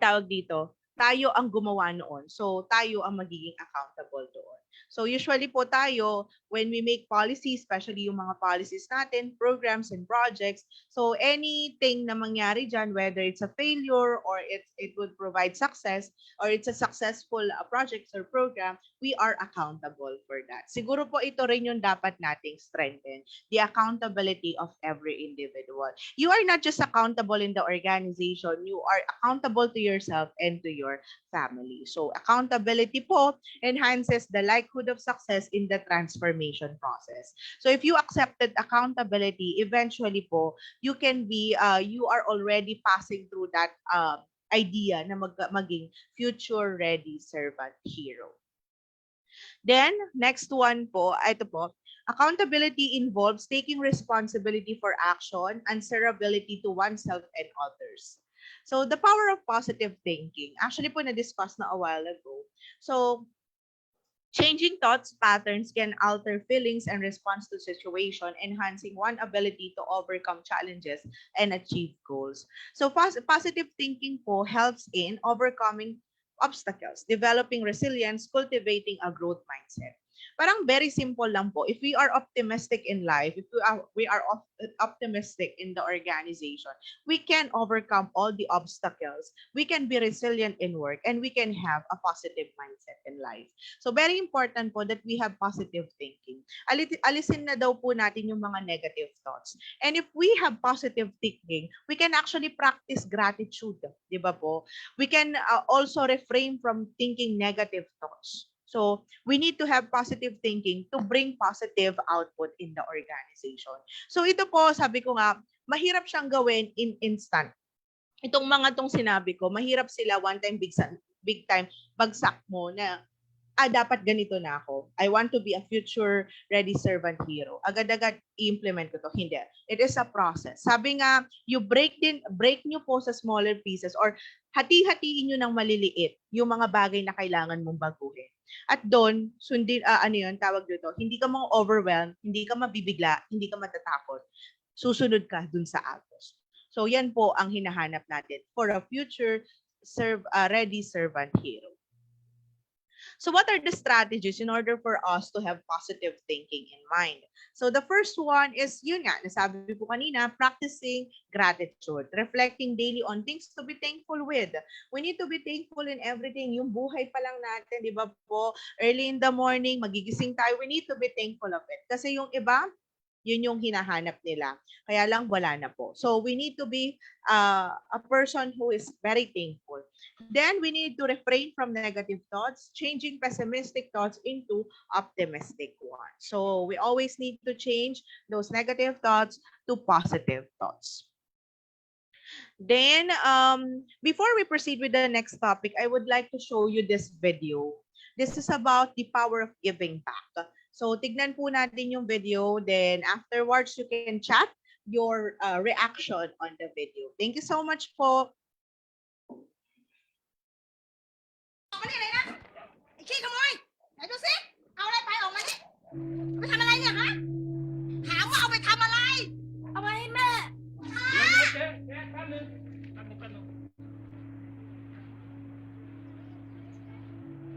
tawag dito, tayo ang gumawa noon. So tayo ang magiging accountable doon. So usually po tayo, when we make policies, especially yung mga policies natin, programs and projects, so anything na mangyari dyan, whether it's a failure or it would provide success or it's a successful project or program, we are accountable for that. Siguro po ito rin yung dapat nating strengthen, the accountability of every individual. You are not just accountable in the organization, you are accountable to yourself and to your family. So accountability po enhances the likelihood of success in the transformation process. So if you accepted accountability, eventually po, you can be, you are already passing through that idea na maging future-ready servant hero. Then, next one po, ito po, accountability involves taking responsibility for action, answerability to oneself and others. So, the power of positive thinking. Actually po, na-discuss na a while ago. So, changing thoughts patterns can alter feelings and response to situation, enhancing one ability to overcome challenges and achieve goals. So positive thinking po helps in overcoming obstacles, developing resilience, cultivating a growth mindset. Parang very simple lang po. If we are optimistic in life, if we are optimistic in the organization, we can overcome all the obstacles. We can be resilient in work and we can have a positive mindset in life. So very important po that we have positive thinking. Alisin na daw po natin yung mga negative thoughts. And if we have positive thinking, we can actually practice gratitude, di ba po? We can also refrain from thinking negative thoughts. So, we need to have positive thinking to bring positive output in the organization. So, ito po, sabi ko nga, mahirap siyang gawin in instant. Itong mga tong sinabi ko, mahirap sila one time, big time, bagsak mo na, dapat ganito na ako. I want to be a future ready servant hero. Agad-agad i-implement ko to. Hindi. It is a process. Sabi nga, you break nyo po sa smaller pieces or hati-hatiin nyo ng maliliit yung mga bagay na kailangan mong baguhin. At doon, sundin, tawag dito, hindi ka ma-overwhelm, hindi ka mabibigla, hindi ka matatakot. Susunod ka dun sa agos. So yan po ang hinahanap natin for a future ready servant hero. So what are the strategies in order for us to have positive thinking in mind? So the first one is, yun nga, nasabi ko kanina, practicing gratitude, reflecting daily on things to be thankful with. We need to be thankful in everything. Yung buhay pa lang natin, di ba po, early in the morning, magigising tayo, we need to be thankful of it. Kasi yung iba, yun yung hinahanap nila. Kaya lang wala na po. So we need to be a person who is very thankful. Then we need to refrain from negative thoughts, changing pessimistic thoughts into optimistic ones. So we always need to change those negative thoughts to positive thoughts. Then, before we proceed with the next topic, I would like to show you this video. This is about the power of giving back. So, tignan po natin yung video. Then, afterwards, you can chat your reaction on the video. Thank you so much po.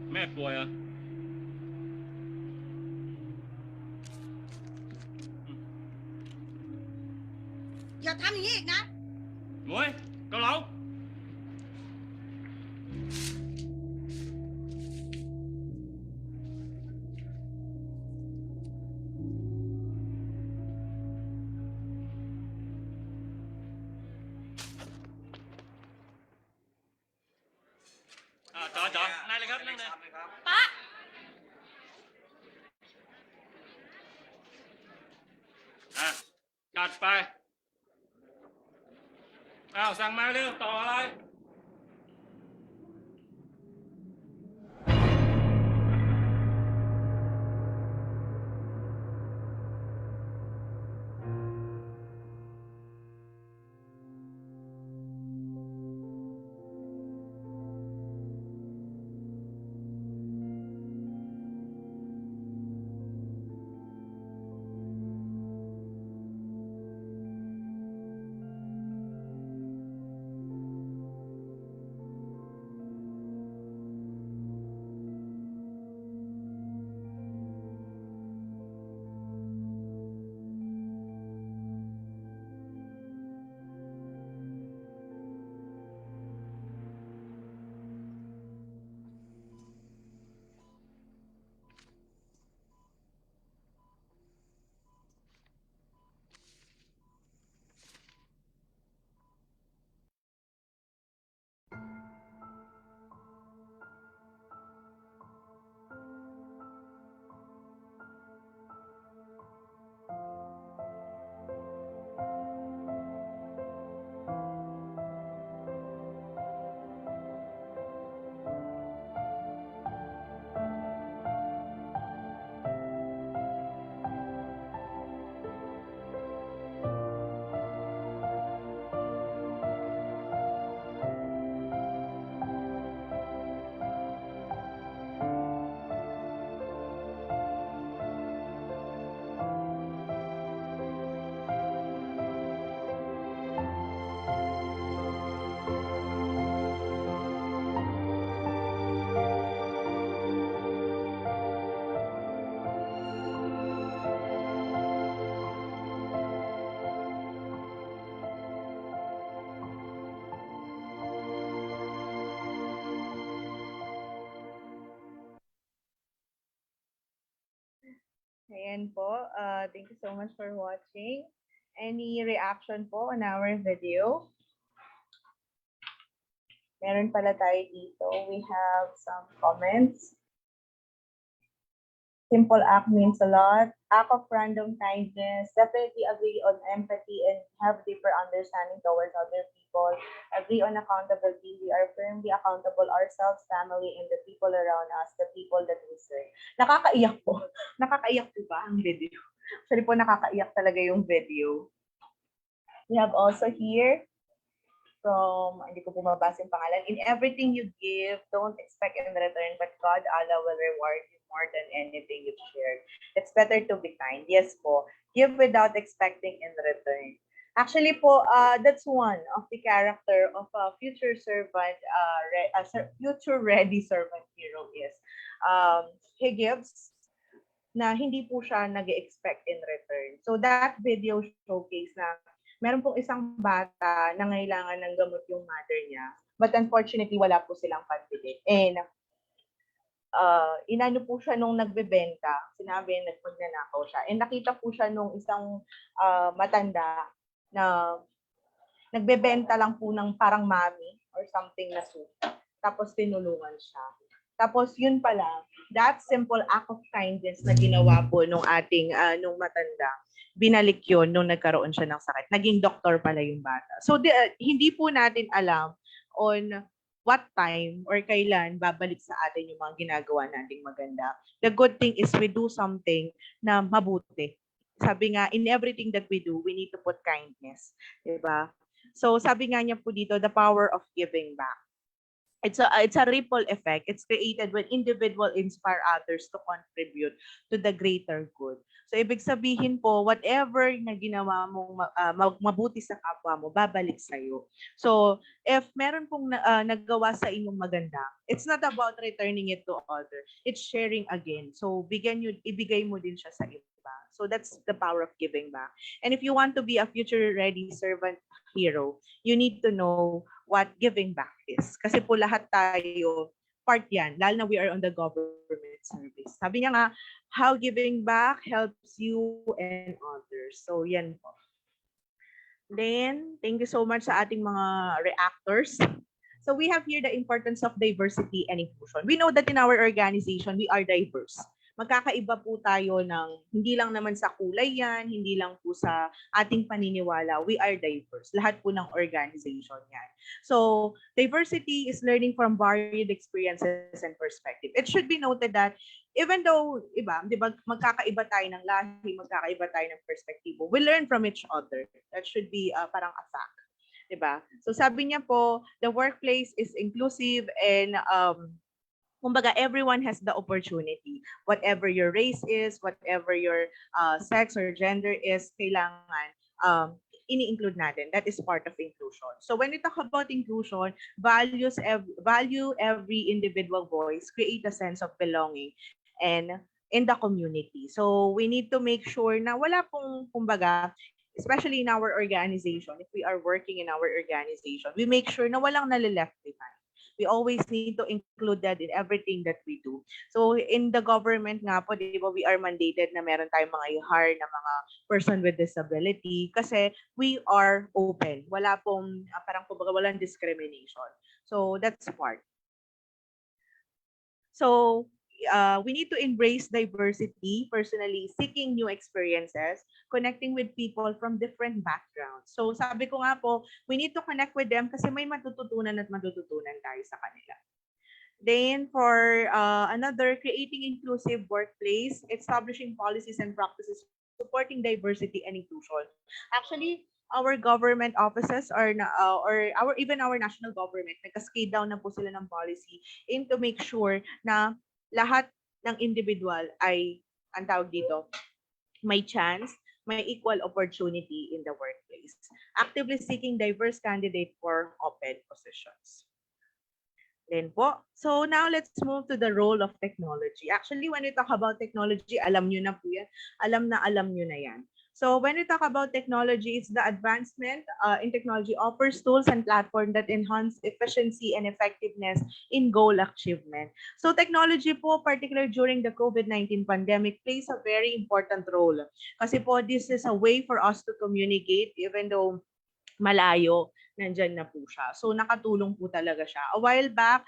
Mẹป่วยà? Giờทำอย่างนี้อีกนะ Muối, cao lẩu. Chở, nàyเลยครับนั่งเลยป๊าจัดไปอ้าวสั่งมาเร็วต่ออะไรAyan po. Thank you so much for watching. Any reaction po on our video? Meron pala tayo dito. We have some comments. Simple act means a lot. Act of random kindness. Definitely agree on empathy and have deeper understanding towards other people. Agree on accountability. We are firmly accountable ourselves, family, and the people around us, the people that we serve. Nakakaiyak po. Nakakaiyak po ba ang video? Actually po, nakakaiyak talaga yung video. We have also here from, hindi ko po mabasa yung pangalan, in everything you give, don't expect in return, but God, Allah will reward you more than anything you've shared. It's better to be kind. Yes po. Give without expecting in return. Actually po, that's one of the character of a future servant, future ready servant hero is he gives na hindi po siya nag-expect in return. So that video showcase na meron pong isang bata na ngailangan ng gamot yung mother niya, but unfortunately wala po silang pambili. And inano po siya nung nagbebenta, sinabi nagpagnanakaw siya. And nakita po siya nung isang matanda na nagbebenta lang po ng parang mami or something na soup. Tapos tinulungan siya. Tapos yun pala, that simple act of kindness na ginawa po nung ating nung matanda, binalik yun nung nagkaroon siya ng sakit. Naging doktor pala yung bata. So hindi po natin alam on what time or kailan babalik sa atin yung mga ginagawa nating maganda. The good thing is we do something na mabuti. Sabi nga, in everything that we do, we need to put kindness. Diba? So sabi nga niya po dito, the power of giving back. It's a ripple effect. It's created when individuals inspire others to contribute to the greater good. So ibig sabihin po, whatever na ginawa mong mabuti sa kapwa mo, babalik sa iyo. So if meron pong naggawa sa inyong maganda, it's not about returning it to others. It's sharing again. So ibigay mo din siya sa iba. So that's the power of giving back. And if you want to be a future ready servant hero, you need to know what giving back is. Kasi po lahat tayo, part yan, lalo na we are on the government service. Sabi niya nga, how giving back helps you and others. So yan po. Then, thank you so much sa ating mga reactors. So we have here the importance of diversity and inclusion. We know that in our organization, we are diverse. Magkakaiba po tayo ng, hindi lang naman sa kulay yan, hindi lang po sa ating paniniwala, we are diverse. Lahat po ng organization yan. So, diversity is learning from varied experiences and perspective. It should be noted that even though, di ba, magkakaiba tayo ng lahi, magkakaiba tayo ng perspektibo, we learn from each other. That should be parang a fact. Diba? So sabi niya po, the workplace is inclusive and kumbaga, everyone has the opportunity. Whatever your race is, whatever your sex or gender is, kailangan ini-include natin. That is part of inclusion. So when we talk about inclusion, value every individual voice, create a sense of belonging and in the community. So we need to make sure na wala pong, kumbaga, especially in our organization, if we are working in our organization, we make sure na walang nalileft behind. We always need to include that in everything that we do. So in the government nga po, di ba, we are mandated na meron tayong mga i-hire na mga person with disability kasi we are open. Wala pong, parang kumbaga walang discrimination. So that's part. So we need to embrace diversity, personally seeking new experiences, connecting with people from different backgrounds. So sabi ko nga po, we need to connect with them kasi may matututunan at matututunan tayo sa kanila. Then for another, creating inclusive workplace, establishing policies and practices, supporting diversity and inclusion. Actually, our government offices or even our national government, nag-cascade down na po sila ng policy to make sure na lahat ng individual ay, ang tawag dito, may chance, may equal opportunity in the workplace. Actively seeking diverse candidate for open positions. Then po, so now let's move to the role of technology. Actually, when we talk about technology, alam nyo na po yan. Alam nyo na yan. So when we talk about technology, it's the advancement in technology offers tools and platforms that enhance efficiency and effectiveness in goal achievement. So technology po, particularly during the COVID-19 pandemic, plays a very important role. Kasi po, this is a way for us to communicate even though malayo, nandyan na po siya. So nakatulong po talaga siya. A while back,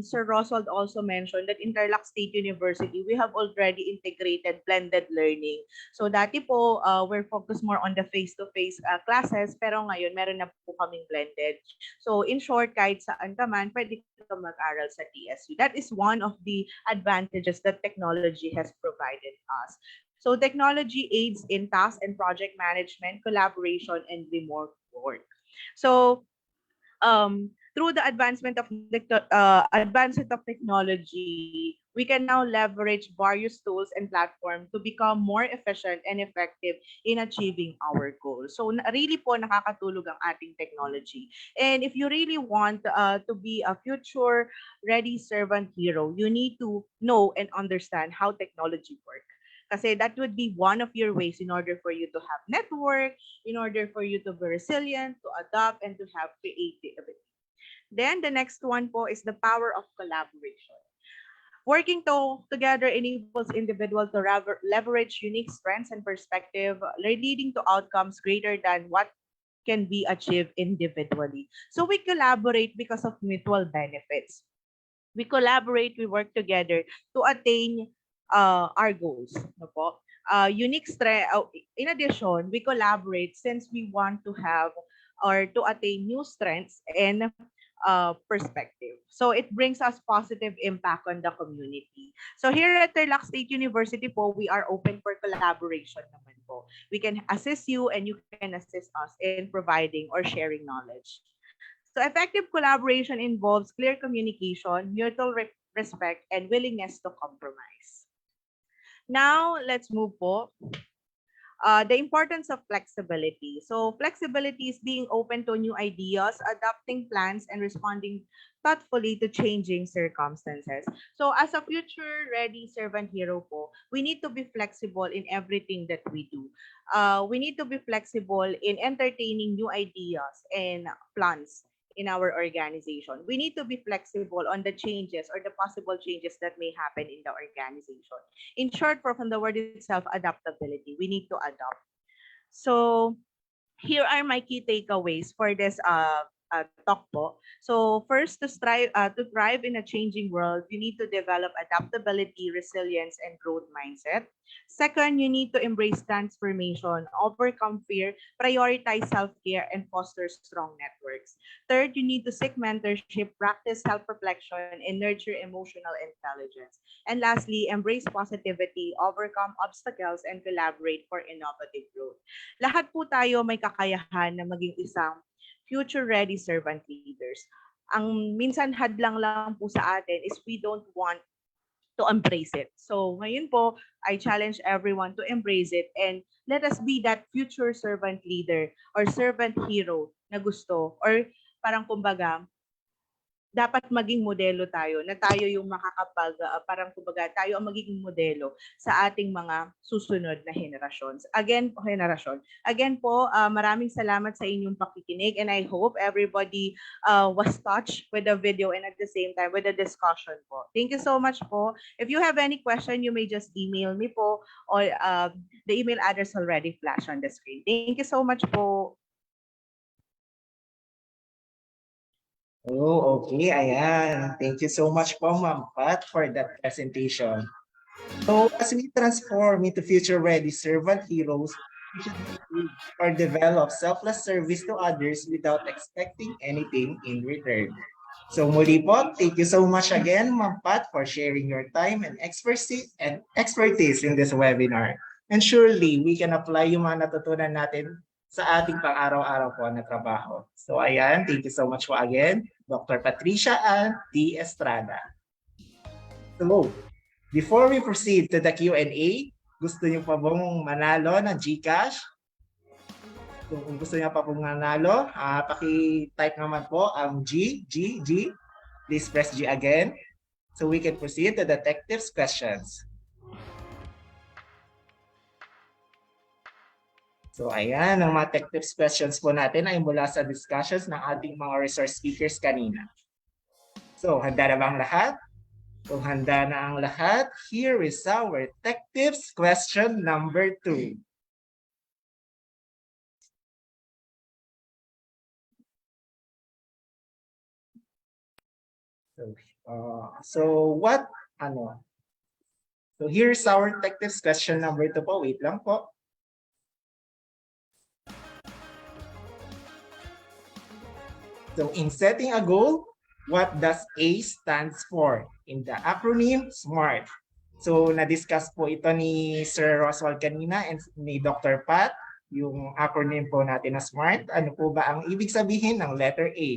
Sir Roswald also mentioned that Interlock State University, we have already integrated blended learning. So dati po, we're focused more on the face-to-face classes, pero ngayon meron na po kaming blended. So in short, kahit saan ka man, pwede ka mag-aral sa TSU. That is one of the advantages that technology has provided us. So technology aids in task and project management, collaboration, and remote work. So through the advancement of technology, we can now leverage various tools and platforms to become more efficient and effective in achieving our goals. So really po nakakatulong ang ating technology. And if you really want to be a future ready servant hero, you need to know and understand how technology works. Kasi that would be one of your ways in order for you to have network, in order for you to be resilient, to adapt, and to have creativity. Then the next one po is the power of collaboration. Working together enables individuals to leverage unique strengths and perspective, leading to outcomes greater than what can be achieved individually. So we collaborate because of mutual benefits. We collaborate, we work together to attain our goals. No po? Unique strength. In addition, we collaborate since we want to have or to attain new strengths and perspective. So it brings us positive impact on the community. So here at Tarlac State University po, we are open for collaboration naman po. We can assist you and you can assist us in providing or sharing knowledge. So effective collaboration involves clear communication, mutual respect, and willingness to compromise. Now, let's move po. The importance of flexibility. So flexibility is being open to new ideas, adapting plans, and responding thoughtfully to changing circumstances. So as a future ready servant hero po, we need to be flexible in everything that we do. We need to be flexible in entertaining new ideas and plans in our organization. We need to be flexible on the changes or the possible changes that may happen in the organization. In short, from the word itself, adaptability. We need to adapt. So here are my key takeaways for this talk po. So first, to thrive in a changing world, you need to develop adaptability, resilience, and growth mindset. Second, you need to embrace transformation, overcome fear, prioritize self-care, and foster strong networks. Third, you need to seek mentorship, practice self-reflection, and nurture emotional intelligence. And lastly, embrace positivity, overcome obstacles, and collaborate for innovative growth. Lahat po tayo may kakayahan na maging isang future-ready servant leaders. Ang minsan hadlang lang po sa atin is we don't want to embrace it. So ngayon po, I challenge everyone to embrace it and let us be that future servant leader or servant hero na gusto or parang kumbaga, dapat maging modelo tayo na tayo yung parang kumbaga tayo ang magiging modelo sa ating mga susunod na henerasyon. Again po, maraming salamat sa inyong pakikinig and I hope everybody was touched with the video and at the same time with the discussion po. Thank you so much po. If you have any question, you may just email me po or the email address already flashed on the screen. Thank you so much po. Oh, okay. Ayan. Thank you so much po, Ma'am Pat, for that presentation. So, as we transform into future-ready servant heroes, we should improve or develop selfless service to others without expecting anything in return. So, muli po, thank you so much again, Ma'am Pat, for sharing your time and expertise in this webinar. And surely, we can apply yung mga natutunan natin sa ating pang-araw-araw po na trabaho. So ayan, thank you so much po again, Dr. Patricia Ann D. Estrada. So, before we proceed to the Q&A, gusto niyo pa bang manalo ng GCash? So, kung gusto niyo pa pong manalo, paki-type naman po ang G. Please press G again. So we can proceed to the detective's questions. So ayan, ang mga tech tips questions po natin ay mula sa discussions ng ating mga resource speakers kanina. So handa na ba ang lahat? Kung handa na ang lahat, here is our tech tips question number 2. So here's our tech tips question number 2 po. Wait lang po. So in setting a goal, what does A stands for? In the acronym, SMART. So na-discuss po ito ni Sir Roswald kanina and ni Dr. Pat, yung acronym po natin na SMART. Ano po ba ang ibig sabihin ng letter A?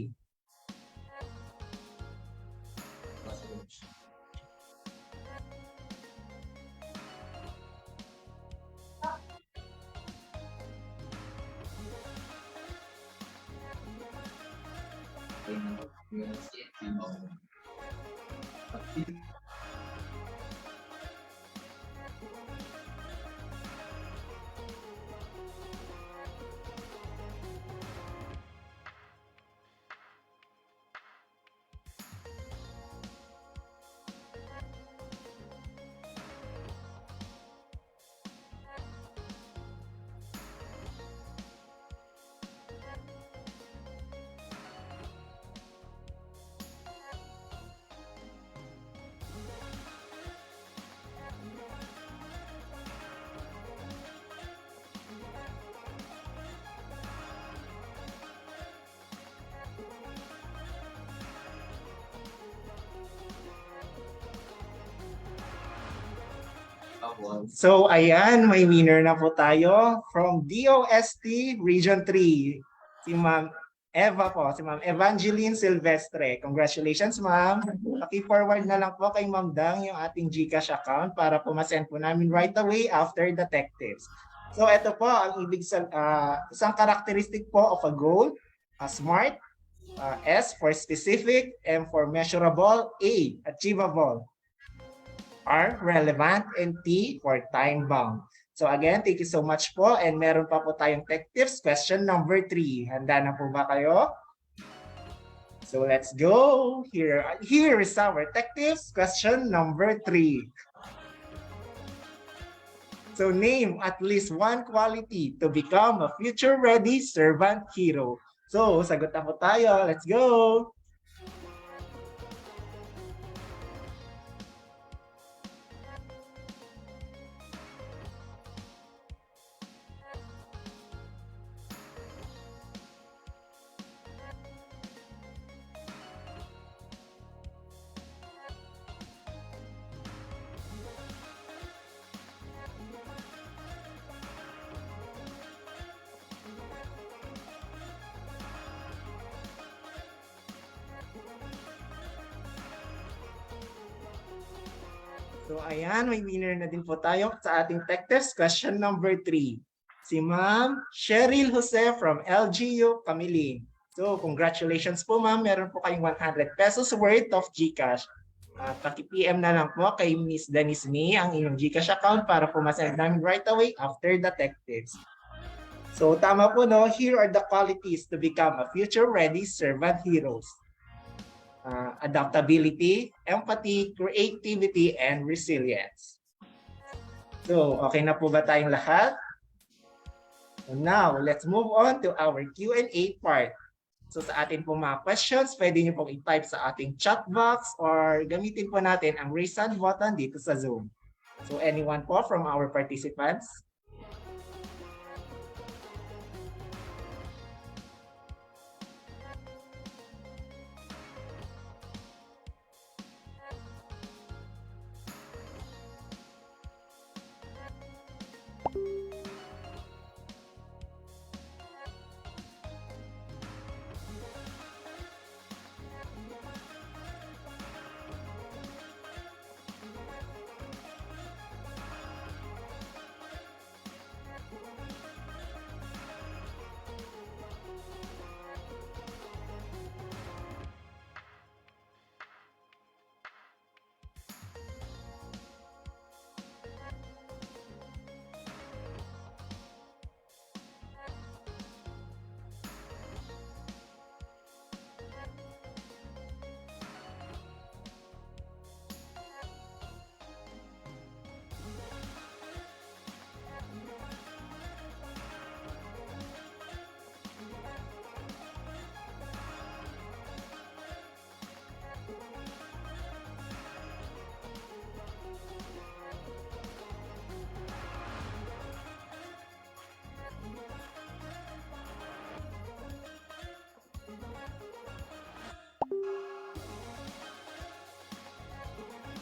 So ayan, may winner na po tayo from DOST Region 3. Si Ma'am Eva po, si Ma'am Evangeline Silvestre. Congratulations, Ma'am. Paki-forward na lang po kay Ma'am Dang yung ating GCash account para po masend po namin right away after the tech tips. So ito po ang isang characteristic po of a goal, SMART, S for specific, M for measurable, A, achievable, R, relevant, and T for time bound. So again, thank you so much po. And meron pa po tayong tech tips, question number 3. Handa na po ba kayo? So let's go. Here is our tech tips, question number 3. So name at least one quality to become a future-ready servant hero. So sagot na po tayo. Let's go. So ayan, may winner na din po tayo sa ating tech test question number 3. Si Ma'am Cheryl Jose from LGU Camilin. So congratulations po ma'am, meron po kayong 100 pesos worth of GCash. Paki-PM na lang po kay Miss Denise May ang inyong GCash account para po masend namin right away after the tech tips. So tama po no, here are the qualities to become a future-ready servant heroes. Adaptability, empathy, creativity, and resilience. So, okay na po ba tayong lahat? So now, let's move on to our Q&A part. So sa atin po mga questions, pwede nyo pong i-type sa ating chat box or gamitin po natin ang raise hand button dito sa Zoom. So anyone po from our participants?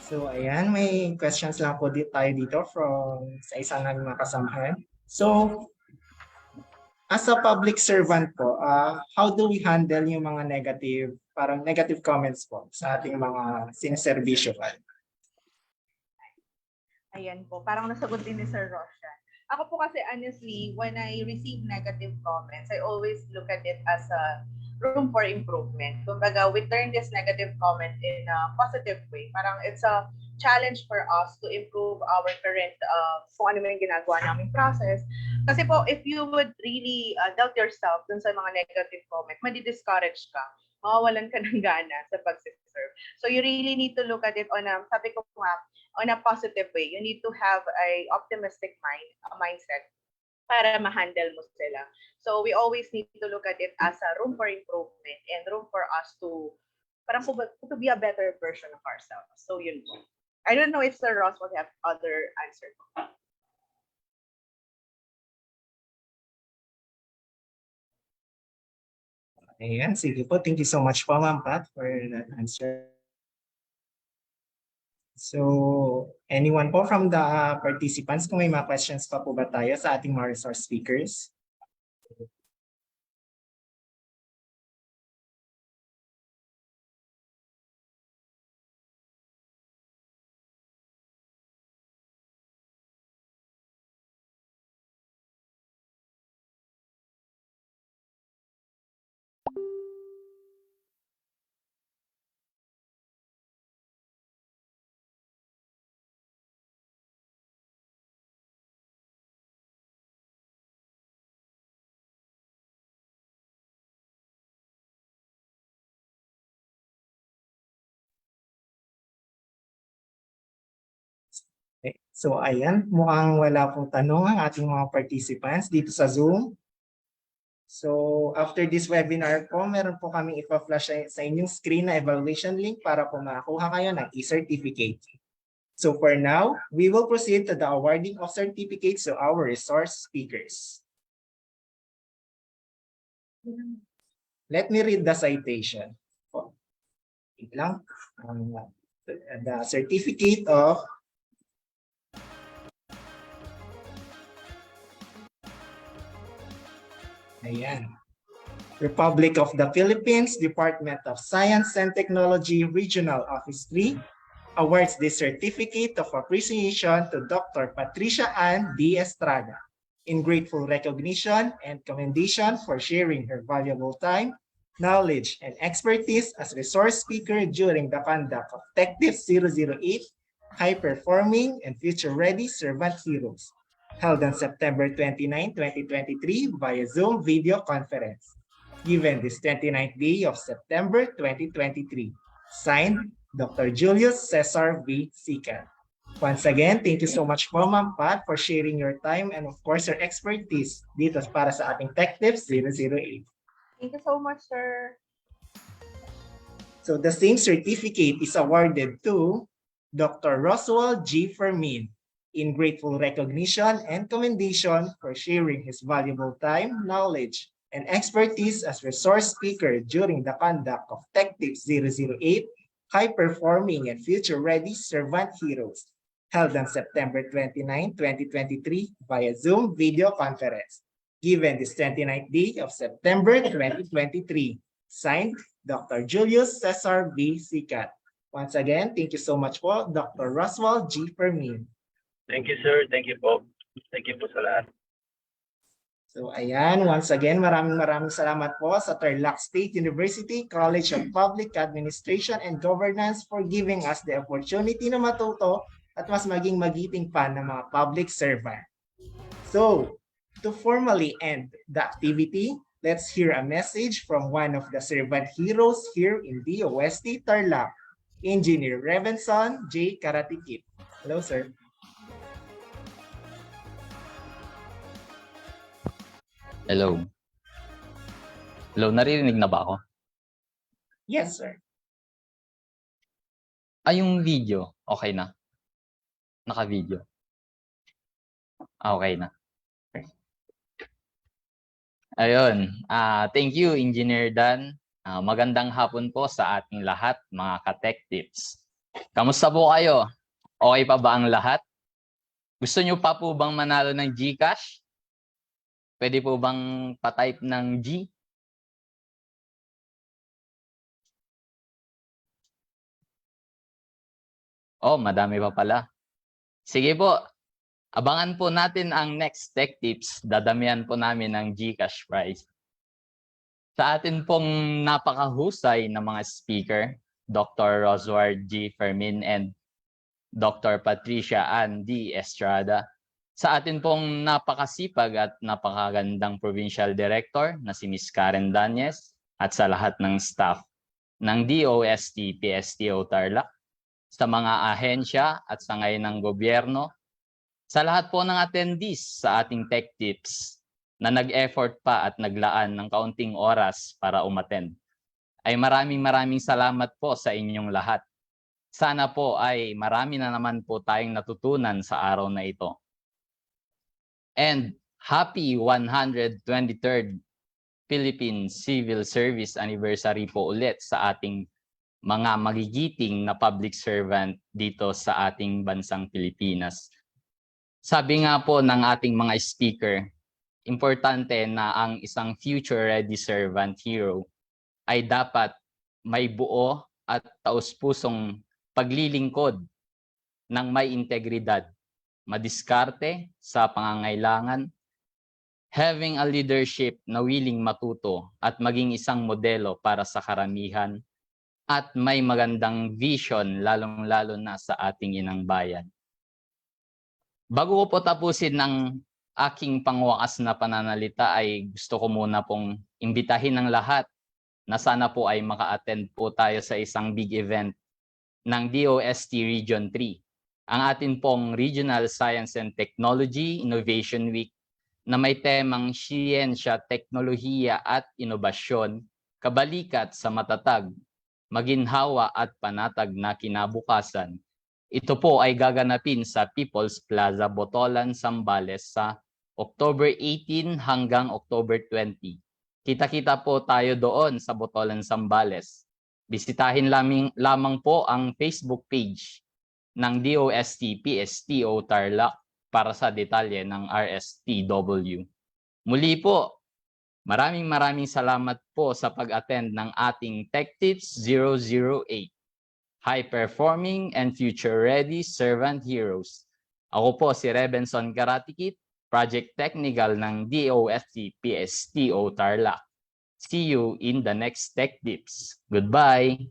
So ayan, may questions lang po tayo dito from sa isa namin mga kasamahan. So, as a public servant po, how do we handle yung mga negative comments po sa ating mga sineservisyo? Ayan po, parang nasagot din ni Sir Roshan. Ako po kasi honestly, when I receive negative comments, I always look at it as a room for improvement. Kumbaga, we turn this negative comment in a positive way. Parang it's a challenge for us to improve our current kung ano yung ginagawa naming process. Kasi po, if you would really doubt yourself dun sa mga negative comment, madi-discourage ka, mawawalan ka ng gana sa pag-serve. So you really need to look at it on a, sabi ko nga, on a positive way. You need to have a optimistic mindset para ma-handle mo sila. So we always need to look at it as a room for improvement and room for us to parang to be a better version of ourselves. So yun po. I don't know if Sir Ross will have other answer. Ayan, sige po. Thank you so much po, Ma'am Pat, for that answer. So, anyone po from the participants, kung may mga questions pa po ba tayo sa ating mga resource speakers? Okay. So ayan, mukhang wala pong tanong ang ating mga participants dito sa Zoom. So after this webinar po, meron po kaming ipa-flash sa inyong screen na evaluation link para po makakuha kayo ng e-certificate. So for now, we will proceed to the awarding of certificates to our resource speakers. Let me read the citation. Wait lang. The certificate of Ayan. Republic of the Philippines, Department of Science and Technology, Regional Office 3, awards this certificate of appreciation to Dr. Patricia Ann D. Estrada in grateful recognition and commendation for sharing her valuable time, knowledge, and expertise as resource speaker during the conduct of TechTips 008 High Performing and Future Ready Servant Heroes, held on September 29, 2023 via Zoom video conference, given this 29th day of September 2023. Signed, Dr. Julius Cesar V. Sican. Once again, thank you so much po, Ma'am Pat, for sharing your time and of course your expertise dito para sa ating TechTips 008. Thank you so much, sir. So the same certificate is awarded to Dr. Roswell G. Fermin in grateful recognition and commendation for sharing his valuable time, knowledge, and expertise as resource speaker during the conduct of TechTips 008 High Performing and Future Ready Servant Heroes, held on September 29, 2023 via Zoom video conference, given this 29th day of September 2023. Signed, Dr. Julius Cesar V. Sicat. Once again, thank you so much po, Dr. Roswell G. Fermin. Thank you, sir. Thank you po. Thank you po sa lahat. So ayan, once again, maraming salamat po sa Tarlac State University College of Public Administration and Governance for giving us the opportunity na matuto at mas maging magiting pa ng mga public servant. So, to formally end the activity, let's hear a message from one of the servant heroes here in DOST Tarlac, Engineer Revenson J. Karatikip. Hello, sir. Hello. Hello, naririnig na ba ako? Yes, sir. Yung video, okay na? Naka-video. Okay na. Ayun. Thank you, Engineer Dan. Magandang hapon po sa ating lahat, mga ka-tech tips. Kamusta po kayo? Okay pa ba ang lahat? Gusto nyo pa po bang manalo ng GCash? Pwede po bang pa-type ng G? Oh, madami pa pala. Sige po, abangan po natin ang next tech tips. Dadamihan po namin ng GCash prize. Sa atin pong napakahusay na mga speaker, Dr. Rosward G. Fermin and Dr. Patricia Ann D. Estrada. Sa atin pong napakasipag at napakagandang Provincial Director na si Ms. Karen Danyes at sa lahat ng staff ng DOST PSTO Tarlac, sa mga ahensya at sangay ng gobyerno, sa lahat po ng attendees sa ating Tech Tips na nag-effort pa at naglaan ng kaunting oras para umattend, ay maraming salamat po sa inyong lahat. Sana po ay marami na naman po tayong natutunan sa araw na ito. And happy 123rd Philippine Civil Service Anniversary po ulit sa ating mga magigiting na public servant dito sa ating bansang Pilipinas. Sabi nga po ng ating mga speaker, importante na ang isang future-ready servant hero ay dapat may buo at taus-pusong paglilingkod ng may integridad, madiskarte sa pangangailangan, having a leadership na willing matuto at maging isang modelo para sa karamihan, at may magandang vision lalong-lalo na sa ating inang bayan. Bago ko po tapusin ng aking pangwakas na pananalita ay gusto ko muna pong imbitahin ng lahat na sana po ay maka-attend po tayo sa isang big event ng DOST Region 3. Ang atin pong Regional Science and Technology Innovation Week na may temang siyensya, teknolohiya at inobasyon, kabalikat sa matatag, maginhawa at panatag na kinabukasan. Ito po ay gaganapin sa People's Plaza, Botolan, Zambales sa October 18 hanggang October 20. Kita-kita po tayo doon sa Botolan, Zambales. Bisitahin lamang po ang Facebook page ng DOST PSTO Tarlac para sa detalye ng RSTW. Muli po, maraming salamat po sa pag-attend ng ating Tech Tips 008, High Performing and Future Ready Servant Heroes. Ako po si Rebenson Karatikit, Project Technical ng DOST PSTO Tarlac. See you in the next Tech Tips. Goodbye!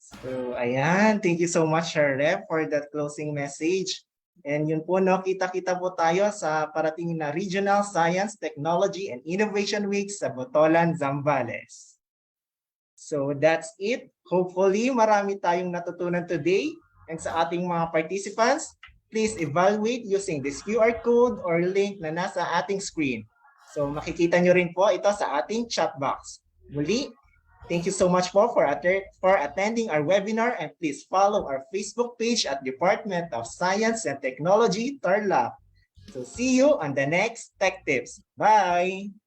So, ayan. Thank you so much, Sir Rep, for that closing message. And yun po, no, kita-kita po tayo sa parating na Regional Science, Technology, and Innovation Week sa Botolan, Zambales. So, that's it. Hopefully, marami tayong natutunan today. And sa ating mga participants, please evaluate using this QR code or link na nasa ating screen. So, makikita nyo rin po ito sa ating chat box. Muli, thank you so much po for attending our webinar, and please follow our Facebook page at Department of Science and Technology, Tarlac. So see you on the next Tech Tips. Bye!